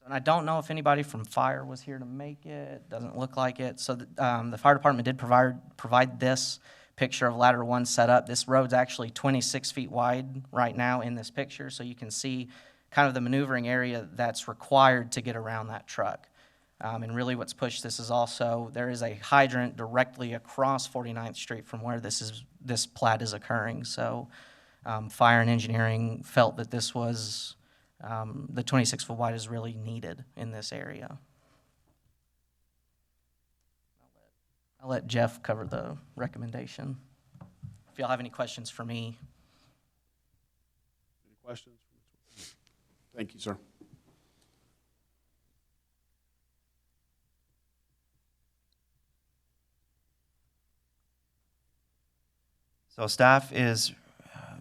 And I don't know if anybody from fire was here to make it. Doesn't look like it. So the fire department did provide this picture of ladder 1 set up. This road's actually 26 feet wide right now in this picture, so you can see kind of the maneuvering area that's required to get around that truck. And really what's pushed this is also, there is a hydrant directly across 49th Street from where this plat is occurring. So fire and engineering felt that this was, the 26 foot wide is really needed in this area. I'll let Jeff cover the recommendation. If y'all have any questions for me. Any questions? Thank you, sir. So staff is,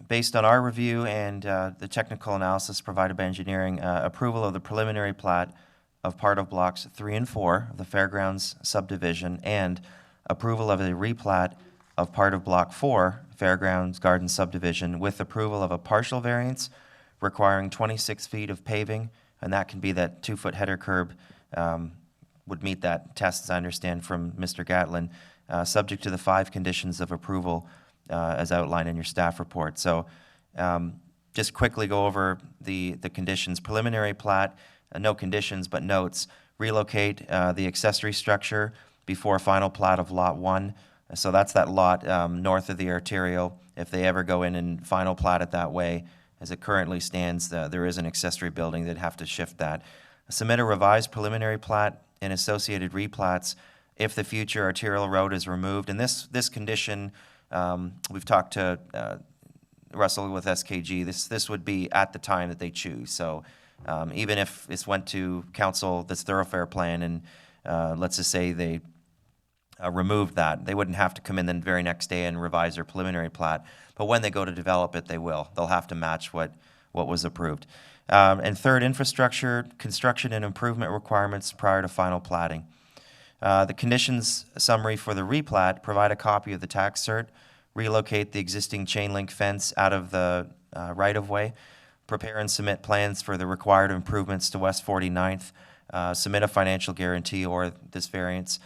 based on our review and the technical analysis provided by engineering, approval of the preliminary plat of part of blocks 3 and 4 of the Fairgrounds subdivision, and approval of a replat of part of block 4, Fairgrounds Garden subdivision, with approval of a partial variance requiring 26 feet of paving, and that can be that 2 foot header curb, would meet that test, as I understand from Mr. Gatlin, subject to the 5 conditions of approval as outlined in your staff report. So just quickly go over the conditions. Preliminary plat, no conditions but notes. Relocate the accessory structure before final plat of lot 1. So that's that lot north of the arterial. If they ever go in and final plat it that way, as it currently stands, there is an accessory building, they'd have to shift that. Submit a revised preliminary plat and associated replats if the future arterial road is removed. And this condition, we've talked to Russell with SKG, this would be at the time that they choose. So even if this went to council, this thoroughfare plan, and let's just say they removed that, they wouldn't have to come in the very next day and revise their preliminary plat. But when they go to develop it, they will. They'll have to match what was approved. And third, infrastructure, construction and improvement requirements prior to final platting. The conditions summary for the replat: provide a copy of the tax cert, relocate the existing chain link fence out of the right-of-way, prepare and submit plans for the required improvements to West 49th, submit a financial guarantee or this variance,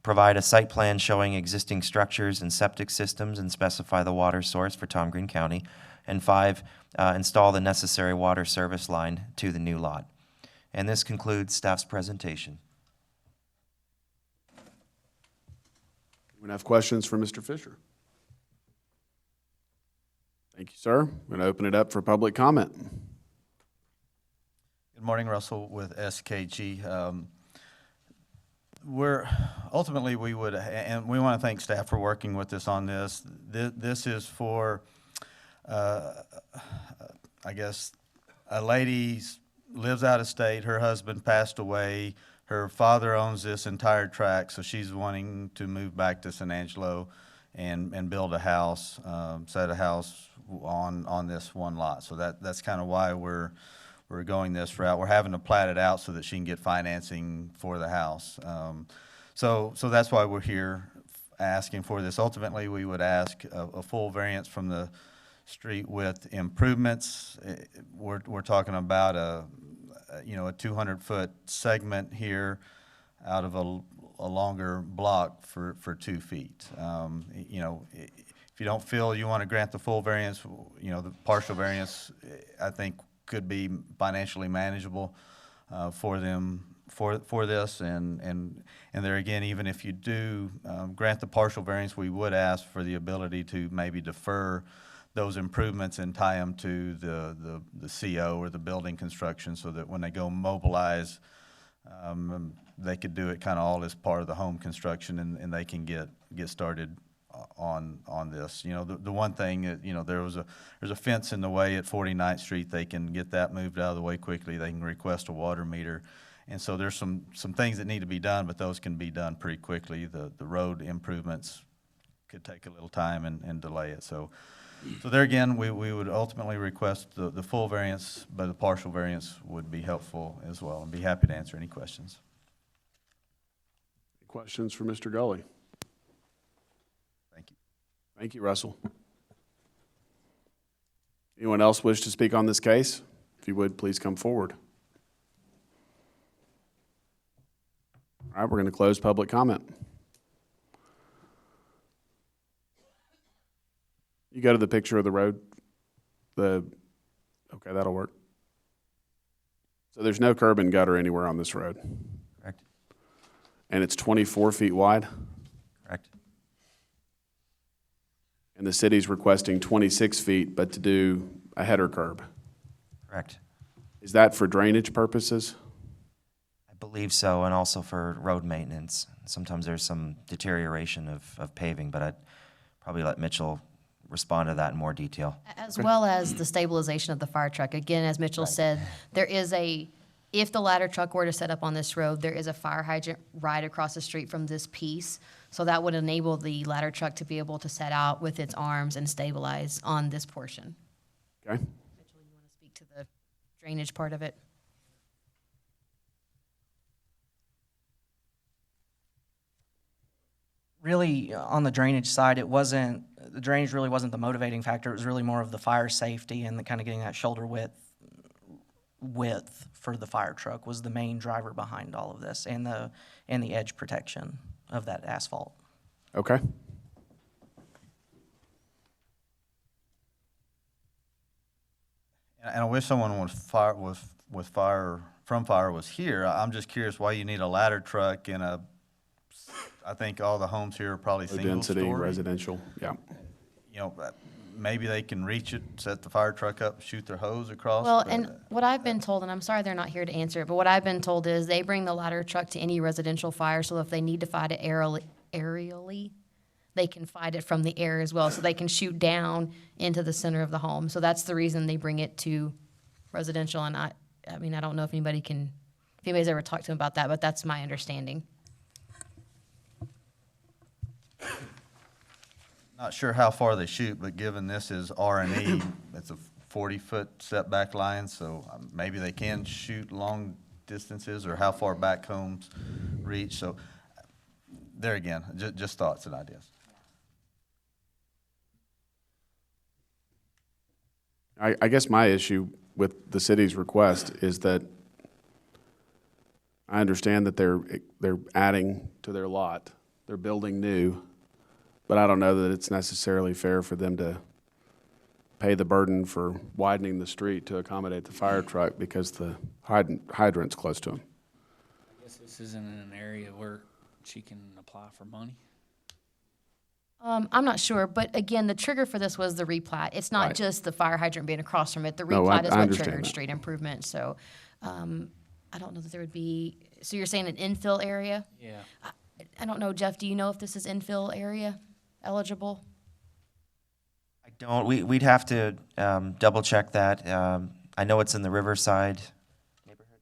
provide a site plan showing existing structures and septic systems and specify the water source for Tom Green County, and 5, install the necessary water service line to the new lot. And this concludes staff's presentation. Anyone have questions for Mr. Fisher? Thank you, sir. I'm going to open it up for public comment. Good morning, Russell with SKG. ultimately, we would, and we want to thank staff for working with us on this. This is for, I guess, a lady lives out of state, her husband passed away, her father owns this entire tract, so she's wanting to move back to San Angelo and build a house, set a house on this one lot. So that's kind of why we're going this route. We're having to plat it out so that she can get financing for the house. So that's why we're here asking for this. Ultimately, we would ask a full variance from the street width improvements. We're talking about a 200-foot segment here out of a longer block for 2 feet. If you don't feel you want to grant the full variance, the partial variance, I think could be financially manageable for them for this. And there again, even if you do grant the partial variance, we would ask for the ability to maybe defer those improvements and tie them to the CO or the building construction, so that when they go mobilize, they could do it kind of all as part of the home construction, and they can get started on this. The one thing, there's a fence in the way at 49th Street. They can get that moved out of the way quickly. They can request a water meter. And so there's some things that need to be done, but those can be done pretty quickly. The road improvements could take a little time and delay it. So there again, we would ultimately request the full variance, but the partial variance would be helpful as well, and be happy to answer any questions. Questions for Mr. Gully? Thank you. Thank you, Russell. Anyone else wish to speak on this case? If you would, please come forward. All right, we're going to close public comment. You go to the picture of the road, okay, that'll work. So there's no curb and gutter anywhere on this road? Correct. And it's 24 feet wide? Correct. And the city's requesting 26 feet, but to do a header curb? Correct. Is that for drainage purposes? I believe so, and also for road maintenance. Sometimes there's some deterioration of paving, but I'd probably let Mitchell respond to that in more detail. As well as the stabilization of the fire truck. Again, as Mitchell said, there is if the ladder truck were to set up on this road, there is a fire hydrant right across the street from this piece. So that would enable the ladder truck to be able to set out with its arms and stabilize on this portion. Okay. Mitchell, you want to speak to the drainage part of it? Really, on the drainage side, the drainage really wasn't the motivating factor. It was really more of the fire safety and the kind of getting that shoulder width for the fire truck was the main driver behind all of this, and the edge protection of that asphalt. Okay. And I wish someone from fire was here. I'm just curious why you need a ladder truck in I think all the homes here are probably Low single density, story. residential, yeah. Maybe they can reach it, set the fire truck up, shoot their hose across. Well, but- and what I've been told, and I'm sorry they're not here to answer it, but what I've been told is they bring the ladder truck to any residential fire, so if they need to fight it aerially, they can fight it from the air as well, so they can shoot down into the center of the home. So that's the reason they bring it to residential, and I don't know if anybody's ever talked to them about that, but that's my understanding. Not sure how far they shoot, but given this is R&E, it's a 40-foot setback line, so maybe they can shoot long distances, or how far back homes reach. So there again, just thoughts and ideas. I guess my issue with the city's request is that I understand that they're adding to their lot, they're building new, but I don't know that it's necessarily fair for them to pay the burden for widening the street to accommodate the fire truck because the hydrant's close to them. I guess this isn't in an area where she can apply for money. I'm not sure, but again, the trigger for this was the replat. It's not Right. just the fire hydrant being across from it. The No, replat is I what understand triggered that. street improvement. So I don't know that there would be So you're saying an infill area? Yeah. I don't know, Jeff, do you know if this is infill area eligible? I don't, we'd have to double check that. I know it's in the Riverside neighborhood.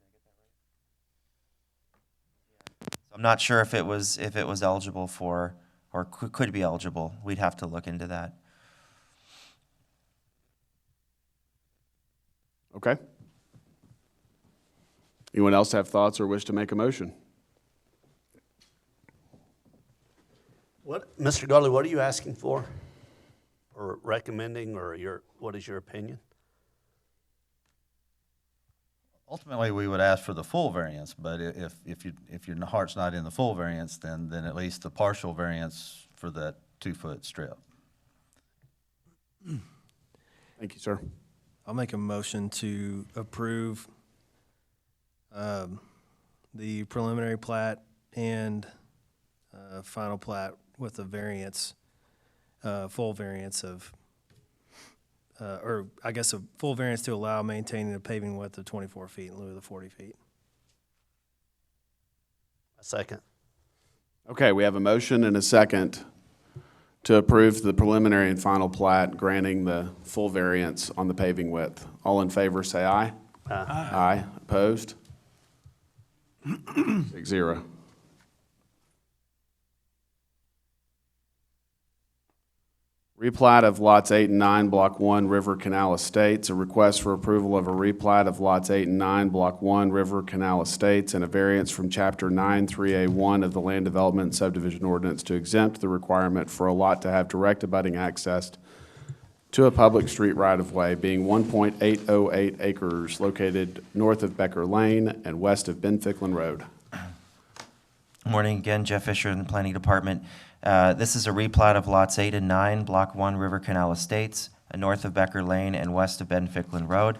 So I'm not sure if it was eligible for, or could be eligible. We'd have to look into that. Okay. Anyone else have thoughts or wish to make a motion? Mr. Garley, what are you asking for? Or recommending, or what is your opinion? Ultimately, we would ask for the full variance, but if your heart's not in the full variance, then at least the partial variance for that 2-foot strip. Thank you, sir. I'll make a motion to approve the preliminary plat and final plat with a variance, full variance of, or I guess a full variance to allow maintaining a paving width of 24 feet in lieu of the 40 feet. A second. Okay, we have a motion and a second to approve the preliminary and final plat granting the full variance on the paving width. All in favor, say aye. Aye. Aye. Opposed? 6-0. Replat of lots 8 and 9, Block 1, River Canal Estates. A request for approval of a replat of lots 8 and 9, Block 1, River Canal Estates, and a variance from Chapter 9, 3A1 of the Land Development and Subdivision Ordinance to exempt the requirement for a lot to have direct abutting access to a public street right-of-way, being 1.808 acres located north of Becker Lane and west of Ben Ficklin Road. Morning again, Jeff Fisher in the Planning Department. This is a replat of lots 8 and 9, Block 1, River Canal Estates, north of Becker Lane and west of Ben Ficklin Road.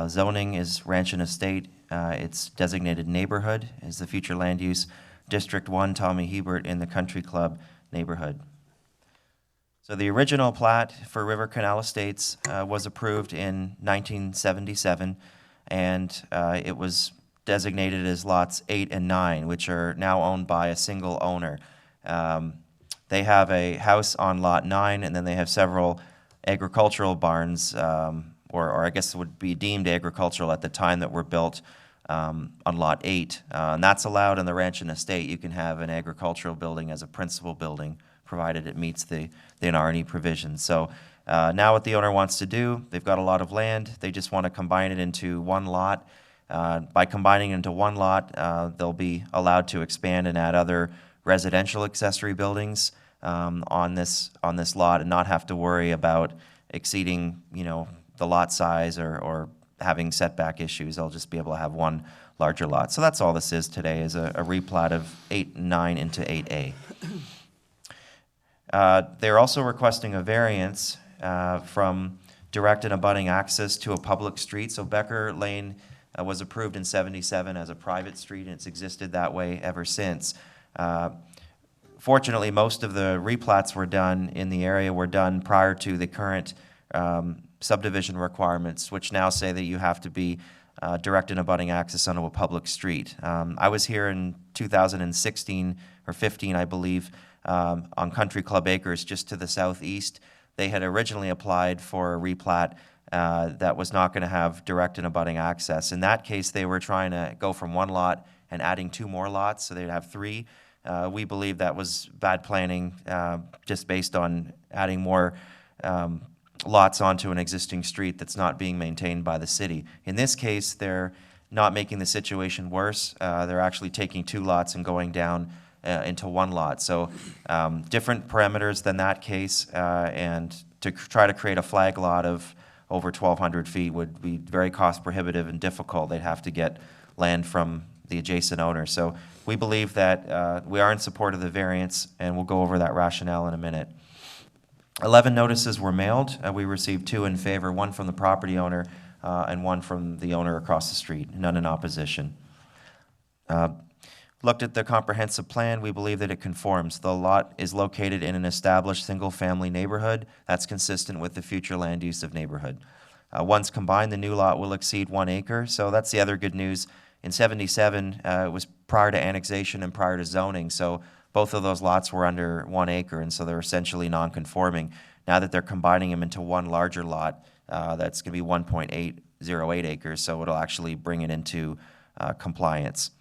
Zoning is ranch and estate. It's designated neighborhood is the future land use. District 1, Tommy Hebert in the Country Club neighborhood. So the original plat for River Canal Estates was approved in 1977, and it was designated as lots 8 and 9, which are now owned by a single owner. They have a house on lot 9, and then they have several agricultural barns, or I guess it would be deemed agricultural at the time that were built on lot 8. And that's allowed in the ranch and estate. You can have an agricultural building as a principal building, provided it meets the NRNE provisions. So now what the owner wants to do, they've got a lot of land, they just want to combine it into one lot. By combining into one lot, they'll be allowed to expand and add other residential accessory buildings on this lot and not have to worry about exceeding, the lot size or having setback issues. They'll just be able to have one larger lot. So that's all this is today, is a replat of 8 and 9 into 8A. They're also requesting a variance from direct and abutting access to a public street. So Becker Lane was approved in 77 as a private street, and it's existed that way ever since. Fortunately, most of the replats were done in the area were done prior to the current subdivision requirements, which now say that you have to be direct and abutting access onto a public street. I was here in 2016 or 15, I believe, on Country Club Acres just to the southeast. They had originally applied for a replat that was not going to have direct and abutting access. In that case, they were trying to go from one lot and adding 2 more lots, so they'd have 3. We believe that was bad planning, just based on adding more lots onto an existing street that's not being maintained by the city. In this case, they're not making the situation worse. They're actually taking 2 lots and going down into 1 lot. So different parameters than that case, and to try to create a flag lot of over 1,200 feet would be very cost prohibitive and difficult. They'd have to get land from the adjacent owner. So we believe that we are in support of the variance, and we'll go over that rationale in a minute. 11 notices were mailed. We received 2 in favor, 1 from the property owner and 1 from the owner across the street, none in opposition. Looked at the comprehensive plan, we believe that it conforms. The lot is located in an established single-family neighborhood that's consistent with the future land use of neighborhood. Once combined, the new lot will exceed 1 acre, so that's the other good news. In 77, it was prior to annexation and prior to zoning. So both of those lots were under 1 acre, and so they're essentially non-conforming. Now that they're combining them into one larger lot, that's going to be 1.808 acres, so it'll actually bring it into compliance.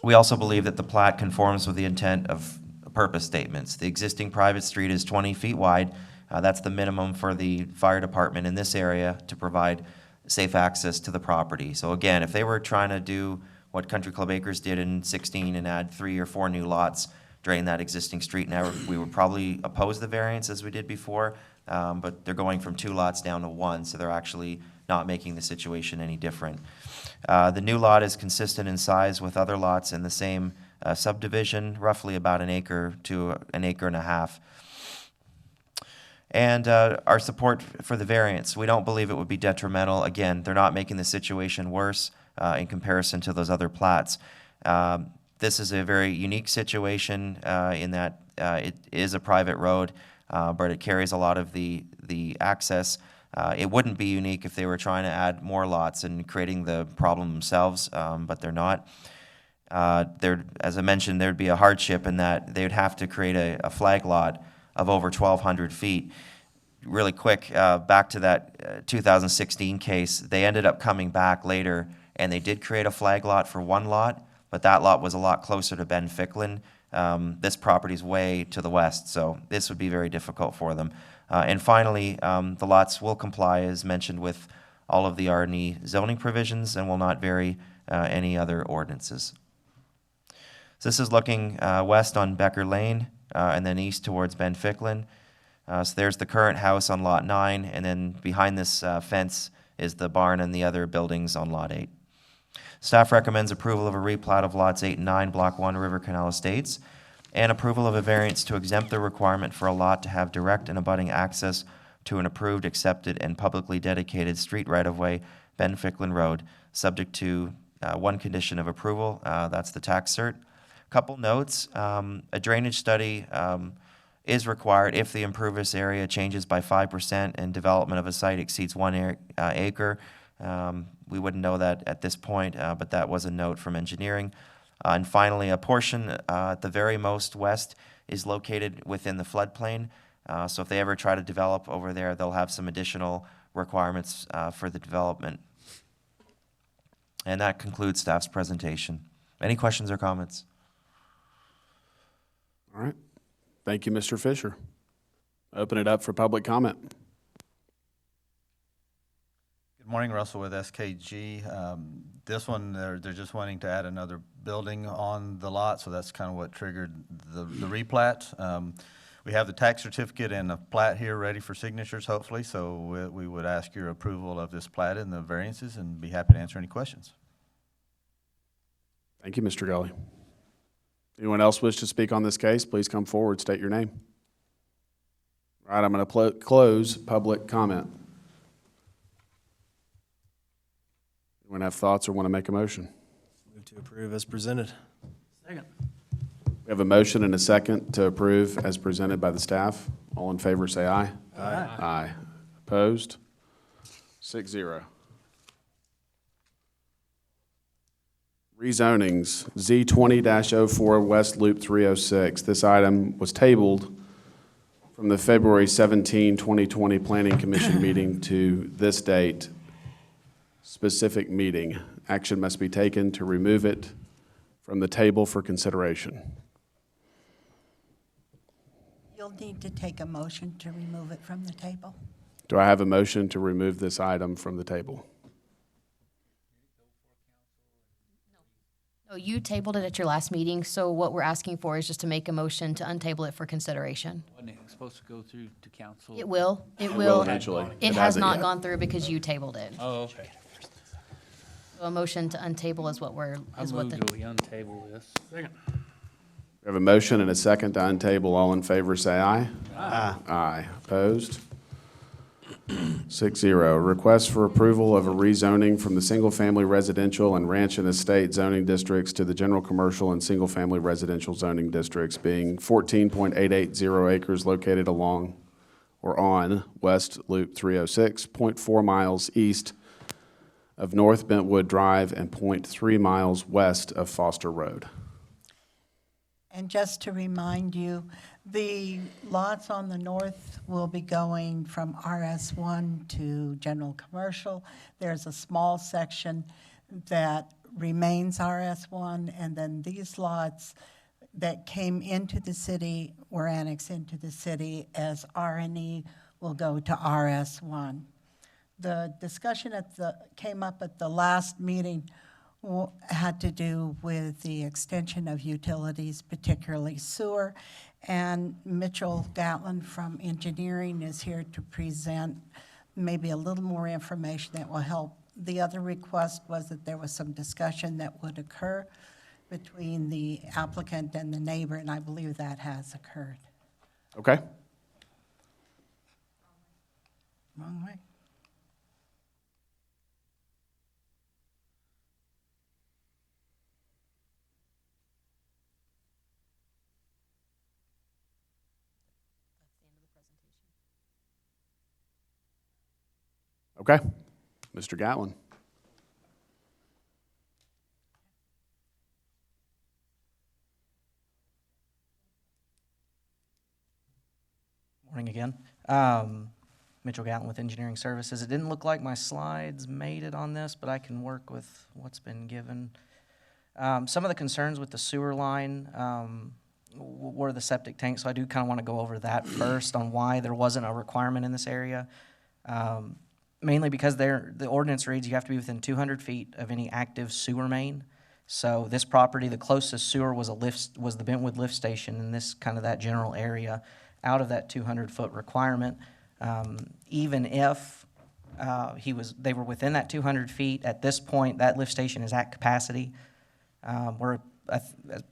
We also believe that the plat conforms with the intent of purpose statements. The existing private street is 20 feet wide. That's the minimum for the fire department in this area to provide safe access to the property. So again, if they were trying to do what Country Club Acres did in 16 and add 3 or 4 new lots, drain that existing street, now we would probably oppose the variance as we did before, but they're going from 2 lots down to 1, so they're actually not making the situation any different. The new lot is consistent in size with other lots in the same subdivision, roughly about 1 acre to 1.5 acres. And our support for the variance, we don't believe it would be detrimental. Again, they're not making the situation worse in comparison to those other plats. This is a very unique situation in that it is a private road, but it carries a lot of the access. It wouldn't be unique if they were trying to add more lots and creating the problem themselves, but they're not. As I mentioned, there'd be a hardship in that they'd have to create a flag lot of over 1,200 feet. Really quick, back to that 2016 case, they ended up coming back later and they did create a flag lot for 1 lot, but that lot was a lot closer to Ben Ficklin. This property's way to the west, so this would be very difficult for them. And finally, the lots will comply, as mentioned, with all of the R&E zoning provisions and will not vary any other ordinances. So this is looking west on Becker Lane and then east towards Ben Ficklin. So there's the current house on Lot 9, and then behind this fence is the barn and the other buildings on Lot 8. Staff recommends approval of a replat of Lots 8 and 9, Block 1, River Canal Estates, and approval of a variance to exempt the requirement for a lot to have direct and abutting access to an approved, accepted, and publicly dedicated street right-of-way, Ben Ficklin Road, subject to one condition of approval, that's the tax cert. Couple notes, a drainage study is required if the impervious area changes by 5% and development of a site exceeds 1 acre. We wouldn't know that at this point, but that was a note from engineering. And finally, a portion at the very most west is located within the floodplain. So if they ever try to develop over there, they'll have some additional requirements for the development. And that concludes staff's presentation. Any questions or comments? All right. Thank you, Mr. Fisher. Open it up for public comment. Good morning, Russell with SKG. This one, they're just wanting to add another building on the lot, so that's kind of what triggered the replat. We have the tax certificate and the plat here ready for signatures, hopefully, so we would ask your approval of this plat and the variances and be happy to answer any questions. Thank you, Mr. Gully. Anyone else wish to speak on this case? Please come forward, state your name. All right, I'm going to close public comment. Anyone have thoughts or want to make a motion? Move to approve as presented. Second. We have a motion and a second to approve as presented by the staff. All in favor, say aye. Aye. Aye. Opposed? 6-0. Rezonings, Z20-04 West Loop 306. This item was tabled from the February 17, 2020 Planning Commission meeting to this date. Specific meeting. Action must be taken to remove it from the table for consideration. You'll need to take a motion to remove it from the table. Do I have a motion to remove this item from the table? No, you tabled it at your last meeting, so what we're asking for is just to make a motion to untable it for consideration. Wasn't it supposed to go through to council? It will. It will will. eventually. It It has hasn't not yet. gone through because you tabled it. Oh, okay. So a motion to untable is what we're, I is what move the. that we untable this. Second. We have a motion and a second to untable. All in favor, say aye. Aye. Aye. Opposed? 6-0. Request for approval of a rezoning from the single-family residential and ranch and estate zoning districts to the general commercial and single-family residential zoning districts, being 14.880 acres located along or on West Loop 306, 0.4 miles east of North Bentwood Drive and 0.3 miles west of Foster Road. And just to remind you, the lots on the north will be going from RS1 to general commercial. There's a small section that remains RS1, and then these lots that came into the city were annexed into the city as R&E will go to RS1. The discussion came up at the last meeting had to do with the extension of utilities, particularly sewer. And Mitchell Gatlin from engineering is here to present maybe a little more information that will help. The other request was that there was some discussion that would occur between the applicant and the neighbor, and I believe that has occurred. Okay. Wrong way. Okay. Mr. Gatlin. Morning again. Mitchell Gatlin with Engineering Services. It didn't look like my slides made it on this, but I can work with what's been given. Some of the concerns with the sewer line were the septic tank, so I do kind of want to go over that first on why there wasn't a requirement in this area. Mainly because the ordinance reads you have to be within 200 feet of any active sewer main. So this property, the closest sewer was the Bentwood lift station in this kind of that general area, out of that 200-foot requirement. Even if they were within that 200 feet, at this point that lift station is at capacity. We're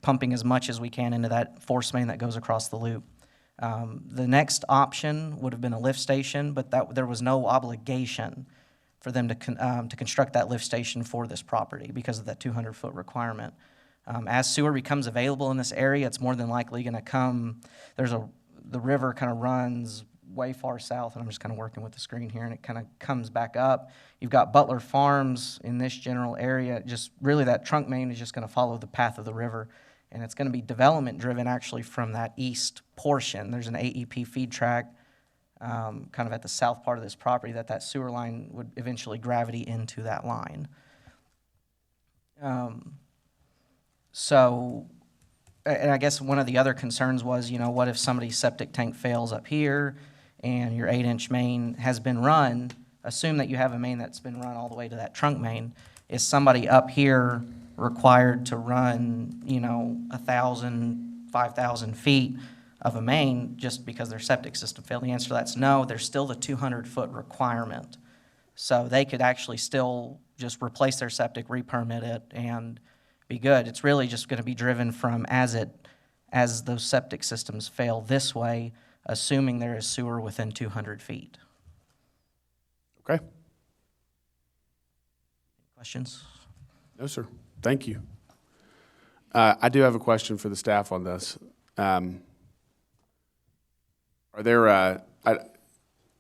pumping as much as we can into that force main that goes across the loop. The next option would have been a lift station, but there was no obligation for them to construct that lift station for this property because of that 200-foot requirement. As sewer becomes available in this area, it's more than likely going to come. The river kind of runs way far south, and I'm just kind of working with the screen here, and it kind of comes back up. You've got Butler Farms in this general area. Just really that trunk main is just going to follow the path of the river. And it's going to be development driven actually from that east portion. There's an AEP feed track kind of at the south part of this property that sewer line would eventually gravity into that line. And I guess one of the other concerns was, what if somebody's septic tank fails up here and your 8-inch main has been run? Assume that you have a main that's been run all the way to that trunk main. Is somebody up here required to run, 1,000, 5,000 feet of a main just because their septic system failed? The answer to that's no. There's still the 200-foot requirement. So they could actually still just replace their septic, re-permit it, and be good. It's really just going to be driven from as those septic systems fail this way, assuming there is sewer within 200 feet. Okay. Questions? No, sir. Thank you. I do have a question for the staff on this. Are there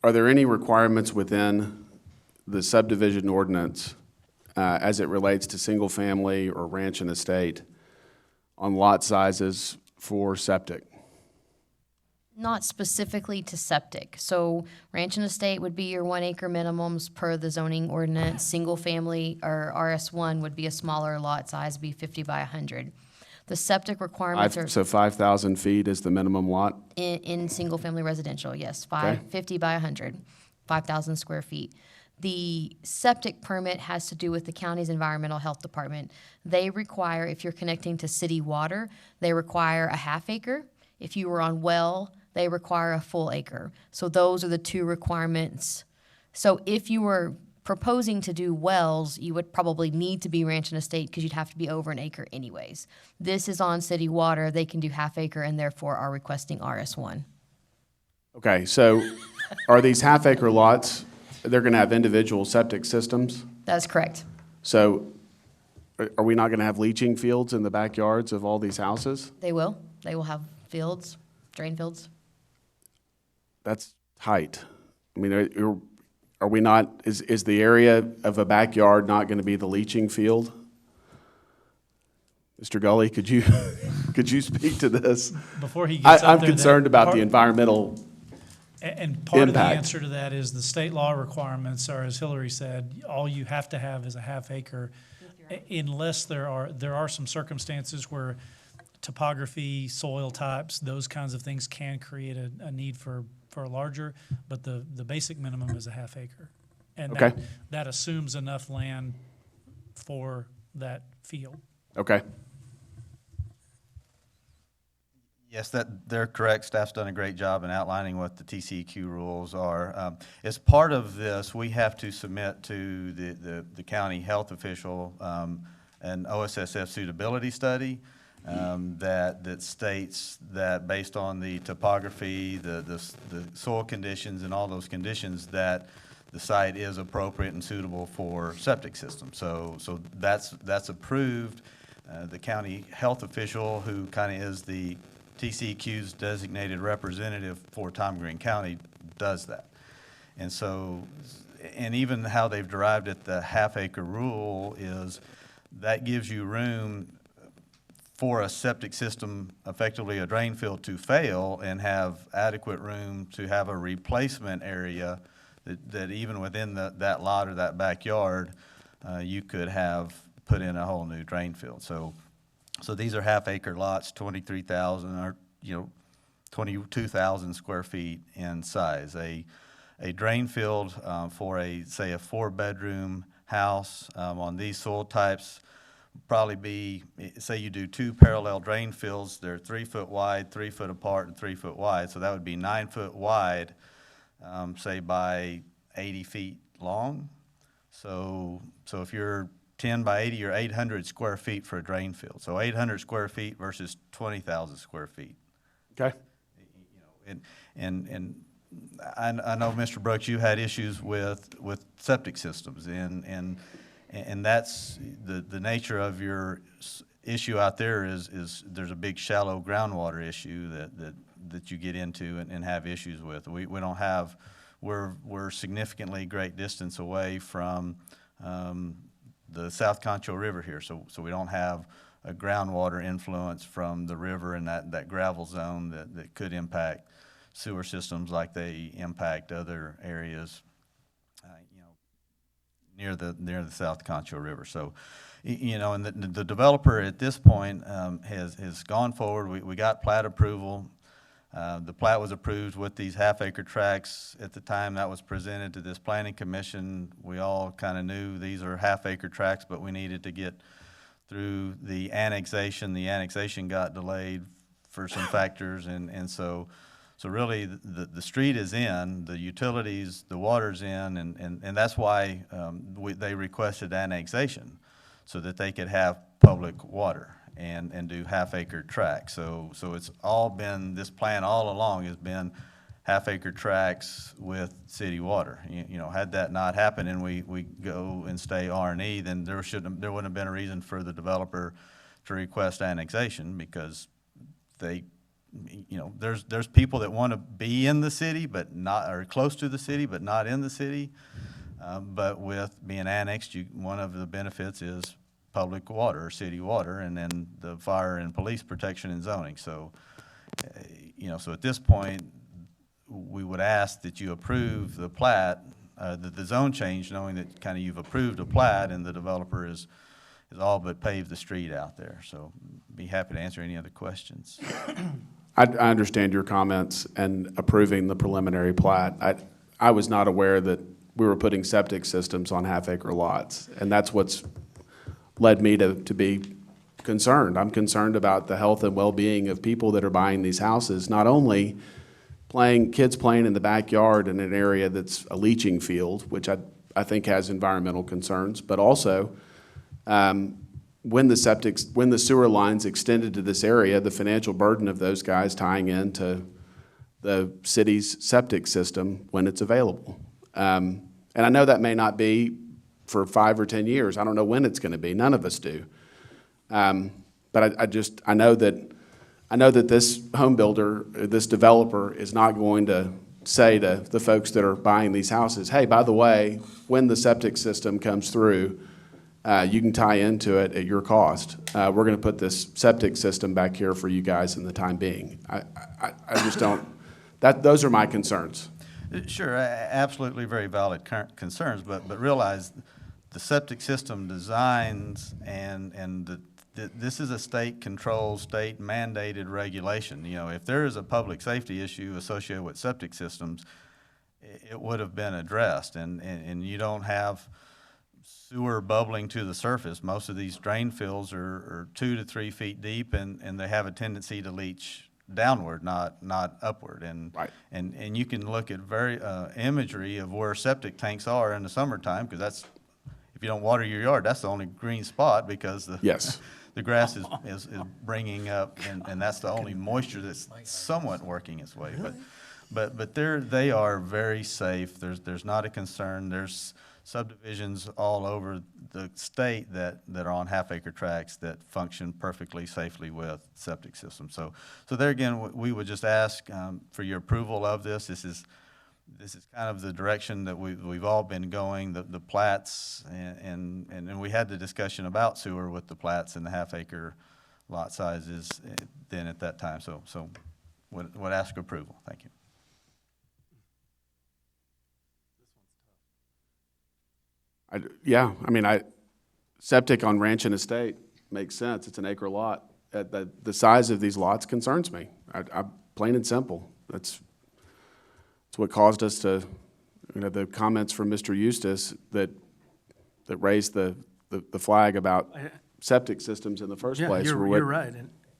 any requirements within the subdivision ordinance as it relates to single family or ranch and estate on lot sizes for septic? Not specifically to septic. So ranch and estate would be your 1 acre minimums per the zoning ordinance. Single family or RS1 would be a smaller lot size, be 50 by 100. The septic requirements are So 5,000 feet is the minimum lot? in single family residential, yes, Okay. 50 by 100, 5,000 square feet. The septic permit has to do with the county's environmental health department. They require, if you're connecting to city water, they require a half acre. If you were on well, they require a full acre. So those are the two requirements. So if you were proposing to do wells, you would probably need to be ranch and estate because you'd have to be over an acre anyways. This is on city water. They can do half acre and therefore are requesting RS1. Okay, so are these half acre lots, they're going to have individual septic systems? That's correct. So are we not going to have leaching fields in the backyards of all these houses? They will. They will have fields, drain fields. That's tight. I mean, are we not, is the area of a backyard not going to be the leaching field? Mr. Gully, could you, could you speak to this? Before he gets up I'm there, concerned that about part- the environmental And part of the impact. answer to that is the state law requirements are, as Hillary said, all you have to have is a half acre, unless there are some circumstances where topography, soil types, those kinds of things can create a need for a larger, but the basic minimum is a half acre. And Okay. that assumes enough land for that field. Okay. Yes, they're correct. Staff's done a great job in outlining what the TCEQ rules are. As part of this, we have to submit to the county health official an OSSF suitability study that states that based on the topography, the soil conditions, and all those conditions, that the site is appropriate and suitable for septic system. So that's approved. The county health official, who kind of is the TCEQ's designated representative for Tom Green County, does that. And so, and even how they've derived it, the half-acre rule is that gives you room for a septic system, effectively a drain field, to fail and have adequate room to have a replacement area that even within that lot or that backyard, you could have put in a whole new drain field. So these are half-acre lots, 23,000 or 22,000 square feet in size. A drain field for say a 4-bedroom house on these soil types probably be, say you do 2 parallel drain fields, they're 3 foot wide, 3 foot apart, and 3 foot wide. So that would be 9 foot wide, say by 80 feet long. So if you're 10 by 80 or 800 square feet for a drain field. So 800 square feet versus 20,000 square feet. Okay. And I know, Mr. Brooks, you had issues with septic systems, and that's the nature of your issue out there is there's a big shallow groundwater issue that you get into and have issues with. We don't have, we're significantly great distance away from the South Concho River here, so we don't have a groundwater influence from the river and that gravel zone that could impact sewer systems like they impact other areas, near the South Concho River. So, and the developer at this point has gone forward. We got plat approval. The plat was approved with these half-acre tracts. At the time that was presented to this planning commission, we all kind of knew these are half-acre tracts, but we needed to get through the annexation. The annexation got delayed for some factors, and so really the street is in, the utilities, the water's in, and that's why they requested annexation, so that they could have public water and do half-acre tracts. So it's all been, this plan all along has been half-acre tracts with city water. Had that not happened and we go and stay R&E, then there wouldn't have been a reason for the developer to request annexation, because there's people that want to be in the city but not, or close to the city but not in the city. But with being annexed, one of the benefits is public water, or city water, and then the fire and police protection and zoning. So, so at this point, we would ask that you approve the plat, the zone change, knowing that kind of you've approved a plat and the developer is all but paved the street out there. So be happy to answer any other questions. I understand your comments and approving the preliminary plat. I was not aware that we were putting septic systems on half-acre lots, and that's what's led me to be concerned. I'm concerned about the health and well-being of people that are buying these houses, not only kids playing in the backyard in an area that's a leaching field, which I think has environmental concerns, but also when the sewer lines extended to this area, the financial burden of those guys tying into the city's septic system when it's available. And I know that may not be for 5 or 10 years. I don't know when it's going to be. None of us do. But I know that this home builder, this developer, is not going to say to the folks that are buying these houses, hey, by the way, when the septic system comes through, you can tie into it at your cost. We're going to put this septic system back here for you guys in the time being. I just don't, those are my concerns. Sure, absolutely very valid concerns, but realize the septic system designs and this is a state-controlled, state-mandated regulation. You know, if there is a public safety issue associated with septic systems, it would have been addressed, and you don't have sewer bubbling to the surface. Most of these drain fields are 2 to 3 feet deep, and they have a tendency to leach downward, not upward. And right. and you can look at very imagery of where septic tanks are in the summertime, because that's, if you don't water your yard, that's the only green spot, because the yes. the grass is bringing up, and that's the only moisture that's somewhat working its way. But they are very safe. There's not a concern. There's subdivisions all over the state that are on half-acre tracts that function perfectly safely with septic systems. So there again, we would just ask for your approval of this. This is kind of the direction that we've all been going. The plats, and we had the discussion about sewer with the plats and the half-acre lot sizes then at that time. So would ask approval. Thank you. Septic on ranch and estate makes sense. It's an acre lot. The size of these lots concerns me. Plain and simple. That's what caused us to, the comments from Mr. Eustace that raised the flag about septic systems in the first place. You're right.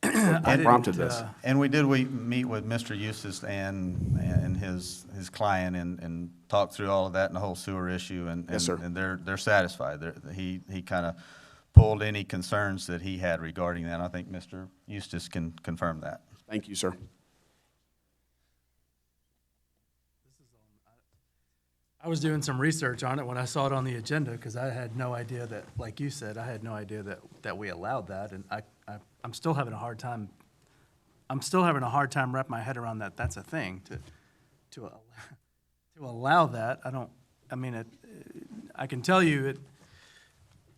And prompted this. And we meet with Mr. Eustace and his client and talk through all of that and the whole sewer issue, and yes, sir. And they're satisfied. He kind of pulled any concerns that he had regarding that. And I think Mr. Eustace can confirm that. Thank you, sir. I was doing some research on it when I saw it on the agenda, because I had no idea that, like you said, I had no idea that we allowed that, and I'm still having a hard time. I'm still having a hard time wrapping my head around that. That's a thing to allow that. I can tell you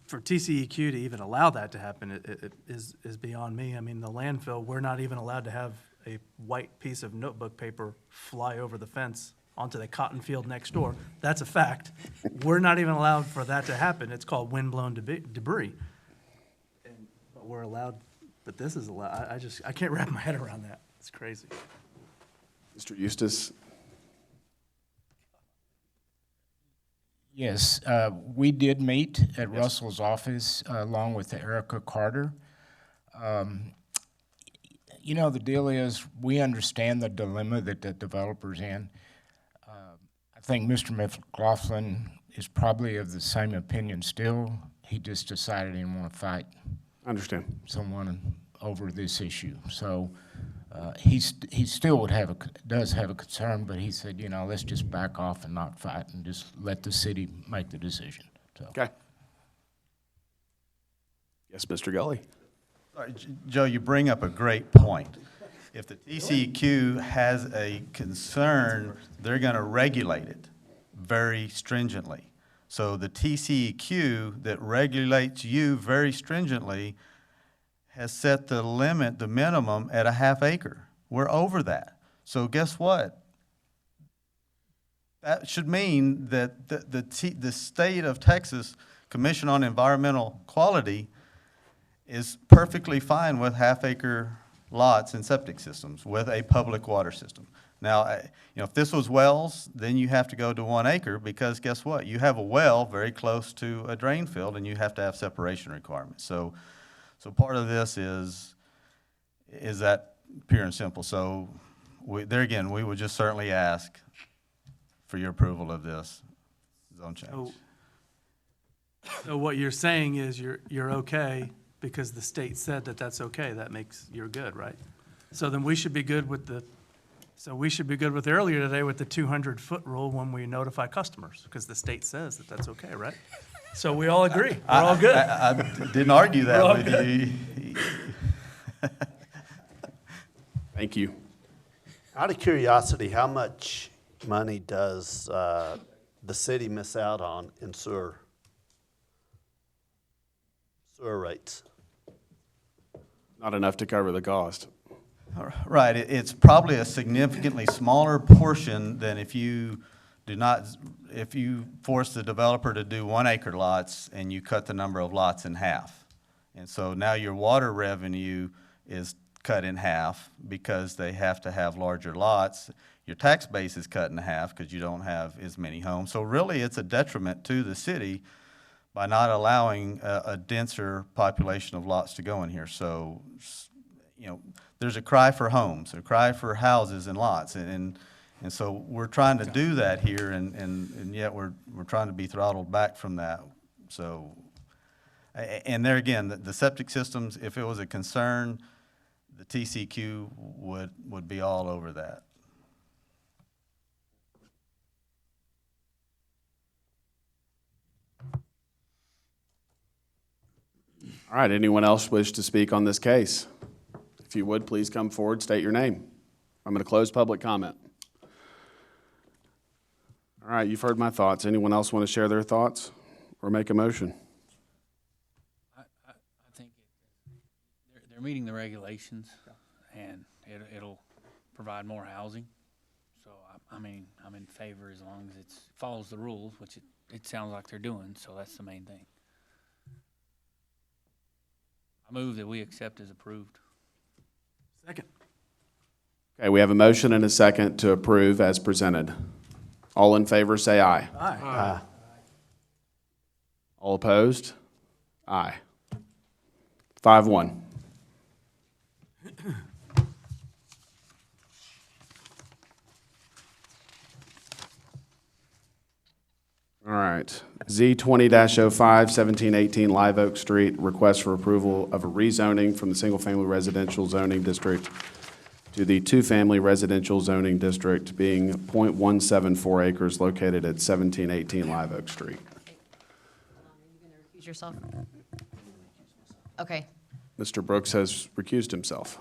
for TCEQ to even allow that to happen, it is beyond me. I mean, the landfill, we're not even allowed to have a white piece of notebook paper fly over the fence onto the cotton field next door. That's a fact. We're not even allowed for that to happen. It's called windblown debris. But we're allowed, but this is allowed. I can't wrap my head around that. It's crazy. Mr. Eustace? Yes, we did meet at Russell's office along with Erica Carter. The deal is, we understand the dilemma that the developer's in. I think Mr. McLaughlin is probably of the same opinion still. He just decided he didn't want to fight. Understand. Someone over this issue. So he still does have a concern, but he said, let's just back off and not fight and just let the city make the decision. So. Okay. Yes, Mr. Gully. Sorry, Joe, you bring up a great point. If the TCEQ has a concern, they're going to regulate it very stringently. So the TCEQ that regulates you very stringently has set the limit, the minimum, at a half acre. We're over that. So guess what? That should mean that the state of Texas Commission on Environmental Quality is perfectly fine with half-acre lots and septic systems with a public water system. Now, if this was wells, then you have to go to 1 acre, because guess what? You have a well very close to a drain field, and you have to have separation requirements. So part of this is that pure and simple. So there again, we would just certainly ask for your approval of this zone change. So what you're saying is you're okay because the state said that that's okay. That makes you're good, right? So then we should be good with earlier today with the 200-foot rule when we notify customers, because the state says that that's okay, right? So we all agree. We're all good. I didn't argue that with you. Thank you. Out of curiosity, how much money does the city miss out on in sewer rates? Not enough to cover the cost. Right, it's probably a significantly smaller portion than if you if you force the developer to do 1 acre lots and you cut the number of lots in half. And so now your water revenue is cut in half because they have to have larger lots. Your tax base is cut in half because you don't have as many homes. So really, it's a detriment to the city by not allowing a denser population of lots to go in here. So, you know, there's a cry for homes, a cry for houses and lots, and so we're trying to do that here, and yet we're trying to be throttled back from that. So, and there again, the septic systems, if it was a concern, the TCQ would be all over that. All right, anyone else wish to speak on this case? If you would, please come forward, state your name. I'm going to close public comment. All right, you've heard my thoughts. Anyone else want to share their thoughts or make a motion? I think they're meeting the regulations, and it'll provide more housing. So, I mean, I'm in favor as long as it follows the rules, which it sounds like they're doing, so that's the main thing. I move that we accept as approved. Second. Okay, we have a motion and a second to approve as presented. All in favor, say aye. Aye. All opposed? Aye. 5-1. All right. Z 20-05, 1718 Live Oak Street, request for approval of a rezoning from the single-family residential zoning district to the two-family residential zoning district, being .174 acres located at 1718 Live Oak Street. Recuse yourself. Okay. Mr. Brooks has recused himself.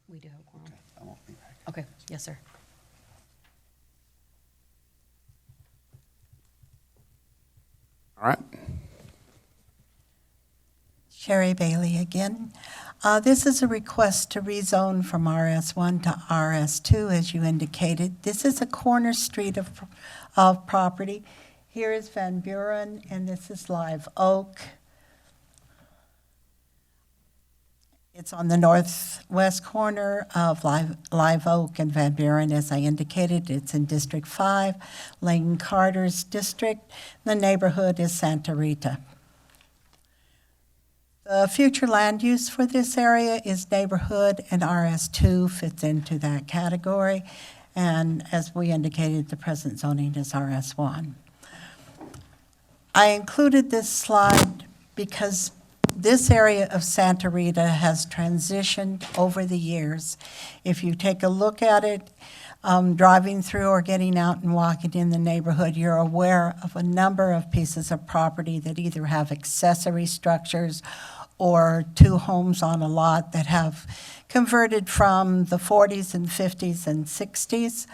We do have a quorum. Okay, yes, sir. All right. Sherry Bailey again. This is a request to rezone from RS1 to RS2, as you indicated. This is a corner street of property. Here is Van Buren, and this is Live Oak. It's on the northwest corner of Live Oak and Van Buren, as I indicated. It's in District 5, Lane Carter's district. The neighborhood is Santa Rita. The future land use for this area is neighborhood, and RS2 fits into that category. And as we indicated, the present zoning is RS1. I included this slide because this area of Santa Rita has transitioned over the years. If you take a look at it, driving through or getting out and walking in the neighborhood, you're aware of a number of pieces of property that either have accessory structures or two homes on a lot that have converted from the 40s and 50s and 60s.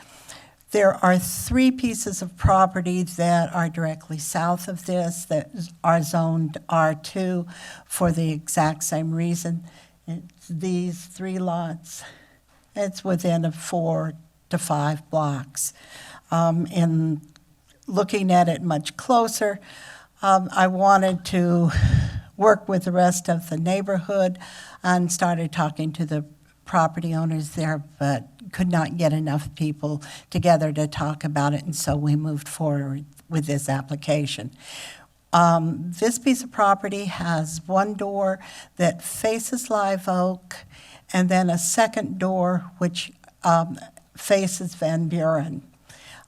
There are 3 pieces of property that are directly south of this that are zoned R2 for the exact same reason. It's these 3 lots. It's within a 4 to 5 blocks. And looking at it much closer, I wanted to work with the rest of the neighborhood and started talking to the property owners there, but could not get enough people together to talk about it, and so we moved forward with this application. This piece of property has one door that faces Live Oak, and then a second door which faces Van Buren.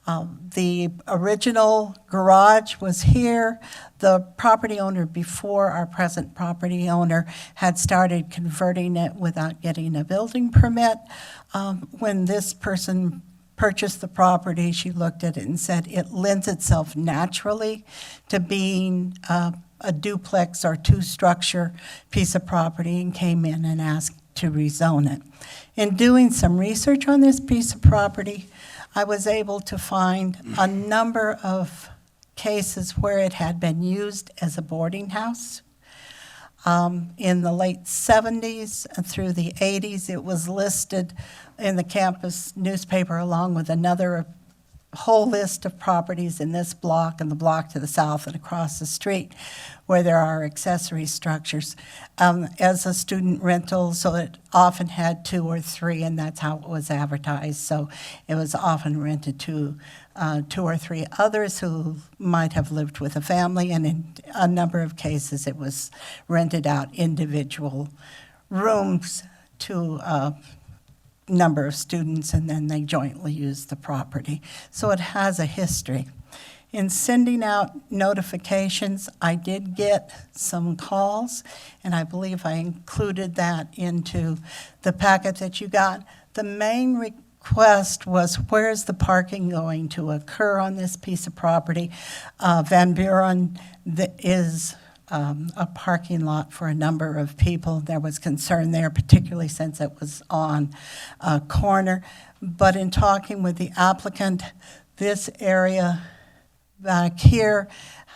The original garage was here. The property owner before our present property owner had started converting it without getting a building permit. When this person purchased the property, she looked at it and said it lends itself naturally to being a duplex or 2-structure piece of property, and came in and asked to rezone it. In doing some research on this piece of property, I was able to find a number of cases where it had been used as a boarding house. In the late 70s and through the 80s, it was listed in the campus newspaper along with another whole list of properties in this block and the block to the south and across the street where there are accessory structures as a student rental, so it often had 2 or 3, and that's how it was advertised. So it was often rented to 2 or 3 others who might have lived with a family, and in a number of cases it was rented out individual rooms to number of students, and then they jointly use the property. So it has a history. In sending out notifications, I did get some calls, and I believe I included that into the packet that you got. The main request was, where's the parking going to occur on this piece of property? Van Buren is a parking lot for a number of people. There was concern there, particularly since it was on a corner. But in talking with the applicant, this area back here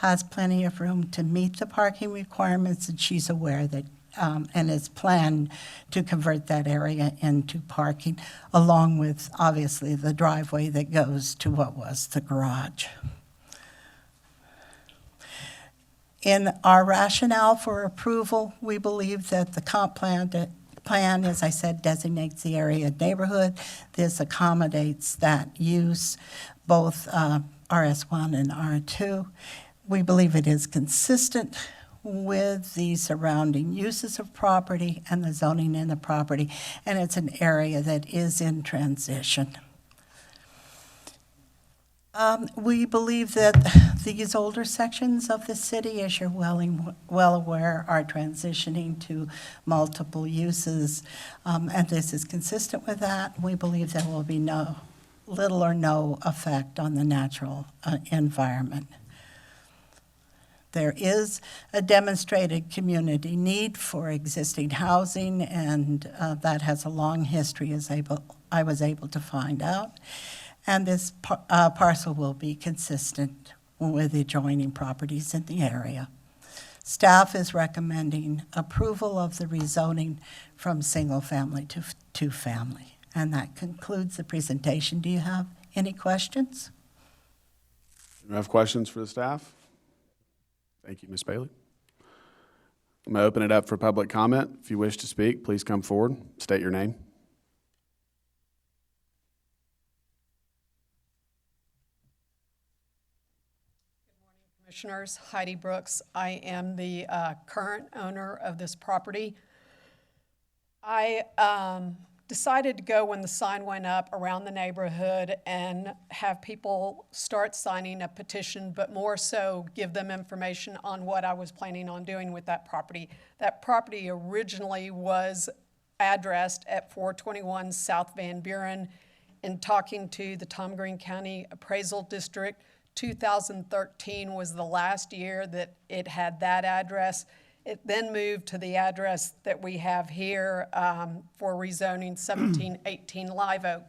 has plenty of room to meet the parking requirements, and she's aware that and is planned to convert that area into parking, along with obviously the driveway that goes to what was the garage. In our rationale for approval, we believe that the comp plan, as I said, designates the area neighborhood. This accommodates that use, both RS1 and R2. We believe it is consistent with the surrounding uses of property and the zoning in the property, and it's an area that is in transition. We believe that these older sections of the city, as you're well aware, are transitioning to multiple uses, and this is consistent with that. We believe there will be little or no effect on the natural environment. There is a demonstrated community need for existing housing, and that has a long history, as I was able to find out. And this parcel will be consistent with the adjoining properties in the area. Staff is recommending approval of the rezoning from single family to 2-family. And that concludes the presentation. Do you have any questions? Do you have questions for the staff? Thank you, Ms. Bailey. I'm going to open it up for public comment. If you wish to speak, please come forward, state your name. Commissioners, Heidi Brooks. I am the current owner of this property. I decided to go when the sign went up around the neighborhood and have people start signing a petition, but more so give them information on what I was planning on doing with that property. That property originally was addressed at 421 South Van Buren. In talking to the Tom Green County Appraisal District, 2013 was the last year that it had that address. It then moved to the address that we have here for rezoning 1718 Live Oak.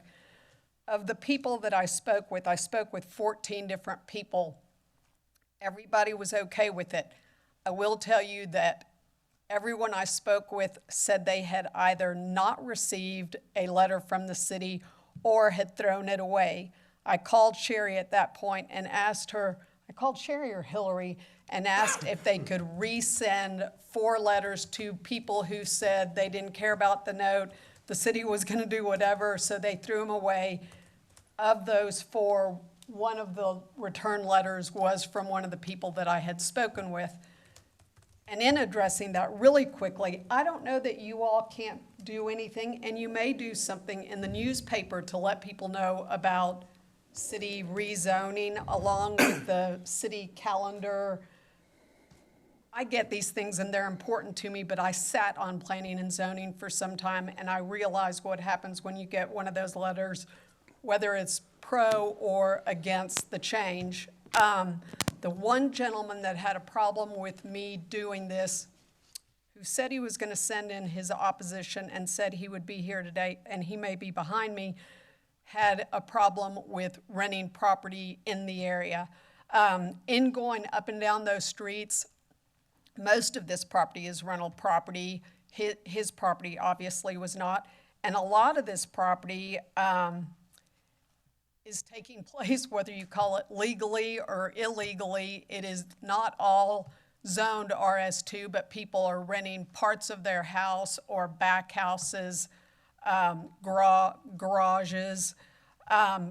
Of the people that I spoke with 14 different people. Everybody was okay with it. I will tell you that everyone I spoke with said they had either not received a letter from the city or had thrown it away. I called Sherry at that point and asked her, I called Sherry or Hillary and asked if they could resend 4 letters to people who said they didn't care about the note, the city was going to do whatever, so they threw them away. Of those 4, one of the return letters was from one of the people that I had spoken with. And in addressing that really quickly, I don't know that you all can't do anything, and you may do something in the newspaper to let people know about city rezoning along with the city calendar. I get these things and they're important to me, but I sat on planning and zoning for some time, and I realize what happens when you get one of those letters, whether it's pro or against the change. The one gentleman that had a problem with me doing this, who said he was going to send in his opposition and said he would be here today, and he may be behind me, had a problem with renting property in the area. In going up and down those streets, most of this property is rental property. His property obviously was not. And a lot of this property is taking place, whether you call it legally or illegally. It is not all zoned RS2, but people are renting parts of their house or back houses, garages.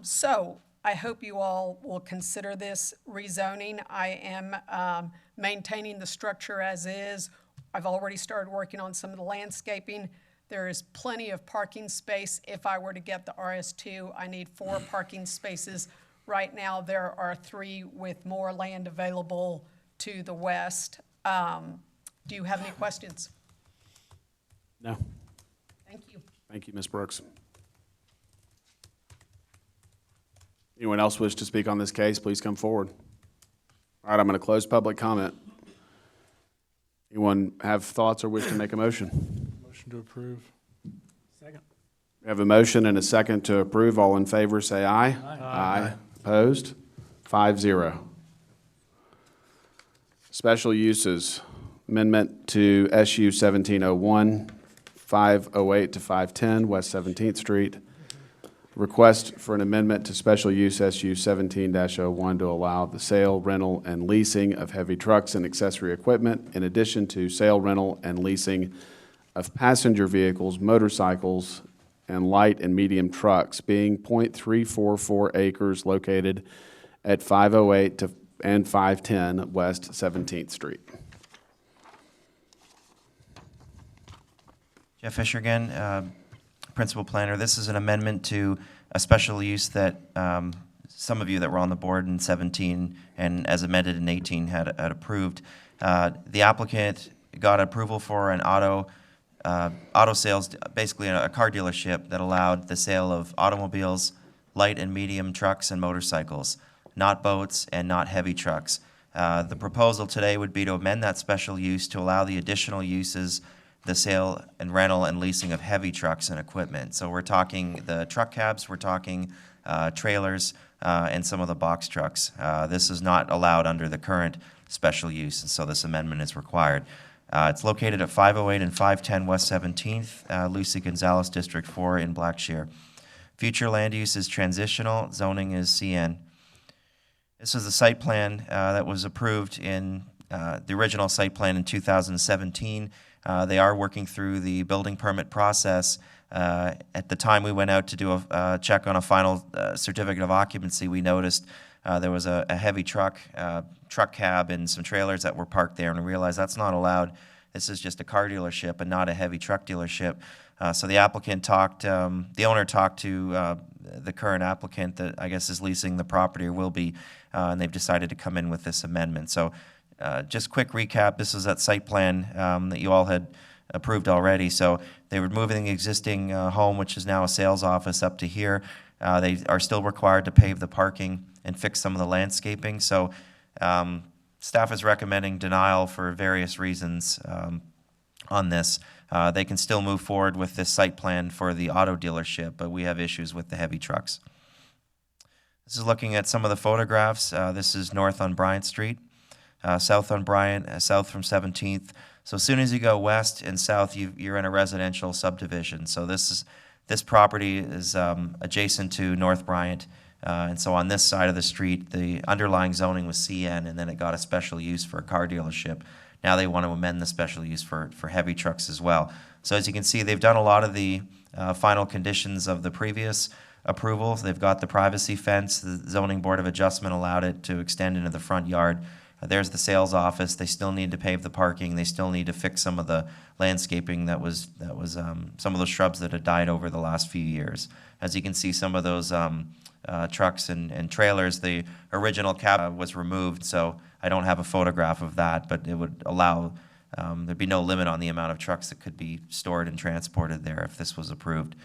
So I hope you all will consider this rezoning. I am maintaining the structure as is. I've already started working on some of the landscaping. There is plenty of parking space. If I were to get the RS2, I need 4 parking spaces. Right now, there are 3 with more land available to the west. Do you have any questions? No. Thank you. Thank you, Ms. Brooks. Anyone else wish to speak on this case, please come forward. All right, I'm going to close public comment. Anyone have thoughts or wish to make a motion? Motion to approve. Second. We have a motion and a second to approve. All in favor, say aye. Aye. Opposed? 5-0. Special uses, amendment to SU 1701, 508 to 510 West 17th Street. Request for an amendment to special use SU 17-01 to allow the sale, rental, and leasing of heavy trucks and accessory equipment, in addition to sale, rental, and leasing of passenger vehicles, motorcycles, and light and medium trucks, being .344 acres located at 508 and 510 West 17th Street. Jeff Fisher again, Principal Planner. This is an amendment to a special use that some of you that were on the board in 17 and as amended in 18 had approved. The applicant got approval for an auto sales, basically a car dealership that allowed the sale of automobiles, light and medium trucks and motorcycles, not boats and not heavy trucks. The proposal today would be to amend that special use to allow the additional uses, the sale and rental and leasing of heavy trucks and equipment. So we're talking the truck cabs, we're talking trailers, and some of the box trucks. This is not allowed under the current special use, and so this amendment is required. It's located at 508 and 510 West 17th, Lucy Gonzalez, District 4 in Blackshear. Future land use is transitional, zoning is CN. This is the site plan that was approved in the original site plan in 2017. They are working through the building permit process. At the time we went out to do a check on a final certificate of occupancy, we noticed there was a heavy truck cab and some trailers that were parked there, and we realized that's not allowed. This is just a car dealership and not a heavy truck dealership. So the applicant talked, the owner talked to the current applicant that I guess is leasing the property or will be, and they've decided to come in with this amendment. So just quick recap, this is that site plan that you all had approved already. So they were moving the existing home, which is now a sales office, up to here. They are still required to pave the parking and fix some of the landscaping. So staff is recommending denial for various reasons on this. They can still move forward with this site plan for the auto dealership, but we have issues with the heavy trucks. This is looking at some of the photographs. This is north on Bryant Street. South on Bryant, south from 17th. So as soon as you go west and south, you're in a residential subdivision. So this property is adjacent to North Bryant. And so on this side of the street, the underlying zoning was CN, and then it got a special use for a car dealership. Now they want to amend the special use for heavy trucks as well. So as you can see, they've done a lot of the final conditions of the previous approval. They've got the privacy fence. The zoning board of adjustment allowed it to extend into the front yard. There's the sales office. They still need to pave the parking. They still need to fix some of the landscaping that was some of those shrubs that had died over the last few years. As you can see, some of those trucks and trailers, the original cab was removed, so I don't have a photograph of that, but it would allow, there'd be no limit on the amount of trucks that could be stored and transported there if this was approved.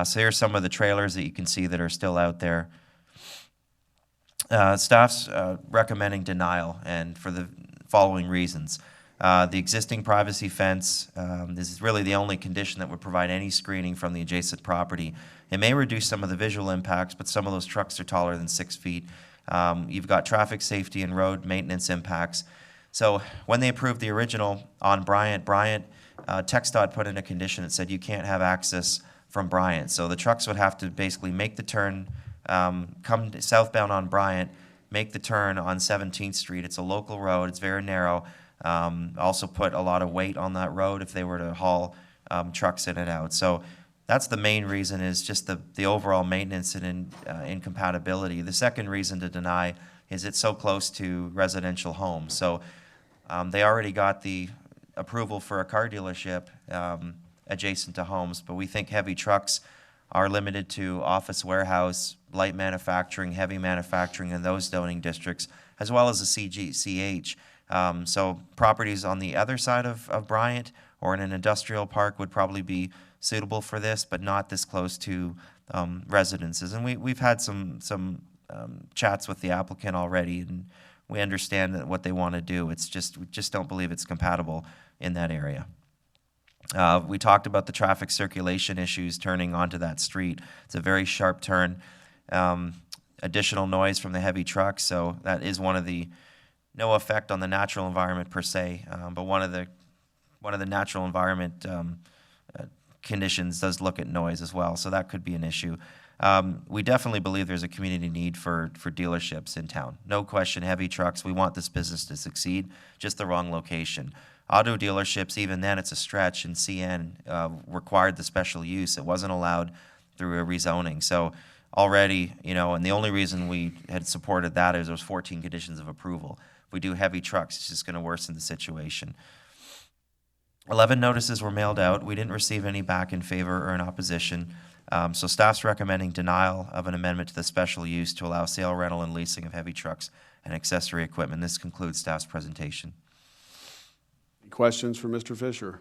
So here's some of the trailers that you can see that are still out there. Staff's recommending denial, and for the following reasons. The existing privacy fence, this is really the only condition that would provide any screening from the adjacent property. It may reduce some of the visual impacts, but some of those trucks are taller than 6 feet. You've got traffic safety and road maintenance impacts. So when they approved the original on Bryant, TxDOT put in a condition that said you can't have access from Bryant. So the trucks would have to basically make the turn, come southbound on Bryant, make the turn on 17th Street. It's a local road. It's very narrow. Also put a lot of weight on that road if they were to haul trucks in and out. So that's the main reason, is just the overall maintenance and incompatibility. The second reason to deny is it's so close to residential homes. So they already got the approval for a car dealership adjacent to homes, but we think heavy trucks are limited to office, warehouse, light manufacturing, heavy manufacturing in those zoning districts, as well as the CH. So properties on the other side of Bryant or in an industrial park would probably be suitable for this, but not this close to residences. And we've had some chats with the applicant already, and we understand that what they want to do. It's just, we just don't believe it's compatible in that area. We talked about the traffic circulation issues turning onto that street. It's a very sharp turn. Additional noise from the heavy trucks, so that is one of the, no effect on the natural environment per se, but one of the natural environment conditions does look at noise as well, so that could be an issue. We definitely believe there's a community need for dealerships in town. No question, heavy trucks, we want this business to succeed, just the wrong location. Auto dealerships, even then, it's a stretch, and CN required the special use. It wasn't allowed through a rezoning. So already, you know, and the only reason we had supported that is there was 14 conditions of approval. If we do heavy trucks, it's just going to worsen the situation. 11 notices were mailed out. We didn't receive any back in favor or in opposition. So staff's recommending denial of an amendment to the special use to allow sale, rental, and leasing of heavy trucks and accessory equipment. This concludes staff's presentation. Any questions for Mr. Fisher?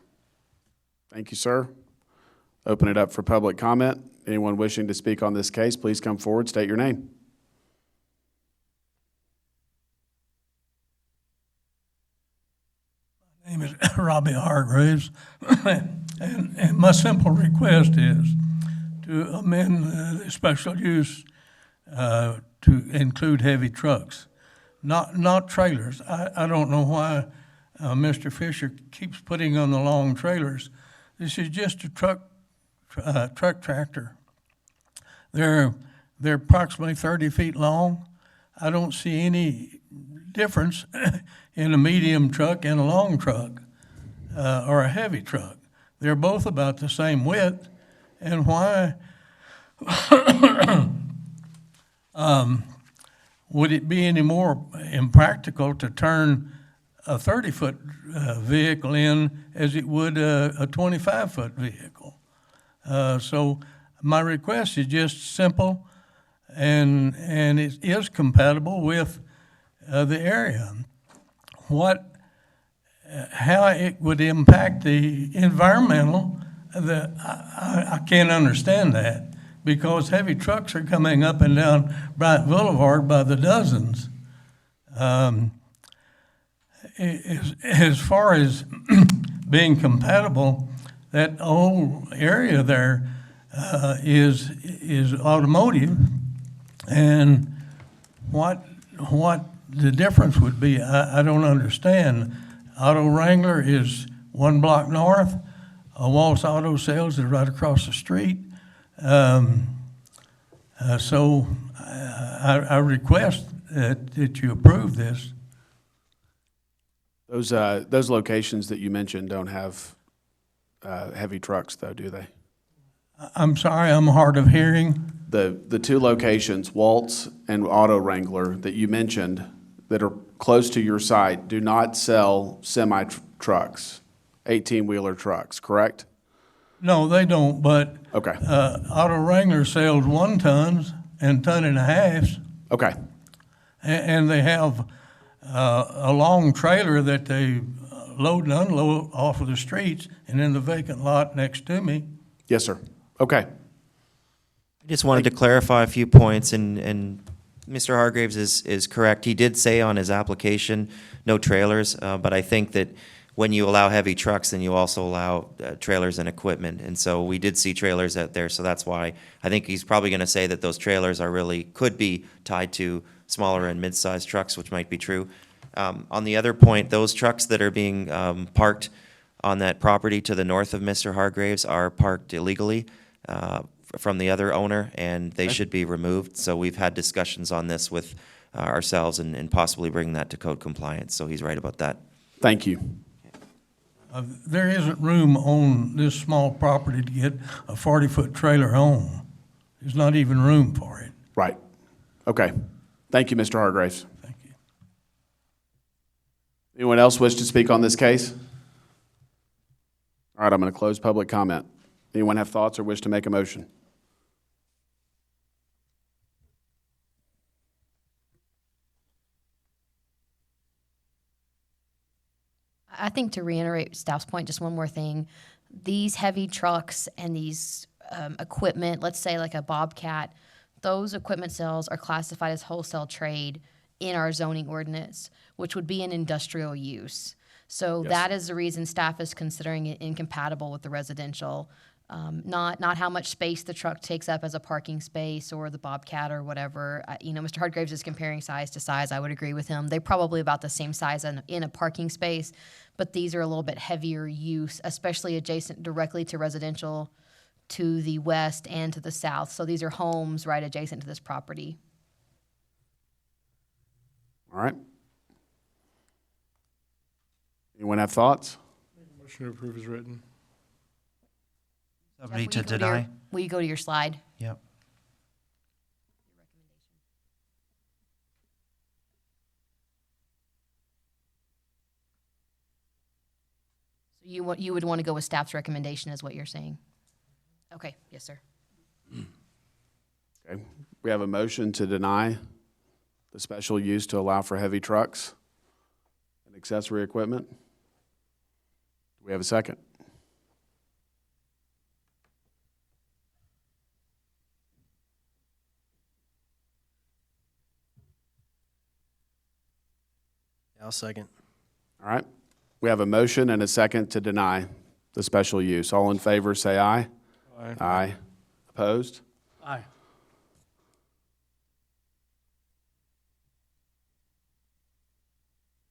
Thank you, sir. Open it up for public comment. Anyone wishing to speak on this case, please come forward, state your name. My name is Robbie Hargraves, and my simple request is to amend the special use to include heavy trucks, not trailers. I don't know why Mr. Fisher keeps putting on the long trailers. This is just a truck tractor. They're approximately 30 feet long. I don't see any difference in a medium truck and a long truck or a heavy truck. They're both about the same width. And why would it be any more impractical to turn a 30-foot vehicle in as it would a 25-foot vehicle? So my request is just simple, and it is compatible with the area. How it would impact the environmental, I can't understand that, because heavy trucks are coming up and down Bryant Boulevard by the dozens. As far as being compatible, that whole area there is automotive, and what the difference would be, I don't understand. Auto Wrangler is 1 block north. Waltz Auto Sales is right across the street. So I request that you approve this. Those locations that you mentioned don't have heavy trucks, though, do they? I'm sorry, I'm hard of hearing. The two locations, Waltz and Auto Wrangler, that you mentioned that are close to your site do not sell semi-trucks, 18-wheeler trucks, correct? No, they don't, but okay. Auto Wrangler sells 1 tons and 1.5 tons. Okay. And they have a long trailer that they load and unload off of the streets and in the vacant lot next to me. Yes, sir. Okay. I just wanted to clarify a few points, and Mr. Hargraves is correct. He did say on his application, no trailers, but I think that when you allow heavy trucks, then you also allow trailers and equipment. And so we did see trailers out there, so that's why I think he's probably going to say that those trailers are really, could be tied to smaller and mid-sized trucks, which might be true. On the other point, those trucks that are being parked on that property to the north of Mr. Hargraves are parked illegally from the other owner, and they should be removed. So we've had discussions on this with ourselves and possibly bringing that to code compliance. So he's right about that. Thank you. There isn't room on this small property to get a 40-foot trailer home. There's not even room for it. Right. Okay. Thank you, Mr. Hargraves. Thank you. Anyone else wish to speak on this case? All right, I'm going to close public comment. Anyone have thoughts or wish to make a motion? I think to reiterate staff's point, just one more thing. These heavy trucks and these equipment, let's say like a Bobcat, those equipment sales are classified as wholesale trade in our zoning ordinance, which would be an industrial use. So Yes. that is the reason staff is considering it incompatible with the residential. Not how much space the truck takes up as a parking space or the Bobcat or whatever. Mr. Hargraves is comparing size to size. I would agree with him. They're probably about the same size in a parking space, but these are a little bit heavier use, especially adjacent directly to residential to the west and to the south. So these are homes right adjacent to this property. All right. Anyone have thoughts? Motion to approve is written. Somebody to Will you go your- deny? Will you go to your slide? Yep. So you would want to go with staff's recommendation is what you're saying? Okay, yes, sir. Okay. We have a motion to deny the special use to allow for heavy trucks and accessory equipment. Do we have a second? I'll second. All right. We have a motion and a second to deny the special use. All in favor, say aye. Aye. Aye. Opposed? Aye.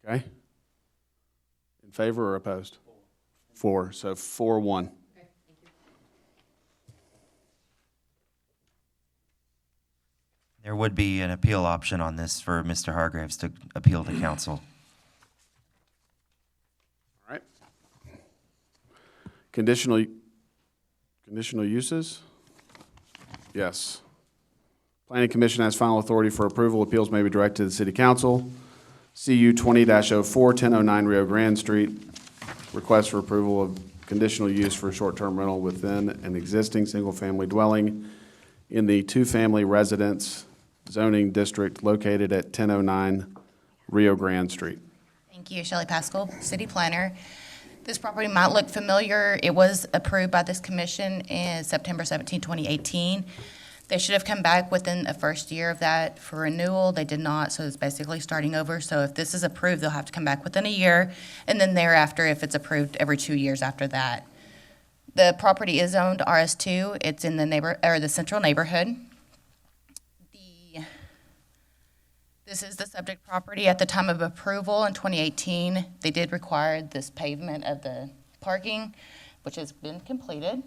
Okay. In favor or opposed? 4. So 4-1. There would be an appeal option on this for Mr. Hargraves to appeal to council. All right. Conditional uses? Yes. Planning Commission has final authority for approval. Appeals may be directed to the City Council. CU 20-04, 1009 Rio Grande Street. Request for approval of conditional use for short-term rental within an existing single-family dwelling in the two-family residence zoning district located at 1009 Rio Grande Street. Thank you, Shelley Pascal, City Planner. This property might look familiar. It was approved by this commission in September 17, 2018. They should have come back within the first year of that for renewal. They did not, so it's basically starting over. So if this is approved, they'll have to come back within a year, and then thereafter, if it's approved, every 2 years after that. The property is owned RS2. It's in the central neighborhood. This is the subject property. At the time of approval in 2018, they did require this pavement of the parking, which has been completed.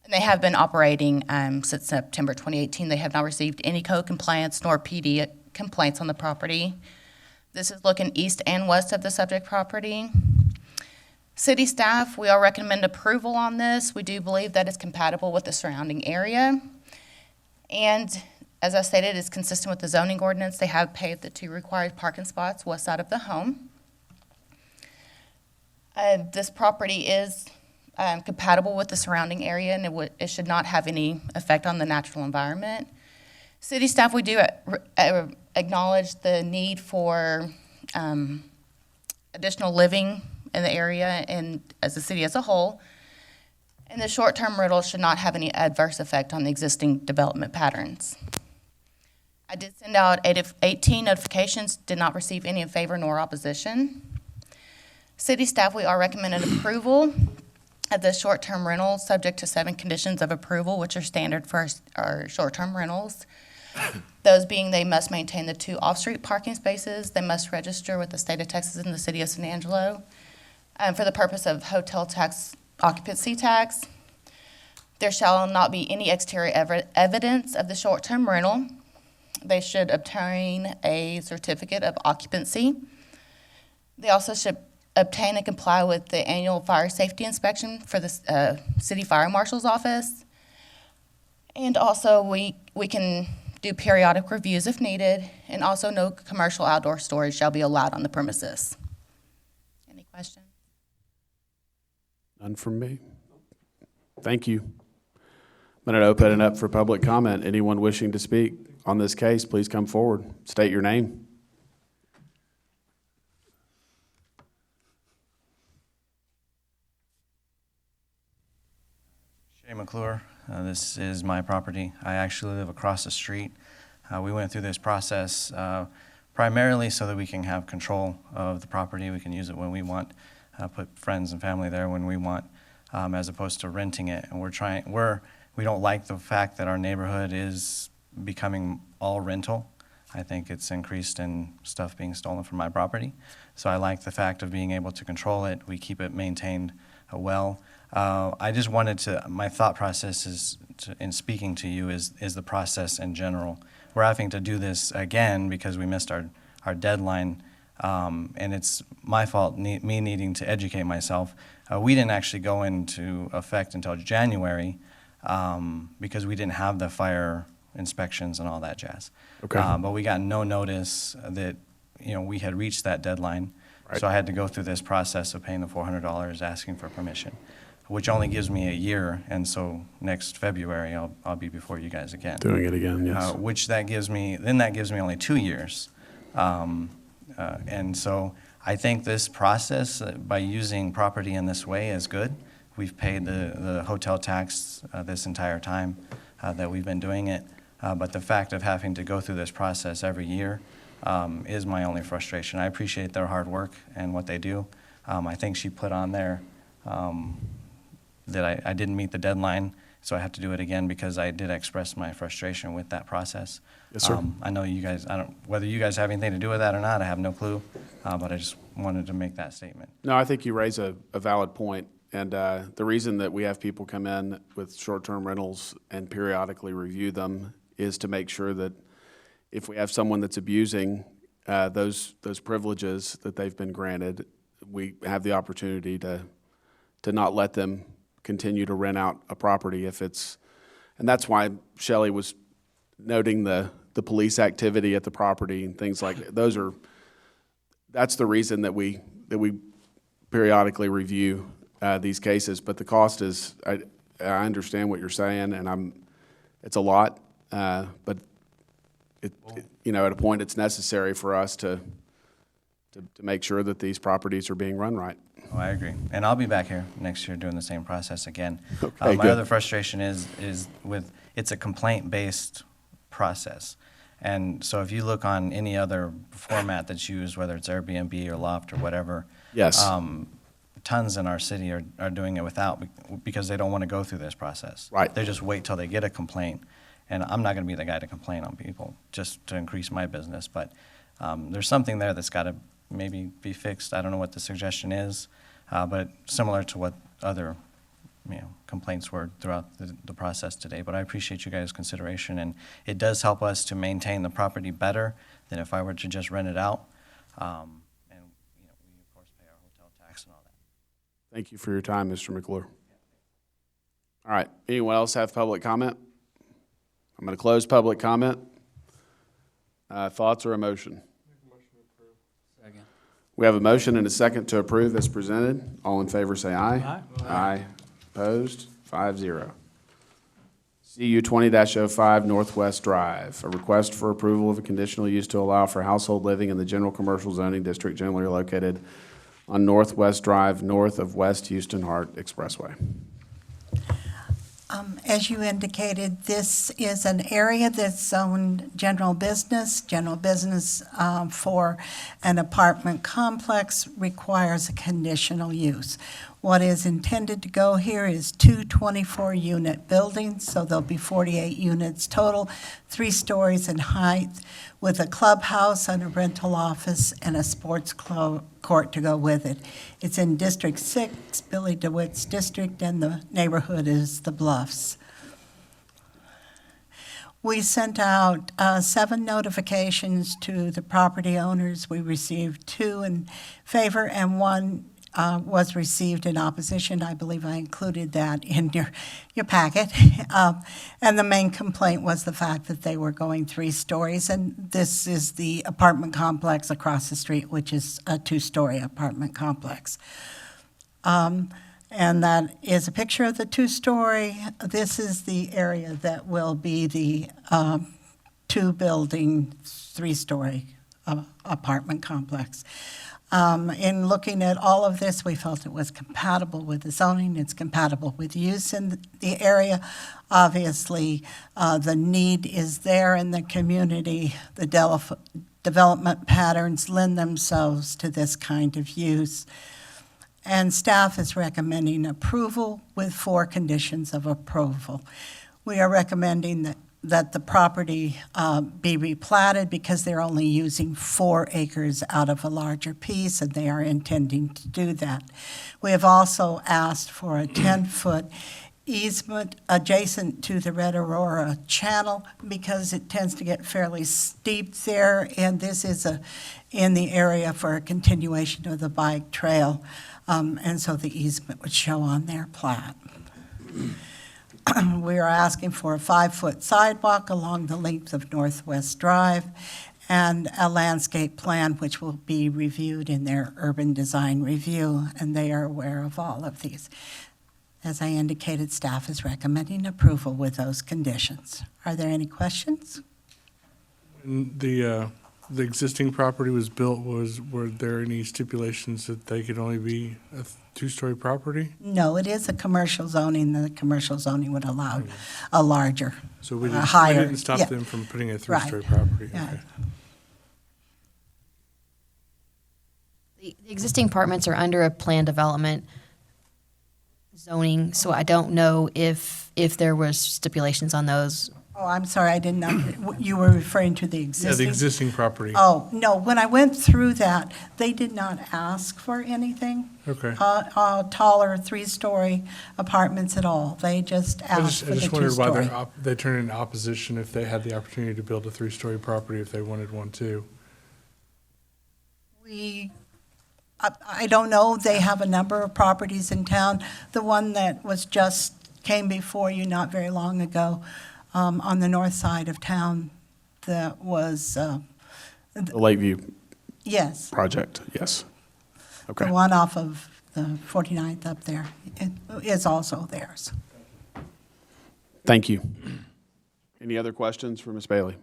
And they have been operating since September 2018. They have not received any code compliance nor PD complaints on the property. This is looking east and west of the subject property. City staff, we all recommend approval on this. We do believe that it's compatible with the surrounding area. And as I stated, it's consistent with the zoning ordinance. They have paved the 2 required parking spots west side of the home. This property is compatible with the surrounding area, and it should not have any effect on the natural environment. City staff, we do acknowledge the need for additional living in the area and as a city as a whole. And the short-term rental should not have any adverse effect on the existing development patterns. I did send out 18 notifications, did not receive any in favor nor opposition. City staff, we are recommending approval of the short-term rental, subject to 7 conditions of approval, which are standard for our short-term rentals. Those being, they must maintain the 2 off-street parking spaces, they must register with the state of Texas and the city of San Angelo for the purpose of hotel tax, occupancy tax. There shall not be any exterior evidence of the short-term rental. They should obtain a certificate of occupancy. They also should obtain and comply with the annual fire safety inspection for the city fire marshal's office. And also, we can do periodic reviews if needed, and also no commercial outdoor storage shall be allowed on the premises. Any questions? None from me. Thank you. I'm going to open it up for public comment. Anyone wishing to speak on this case, please come forward. State your name. Shay McClure. This is my property. I actually live across the street. We went through this process primarily so that we can have control of the property. We can use it when we want, put friends and family there when we want, as opposed to renting it. And we don't like the fact that our neighborhood is becoming all rental. I think it's increased in stuff being stolen from my property. So I like the fact of being able to control it. We keep it maintained well. I just wanted to, my thought process is, in speaking to you, is the process in general. We're having to do this again because we missed our deadline, and it's my fault, me needing to educate myself. We didn't actually go into effect until January because we didn't have the fire inspections and all that jazz. Okay. But we got no notice that, we had reached that deadline. Right. So I had to go through this process of paying the $400, asking for permission, which only gives me a year. And so next February, I'll be before you guys again. Doing it again, yes. Which that gives me only 2 years. And so I think this process, by using property in this way, is good. We've paid the hotel tax this entire time that we've been doing it. But the fact of having to go through this process every year is my only frustration. I appreciate their hard work and what they do. I think she put on there that I didn't meet the deadline, so I have to do it again because I did express my frustration with that process. Yes, sir. I know you guys, whether you guys have anything to do with that or not, I have no clue, but I just wanted to make that statement. No, I think you raise a valid point. And the reason that we have people come in with short-term rentals and periodically review them is to make sure that if we have someone that's abusing those privileges that they've been granted, we have the opportunity to not let them continue to rent out a property if it's, and that's why Shelley was noting the police activity at the property and things like that's the reason that we periodically review these cases. But the cost is, I understand what you're saying, and it's a lot, but at a point it's necessary for us to make sure that these properties are being run right. Oh, I agree. And I'll be back here next year doing the same process again. Okay, my good. other frustration is it's a complaint-based process. And so if you look on any other format that's used, whether it's Airbnb or Loft or whatever, Yes. Tons in our city are doing it without because they don't want to go through this process. Right. They just wait till they get a complaint. And I'm not going to be the guy to complain on people just to increase my business. But there's something there that's got to maybe be fixed. I don't know what the suggestion is, but similar to what other complaints were throughout the process today. But I appreciate you guys' consideration, and it does help us to maintain the property better than if I were to just rent it out. And we of course pay our hotel tax and all that. Thank you for your time, Mr. McClure. All right, anyone else have public comment? I'm going to close public comment. Thoughts or a motion? Second. We have a motion and a second to approve as presented. All in favor say aye. Aye. Aye. Opposed? 5-0. CU 20-05 Northwest Drive, a request for approval of a conditional use to allow for household living in the general commercial zoning district generally located on Northwest Drive, north of West Houston Hart Expressway. As you indicated, this is an area that's zoned general business. General business for an apartment complex requires a conditional use. What is intended to go here is two 24-unit buildings, so there'll be 48 units total, 3 stories in height, with a clubhouse and a rental office and a sports court to go with it. It's in District 6, Billy DeWitt's district, and the neighborhood is the Bluffs. We sent out 7 notifications to the property owners. We received 2 in favor and 1 was received in opposition. I believe I included that in your packet. And the main complaint was the fact that they were going 3 stories, and this is the apartment complex across the street, which is a 2-story apartment complex. And that is a picture of the 2-story. This is the area that will be the 2-building, 3-story apartment complex. In looking at all of this, we felt it was compatible with the zoning, it's compatible with use in the area. Obviously, the need is there in the community. The development patterns lend themselves to this kind of use. And staff is recommending approval with 4 conditions of approval. We are recommending that the property be replatted because they're only using 4 acres out of a larger piece, and they are intending to do that. We have also asked for a 10-foot easement adjacent to the Red Aurora Channel because it tends to get fairly steep there, and this is in the area for a continuation of the bike trail, and so the easement would show on their plat. We are asking for a 5-foot sidewalk along the length of Northwest Drive and a landscape plan which will be reviewed in their urban design review, and they are aware of all of these. As I indicated, staff is recommending approval with those conditions. Are there any questions? The existing property was built, were there any stipulations that they could only be a 2-story property? No, it is a commercial zoning. The commercial zoning would allow a larger, So we higher. didn't stop Yeah. them from putting a 3-story Right. property? Yeah. Okay. The existing apartments are under a plan development zoning, so I don't know if there was stipulations on those. Oh, I'm sorry, I didn't know. You were referring to the Yeah, existing? the existing property. Oh, no, when I went through that, they did not ask for anything. Okay. Taller 3-story apartments at all. They just I asked for the just wondered why 2-story. they turned in opposition if they had the opportunity to build a 3-story property if they wanted one too. I don't know, they have a number of properties in town. The one that came before you not very long ago, on the north side of town, that was, The Lakeview yes, project, yes. Okay. the one off of the 49th up there, it is also theirs. Thank you. Any other questions for Ms. Bailey?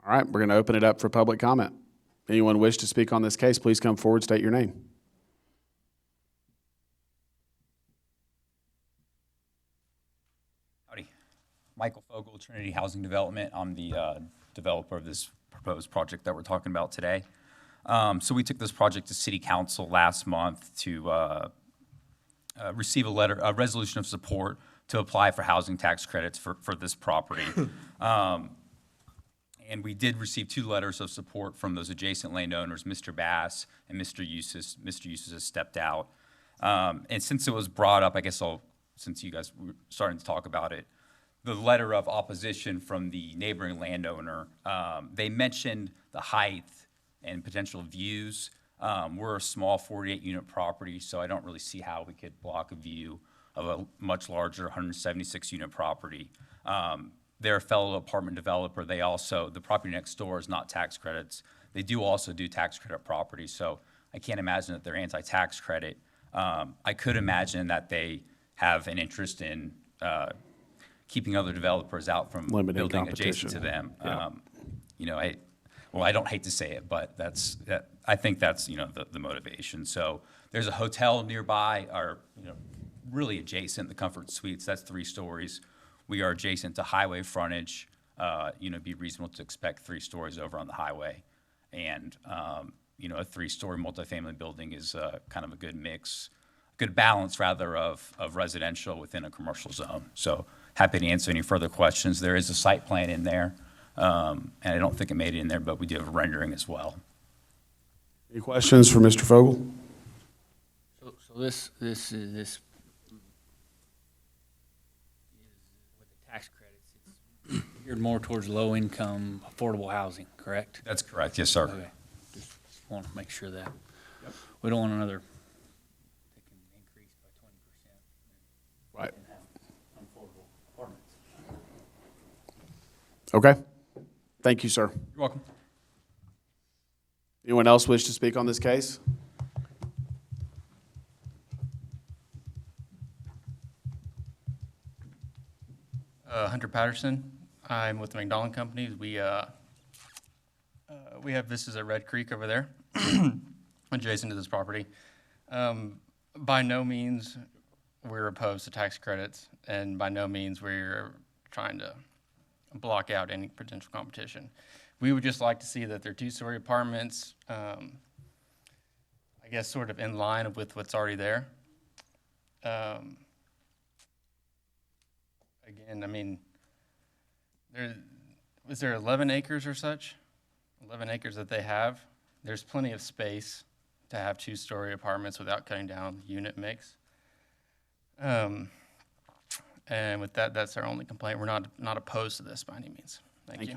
All right, we're going to open it up for public comment. Anyone wish to speak on this case, please come forward, state your name. Howdy. Michael Fogel, Trinity Housing Development. I'm the developer of this proposed project that we're talking about today. So we took this project to City Council last month to receive a resolution of support to apply for housing tax credits for this property. And we did receive 2 letters of support from those adjacent landowners, Mr. Bass and Mr. Eustace. Mr. Eustace has stepped out. And since it was brought up, I guess since you guys were starting to talk about it, the letter of opposition from the neighboring landowner, they mentioned the height and potential views. We're a small 48-unit property, so I don't really see how we could block a view of a much larger 176-unit property. They're a fellow apartment developer. The property next door is not tax credits. They do also do tax credit properties, so I can't imagine that they're anti-tax credit. I could imagine that they have an interest in keeping other developers out from Limiting building adjacent to competition. them. Yeah. I don't hate to say it, but I think that's the motivation. So there's a hotel nearby, or really adjacent, the Comfort Suites, that's 3 stories. We are adjacent to highway frontage. It'd be reasonable to expect 3 stories over on the highway. And, a 3-story multifamily building is kind of a good mix, good balance rather of residential within a commercial zone. So happy to answer any further questions. There is a site plan in there, and I don't think it made it in there, but we do have a rendering as well. Any questions for Mr. Fogel? So this is with the tax credits, it's geared more towards low-income, affordable housing, correct? That's correct, yes, sir. Okay. Just want to make sure that we don't want another increase by 20%. Right. And have unaffordable apartments. Okay. Thank you, sir. You're welcome. Anyone else wish to speak on this case? Hunter Patterson. I'm with the McDonald Company. We have, this is at Red Creek over there, adjacent to this property. By no means we're opposed to tax credits, and by no means we're trying to block out any potential competition. We would just like to see that they're 2-story apartments, I guess sort of in line with what's already there. Again, I mean, was there 11 acres or such? 11 acres that they have. There's plenty of space to have 2-story apartments without cutting down the unit mix. And with that, that's our only complaint. We're not opposed to this by any means. Thank you.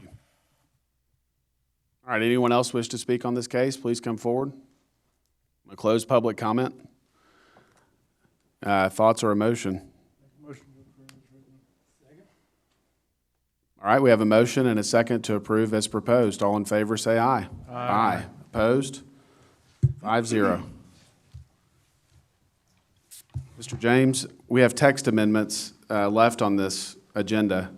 All right, anyone else wish to speak on this case, please come forward. I'm going to close public comment. Thoughts or a motion? All right, we have a motion and a second to approve as proposed. All in favor, say aye. Aye. Opposed? 5-0. Mr. James, we have text amendments left on this agenda.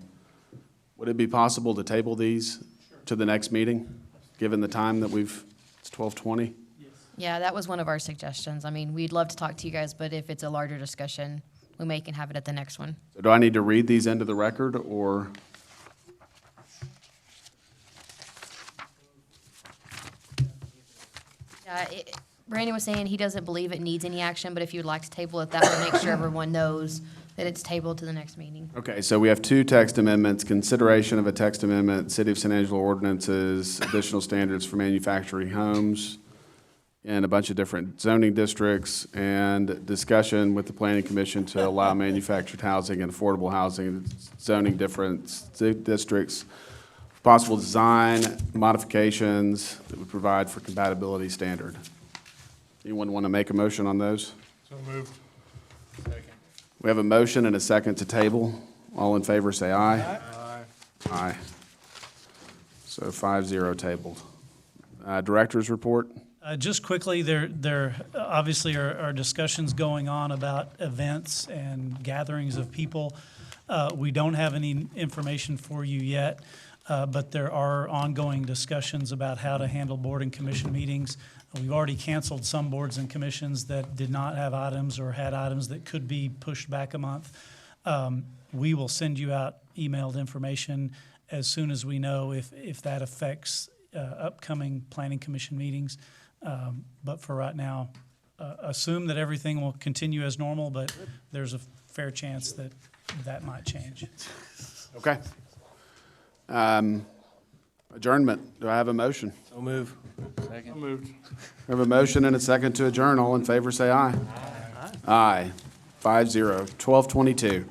Would it be possible to table these to the next meeting, given the time that it's 12:20? Yeah, that was one of our suggestions. I mean, we'd love to talk to you guys, but if it's a larger discussion, we may can have it at the next one. So do I need to read these into the record, or? Brandon was saying he doesn't believe it needs any action, but if you'd like to table it, that would make sure everyone knows that it's tabled to the next meeting. Okay, so we have 2 text amendments, consideration of a text amendment, City of San Angelo ordinances, additional standards for manufacturing homes in a bunch of different zoning districts, and discussion with the Planning Commission to allow manufactured housing and affordable housing in zoning different districts. Possible design modifications that would provide for compatibility standard. Anyone want to make a motion on those? So moved. Second. We have a motion and a second to table. All in favor, say aye. Aye. Aye. So 5-0 tabled. Director's report? Just quickly, there obviously are discussions going on about events and gatherings of people. We don't have any information for you yet, but there are ongoing discussions about how to handle board and commission meetings. We've already canceled some boards and commissions that did not have items or had items that could be pushed back a month. We will send you out emailed information as soon as we know if that affects upcoming planning commission meetings. But for right now, assume that everything will continue as normal, but there's a fair chance that that might change. Okay. Adjournment. Do I have a motion? So move. Second. So moved. We have a motion and a second to adjourn. All in favor, say aye. Aye. 5-0. 12:22.